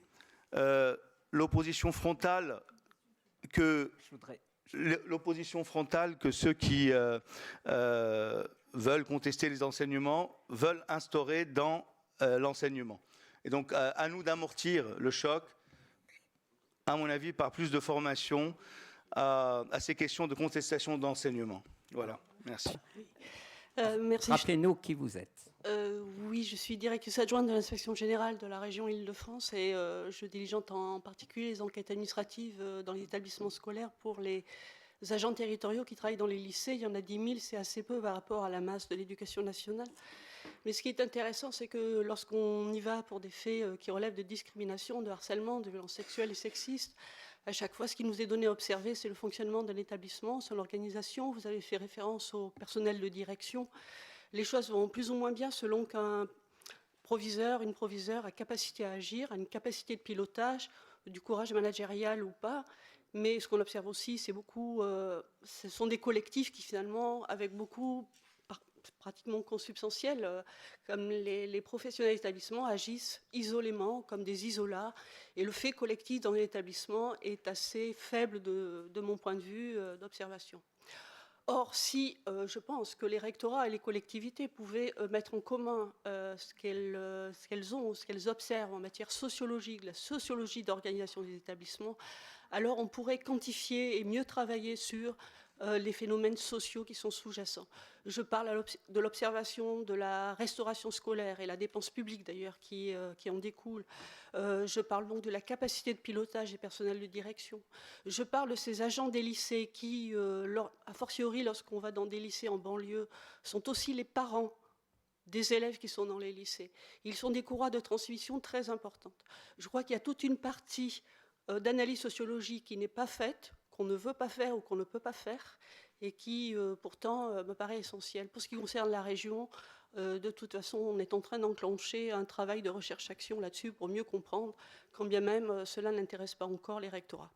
l'opposition frontale que ceux qui veulent contester les enseignements veulent instaurer dans l'enseignement. Et donc, à nous d'amortir le choc, à mon avis, par plus de formation à ces questions de contestation d'enseignement. Voilà, merci. Merci. Rappelez-nous qui vous êtes. Oui, je suis directrice adjointe de l'inspection générale de la région Île-de-France et je diligente en particulier les enquêtes administratives dans les établissements scolaires pour les agents territoriaux qui travaillent dans les lycées. Il y en a 10 000, c'est assez peu par rapport à la masse de l'éducation nationale. Mais ce qui est intéressant, c'est que lorsqu'on y va pour des faits qui relèvent de discrimination, de harcèlement, de violences sexuelles et sexistes, à chaque fois, ce qui nous est donné à observer, c'est le fonctionnement d'un établissement, son organisation. Vous avez fait référence au personnel de direction. Les choses vont plus ou moins bien selon qu'un proviseur, une proviseure a capacité à agir, a une capacité de pilotage, du courage managérial ou pas. Mais ce qu'on observe aussi, c'est beaucoup, ce sont des collectifs qui finalement, avec beaucoup, pratiquement consubstantiels, comme les professionnels d'établissement agissent isolément, comme des isolats. Et le fait collectif dans l'établissement est assez faible de mon point de vue d'observation. Or, si je pense que les rectorats et les collectivités pouvaient mettre en commun ce qu'elles ont, ce qu'elles observent en matière sociologique, la sociologie d'organisation des établissements, alors on pourrait quantifier et mieux travailler sur les phénomènes sociaux qui sont sous-jacents. Je parle de l'observation de la restauration scolaire et la dépense publique d'ailleurs qui en découle. Je parle donc de la capacité de pilotage des personnels de direction. Je parle de ces agents des lycées qui, a fortiori lorsqu'on va dans des lycées en banlieue, sont aussi les parents des élèves qui sont dans les lycées. Ils sont des courroies de transmission très importantes. Je crois qu'il y a toute une partie d'analyse sociologique qui n'est pas faite, qu'on ne veut pas faire ou qu'on ne peut pas faire, et qui pourtant me paraît essentiel. Pour ce qui concerne la région, de toute façon, on est en train d'enclencher un travail de recherche-action là-dessus pour mieux comprendre, quand bien même cela n'intéresse pas encore les rectorats.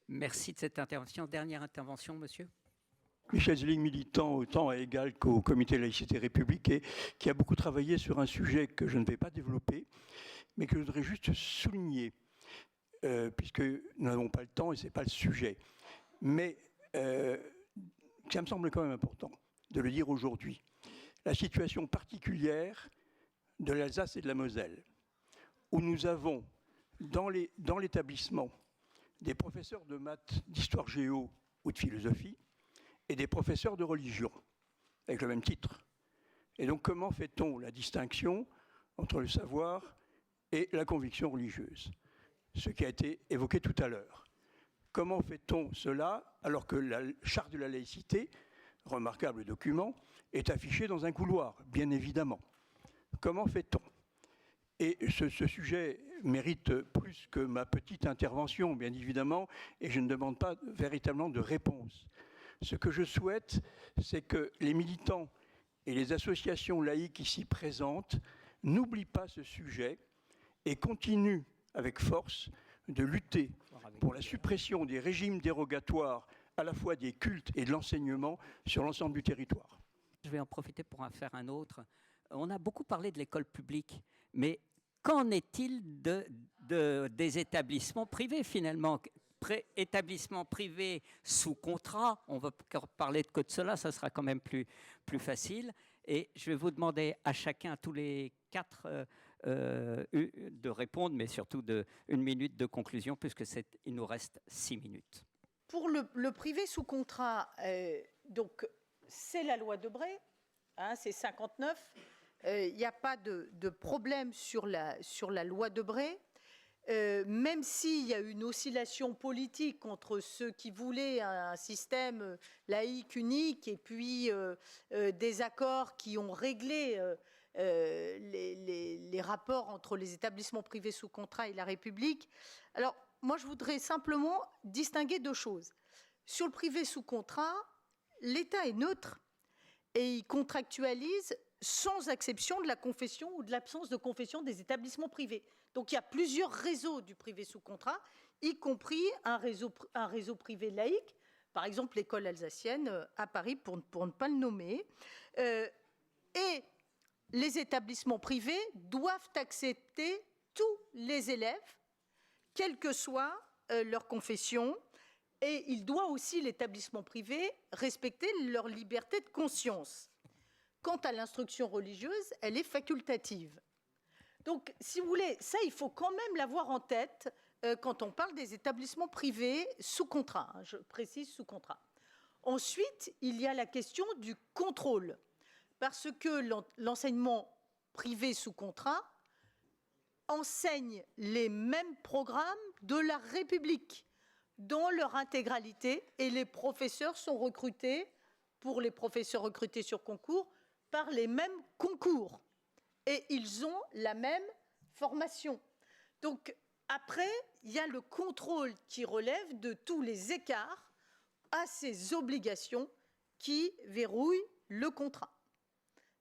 Merci de cette intervention. Dernière intervention, monsieur. Michel Zling, militant autant à égal qu'au comité laïcité république, et qui a beaucoup travaillé sur un sujet que je ne vais pas développer, mais que je voudrais juste souligner, puisque nous n'avons pas le temps et ce n'est pas le sujet. Mais ça me semble quand même important de le dire aujourd'hui. La situation particulière de l'Alsace et de la Moselle, où nous avons dans l'établissement des professeurs de maths, d'histoire géo ou de philosophie, et des professeurs de religion, avec le même titre. Et donc, comment fait-on la distinction entre le savoir et la conviction religieuse? Ce qui a été évoqué tout à l'heure. Comment fait-on cela alors que la charte de la laïcité, remarquable document, est affichée dans un couloir, bien évidemment? Comment fait-on? Et ce sujet mérite plus que ma petite intervention, bien évidemment, et je ne demande pas véritablement de réponse. Ce que je souhaite, c'est que les militants et les associations laïques ici présentes n'oublient pas ce sujet et continuent avec force de lutter pour la suppression des régimes dérogatoires à la fois des cultes et de l'enseignement sur l'ensemble du territoire. Je vais en profiter pour en faire un autre. On a beaucoup parlé de l'école publique, mais qu'en est-il des établissements privés finalement? Établissements privés sous contrat, on va parler de cela, ça sera quand même plus facile. Et je vais vous demander à chacun, à tous les quatre, de répondre, mais surtout une minute de conclusion, puisque il nous reste 6 minutes. Pour le privé sous contrat, donc c'est la loi Debré, hein, c'est 59. Il n'y a pas de problème sur la loi Debré. Même s'il y a eu une oscillation politique entre ceux qui voulaient un système laïque unique et puis des accords qui ont réglé les rapports entre les établissements privés sous contrat et la République. Alors, moi, je voudrais simplement distinguer deux choses. Sur le privé sous contrat, l'État est neutre et il contractualise sans exception de la confession ou de l'absence de confession des établissements privés. Donc il y a plusieurs réseaux du privé sous contrat, y compris un réseau privé laïque, par exemple l'école alsacienne à Paris, pour ne pas le nommer. Et les établissements privés doivent accepter tous les élèves, quelle que soit leur confession, et il doit aussi, l'établissement privé, respecter leur liberté de conscience. Quant à l'instruction religieuse, elle est facultative. Donc, si vous voulez, ça, il faut quand même l'avoir en tête quand on parle des établissements privés sous contrat. Hein, je précise sous contrat. Ensuite, il y a la question du contrôle, parce que l'enseignement privé sous contrat enseigne les mêmes programmes de la République dans leur intégralité, et les professeurs sont recrutés, pour les professeurs recrutés sur concours, par les mêmes concours. Et ils ont la même formation. Donc, après, il y a le contrôle qui relève de tous les écarts à ces obligations qui verrouillent le contrat.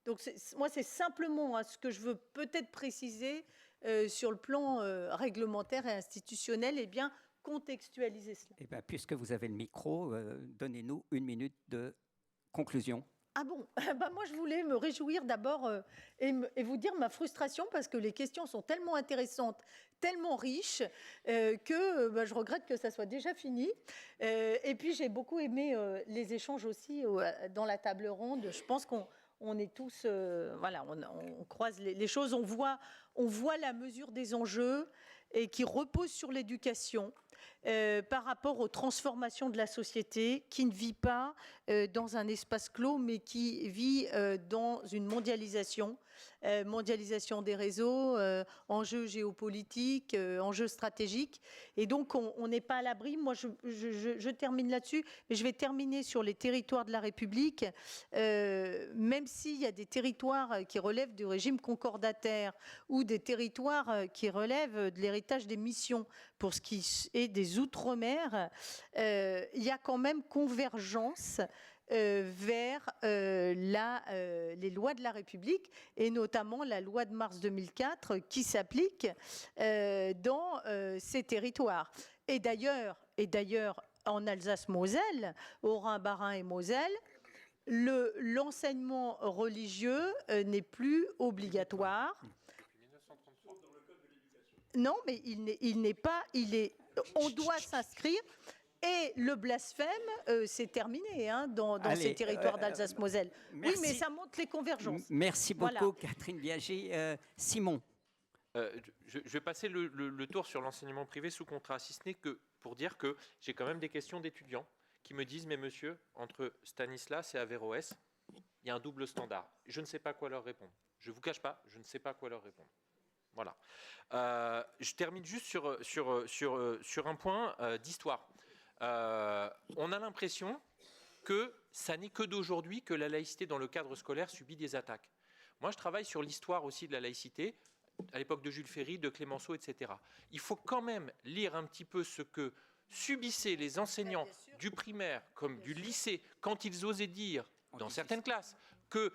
Donc, moi, c'est simplement ce que je veux peut-être préciser sur le plan réglementaire et institutionnel, et bien contextualiser cela. Eh bien, puisque vous avez le micro, donnez-nous 1 minute de conclusion. Ah bon, bah moi je voulais me réjouir d'abord et vous dire ma frustration, parce que les questions sont tellement intéressantes, tellement riches, que je regrette que ça soit déjà fini. Et puis j'ai beaucoup aimé les échanges aussi dans la table ronde. Je pense qu'on est tous, voilà, on croise les choses, on voit la mesure des enjeux et qui repose sur l'éducation. Par rapport aux transformations de la société, qui ne vit pas dans un espace clos, mais qui vit dans une mondialisation des réseaux, enjeux géopolitiques, enjeux stratégiques. Et donc, on n'est pas à l'abri. Moi, je termine là-dessus, mais je vais terminer sur les territoires de la République. Même s'il y a des territoires qui relèvent du régime concordataire ou des territoires qui relèvent de l'héritage des missions, pour ce qui est des Outre-mer, il y a quand même convergence vers les lois de la République, et notamment la loi de mars 2004 qui s'applique dans ces territoires. Et d'ailleurs, en Alsace-Moselle, au Rhin, Bas-Rhin et Moselle, l'enseignement religieux n'est plus obligatoire. Non, mais il n'est pas. On doit s'inscrire. Et le blasphème, c'est terminé dans ces territoires d'Alsace-Moselle. Oui, mais ça montre les convergences. Merci beaucoup, voilà. Catherine Biaggi. Simon. Je vais passer le tour sur l'enseignement privé sous contrat, si ce n'est que pour dire que j'ai quand même des questions d'étudiants qui me disent « Mais monsieur, entre Stanislas et Averroès, il y a un double standard. Je ne sais pas quoi leur répondre. Je ne vous cache pas, je ne sais pas quoi leur répondre. » Voilà. Je termine juste sur un point d'histoire. On a l'impression que ça n'est que d'aujourd'hui que la laïcité dans le cadre scolaire subit des attaques. Moi, je travaille sur l'histoire aussi de la laïcité, à l'époque de Jules Ferry, de Clémenceau, etc. Il faut quand même lire un petit peu ce que subissaient les enseignants du primaire comme du lycée quand ils osaient dire, dans certaines classes, que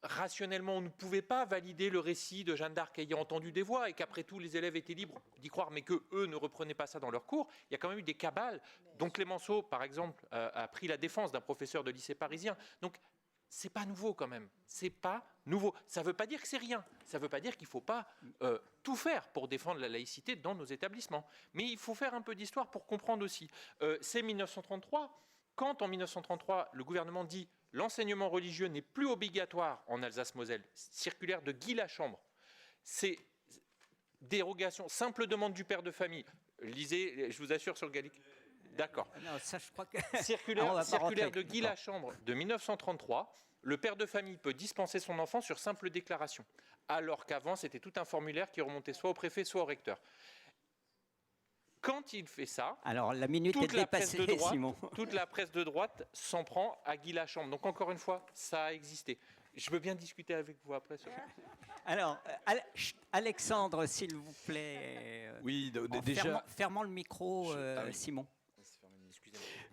rationnellement, on ne pouvait pas valider le récit de Jeanne d'Arc ayant entendu des voix et qu'après tout, les élèves étaient libres d'y croire, mais qu'eux ne reprenaient pas ça dans leurs cours. Il y a quand même eu des cabales. Donc Clémenceau, par exemple, a pris la défense d'un professeur de lycée parisien. Donc, c'est pas nouveau quand même. C'est pas nouveau. Ça ne veut pas dire que c'est rien. Ça ne veut pas dire qu'il ne faut pas tout faire pour défendre la laïcité dans nos établissements. Mais il faut faire un peu d'histoire pour comprendre aussi. C'est 1933. Quand, en 1933, le gouvernement dit « l'enseignement religieux n'est plus obligatoire en Alsace-Moselle », circulaire de Guy Lachambre, c'est dérogation, simple demande du père de famille. Lisez, je vous assure, sur le gallique. D'accord. Non, ça, je crois que... circulaire de Guy Lachambre de 1933, le père de famille peut dispenser son enfant sur simple déclaration, alors qu'avant, c'était tout un formulaire qui remontait soit au préfet, soit au recteur. Quand il fait ça, alors, la minute est dépassée, Simon. Toute la presse de droite s'en prend à Guy Lachambre. Donc encore une fois, ça a existé. Je veux bien discuter avec vous après. Alors, Alexandre, s'il vous plaît. Oui, déjà. Fermons le micro, Simon.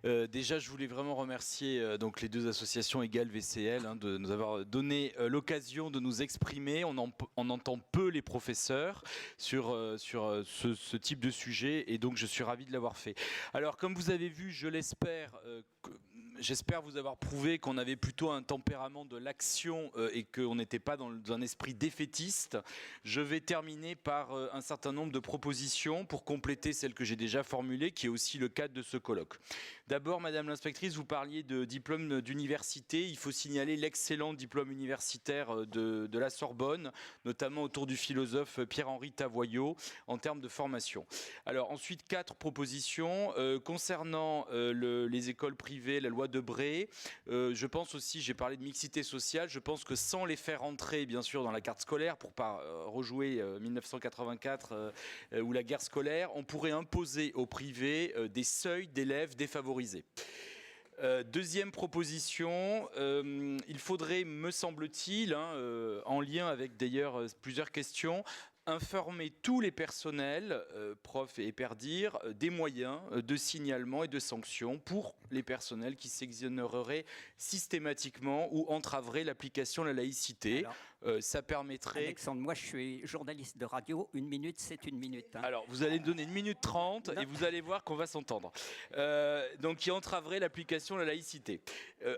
Déjà, je voulais vraiment remercier donc les deux associations EGAL VCL de nous avoir donné l'occasion de nous exprimer. On entend peu les professeurs sur ce type de sujet, et donc je suis ravi de l'avoir fait. Alors, comme vous avez vu, je l'espère, j'espère vous avoir prouvé qu'on avait plutôt un tempérament de l'action et qu'on n'était pas dans un esprit défaitiste. Je vais terminer par un certain nombre de propositions pour compléter celles que j'ai déjà formulées, qui est aussi le cadre de ce colloque. D'abord, Madame l'inspectrice, vous parliez de diplôme d'université. Il faut signaler l'excellent diplôme universitaire de la Sorbonne, notamment autour du philosophe Pierre-Henri Tavoyot, en termes de formation. Alors ensuite, 4 propositions. Concernant les écoles privées, la loi Debré, je pense aussi, j'ai parlé de mixité sociale, je pense que sans les faire entrer, bien sûr, dans la carte scolaire, pour pas rejouer 1984 ou la guerre scolaire, on pourrait imposer au privé des seuils d'élèves défavorisés. Deuxième proposition, il faudrait, me semble-t-il, en lien avec d'ailleurs plusieurs questions, informer tous les personnels, profs et perdir, des moyens de signalement et de sanctions pour les personnels qui s'exonéreraient systématiquement ou entraveraient l'application de la laïcité. Alors, ça permettrait... Alexandre, moi je suis journaliste de radio, 1 minute c'est 1 minute. Alors vous allez me donner 1 minute 30 et vous allez voir qu'on va s'entendre. Donc qui entraverait l'application de la laïcité.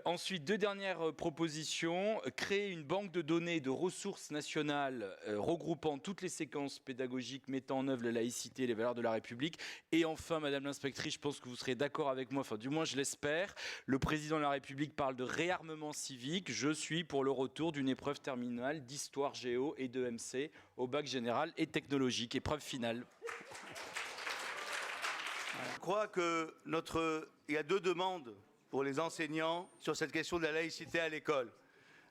Ensuite, 2 dernières propositions, créer une banque de données de ressources nationales regroupant toutes les séquences pédagogiques mettant en œuvre la laïcité et les valeurs de la République. Et enfin, Madame l'inspectrice, je pense que vous serez d'accord avec moi, enfin du moins je l'espère, le président de la République parle de réarmement civique. Je suis pour le retour d'une épreuve terminale d'histoire géo et de MC au bac général et technologique. Épreuve finale. Je crois que il y a 2 demandes pour les enseignants sur cette question de la laïcité à l'école.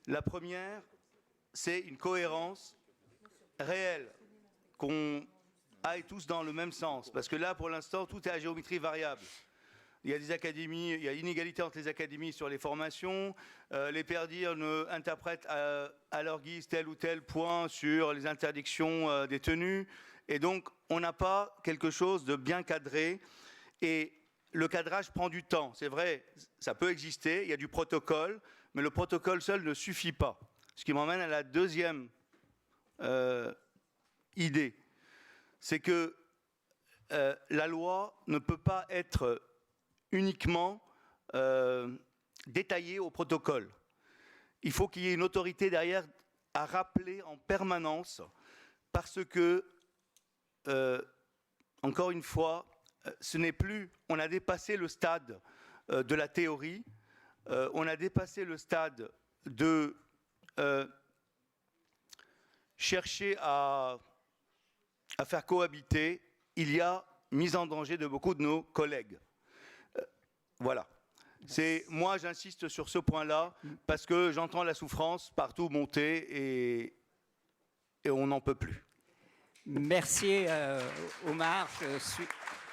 La première, c'est une cohérence réelle, qu'on aille tous dans le même sens. Parce que là, pour l'instant, tout est à géométrie variable. Il y a des académies, il y a inégalité entre les académies sur les formations. Les perdirs interprètent à leur guise tel ou tel point sur les interdictions des tenues. Et donc, on n'a pas quelque chose de bien cadré. Et le cadrage prend du temps. C'est vrai, ça peut exister, il y a du protocole, mais le protocole seul ne suffit pas. Ce qui m'emmène à la deuxième idée. C'est que la loi ne peut pas être uniquement détaillée au protocole. Il faut qu'il y ait une autorité derrière à rappeler en permanence, parce que, encore une fois, ce n'est plus, on a dépassé le stade de la théorie, on a dépassé le stade de chercher à faire cohabiter. Il y a mise en danger de beaucoup de nos collègues. Voilà. Moi, j'insiste sur ce point-là parce que j'entends la souffrance partout monter et on n'en peut plus. Merci Omar.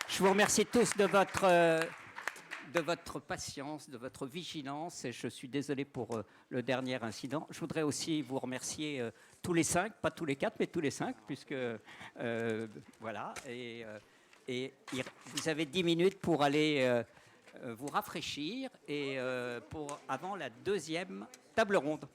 Je vous remercie tous de votre patience, de votre vigilance, et je suis désolé pour le dernier incident. Je voudrais aussi vous remercier tous les 5, pas tous les 4, mais tous les 5, puisque voilà. Et vous avez 10 minutes pour aller vous rafraîchir et avant la deuxième table ronde.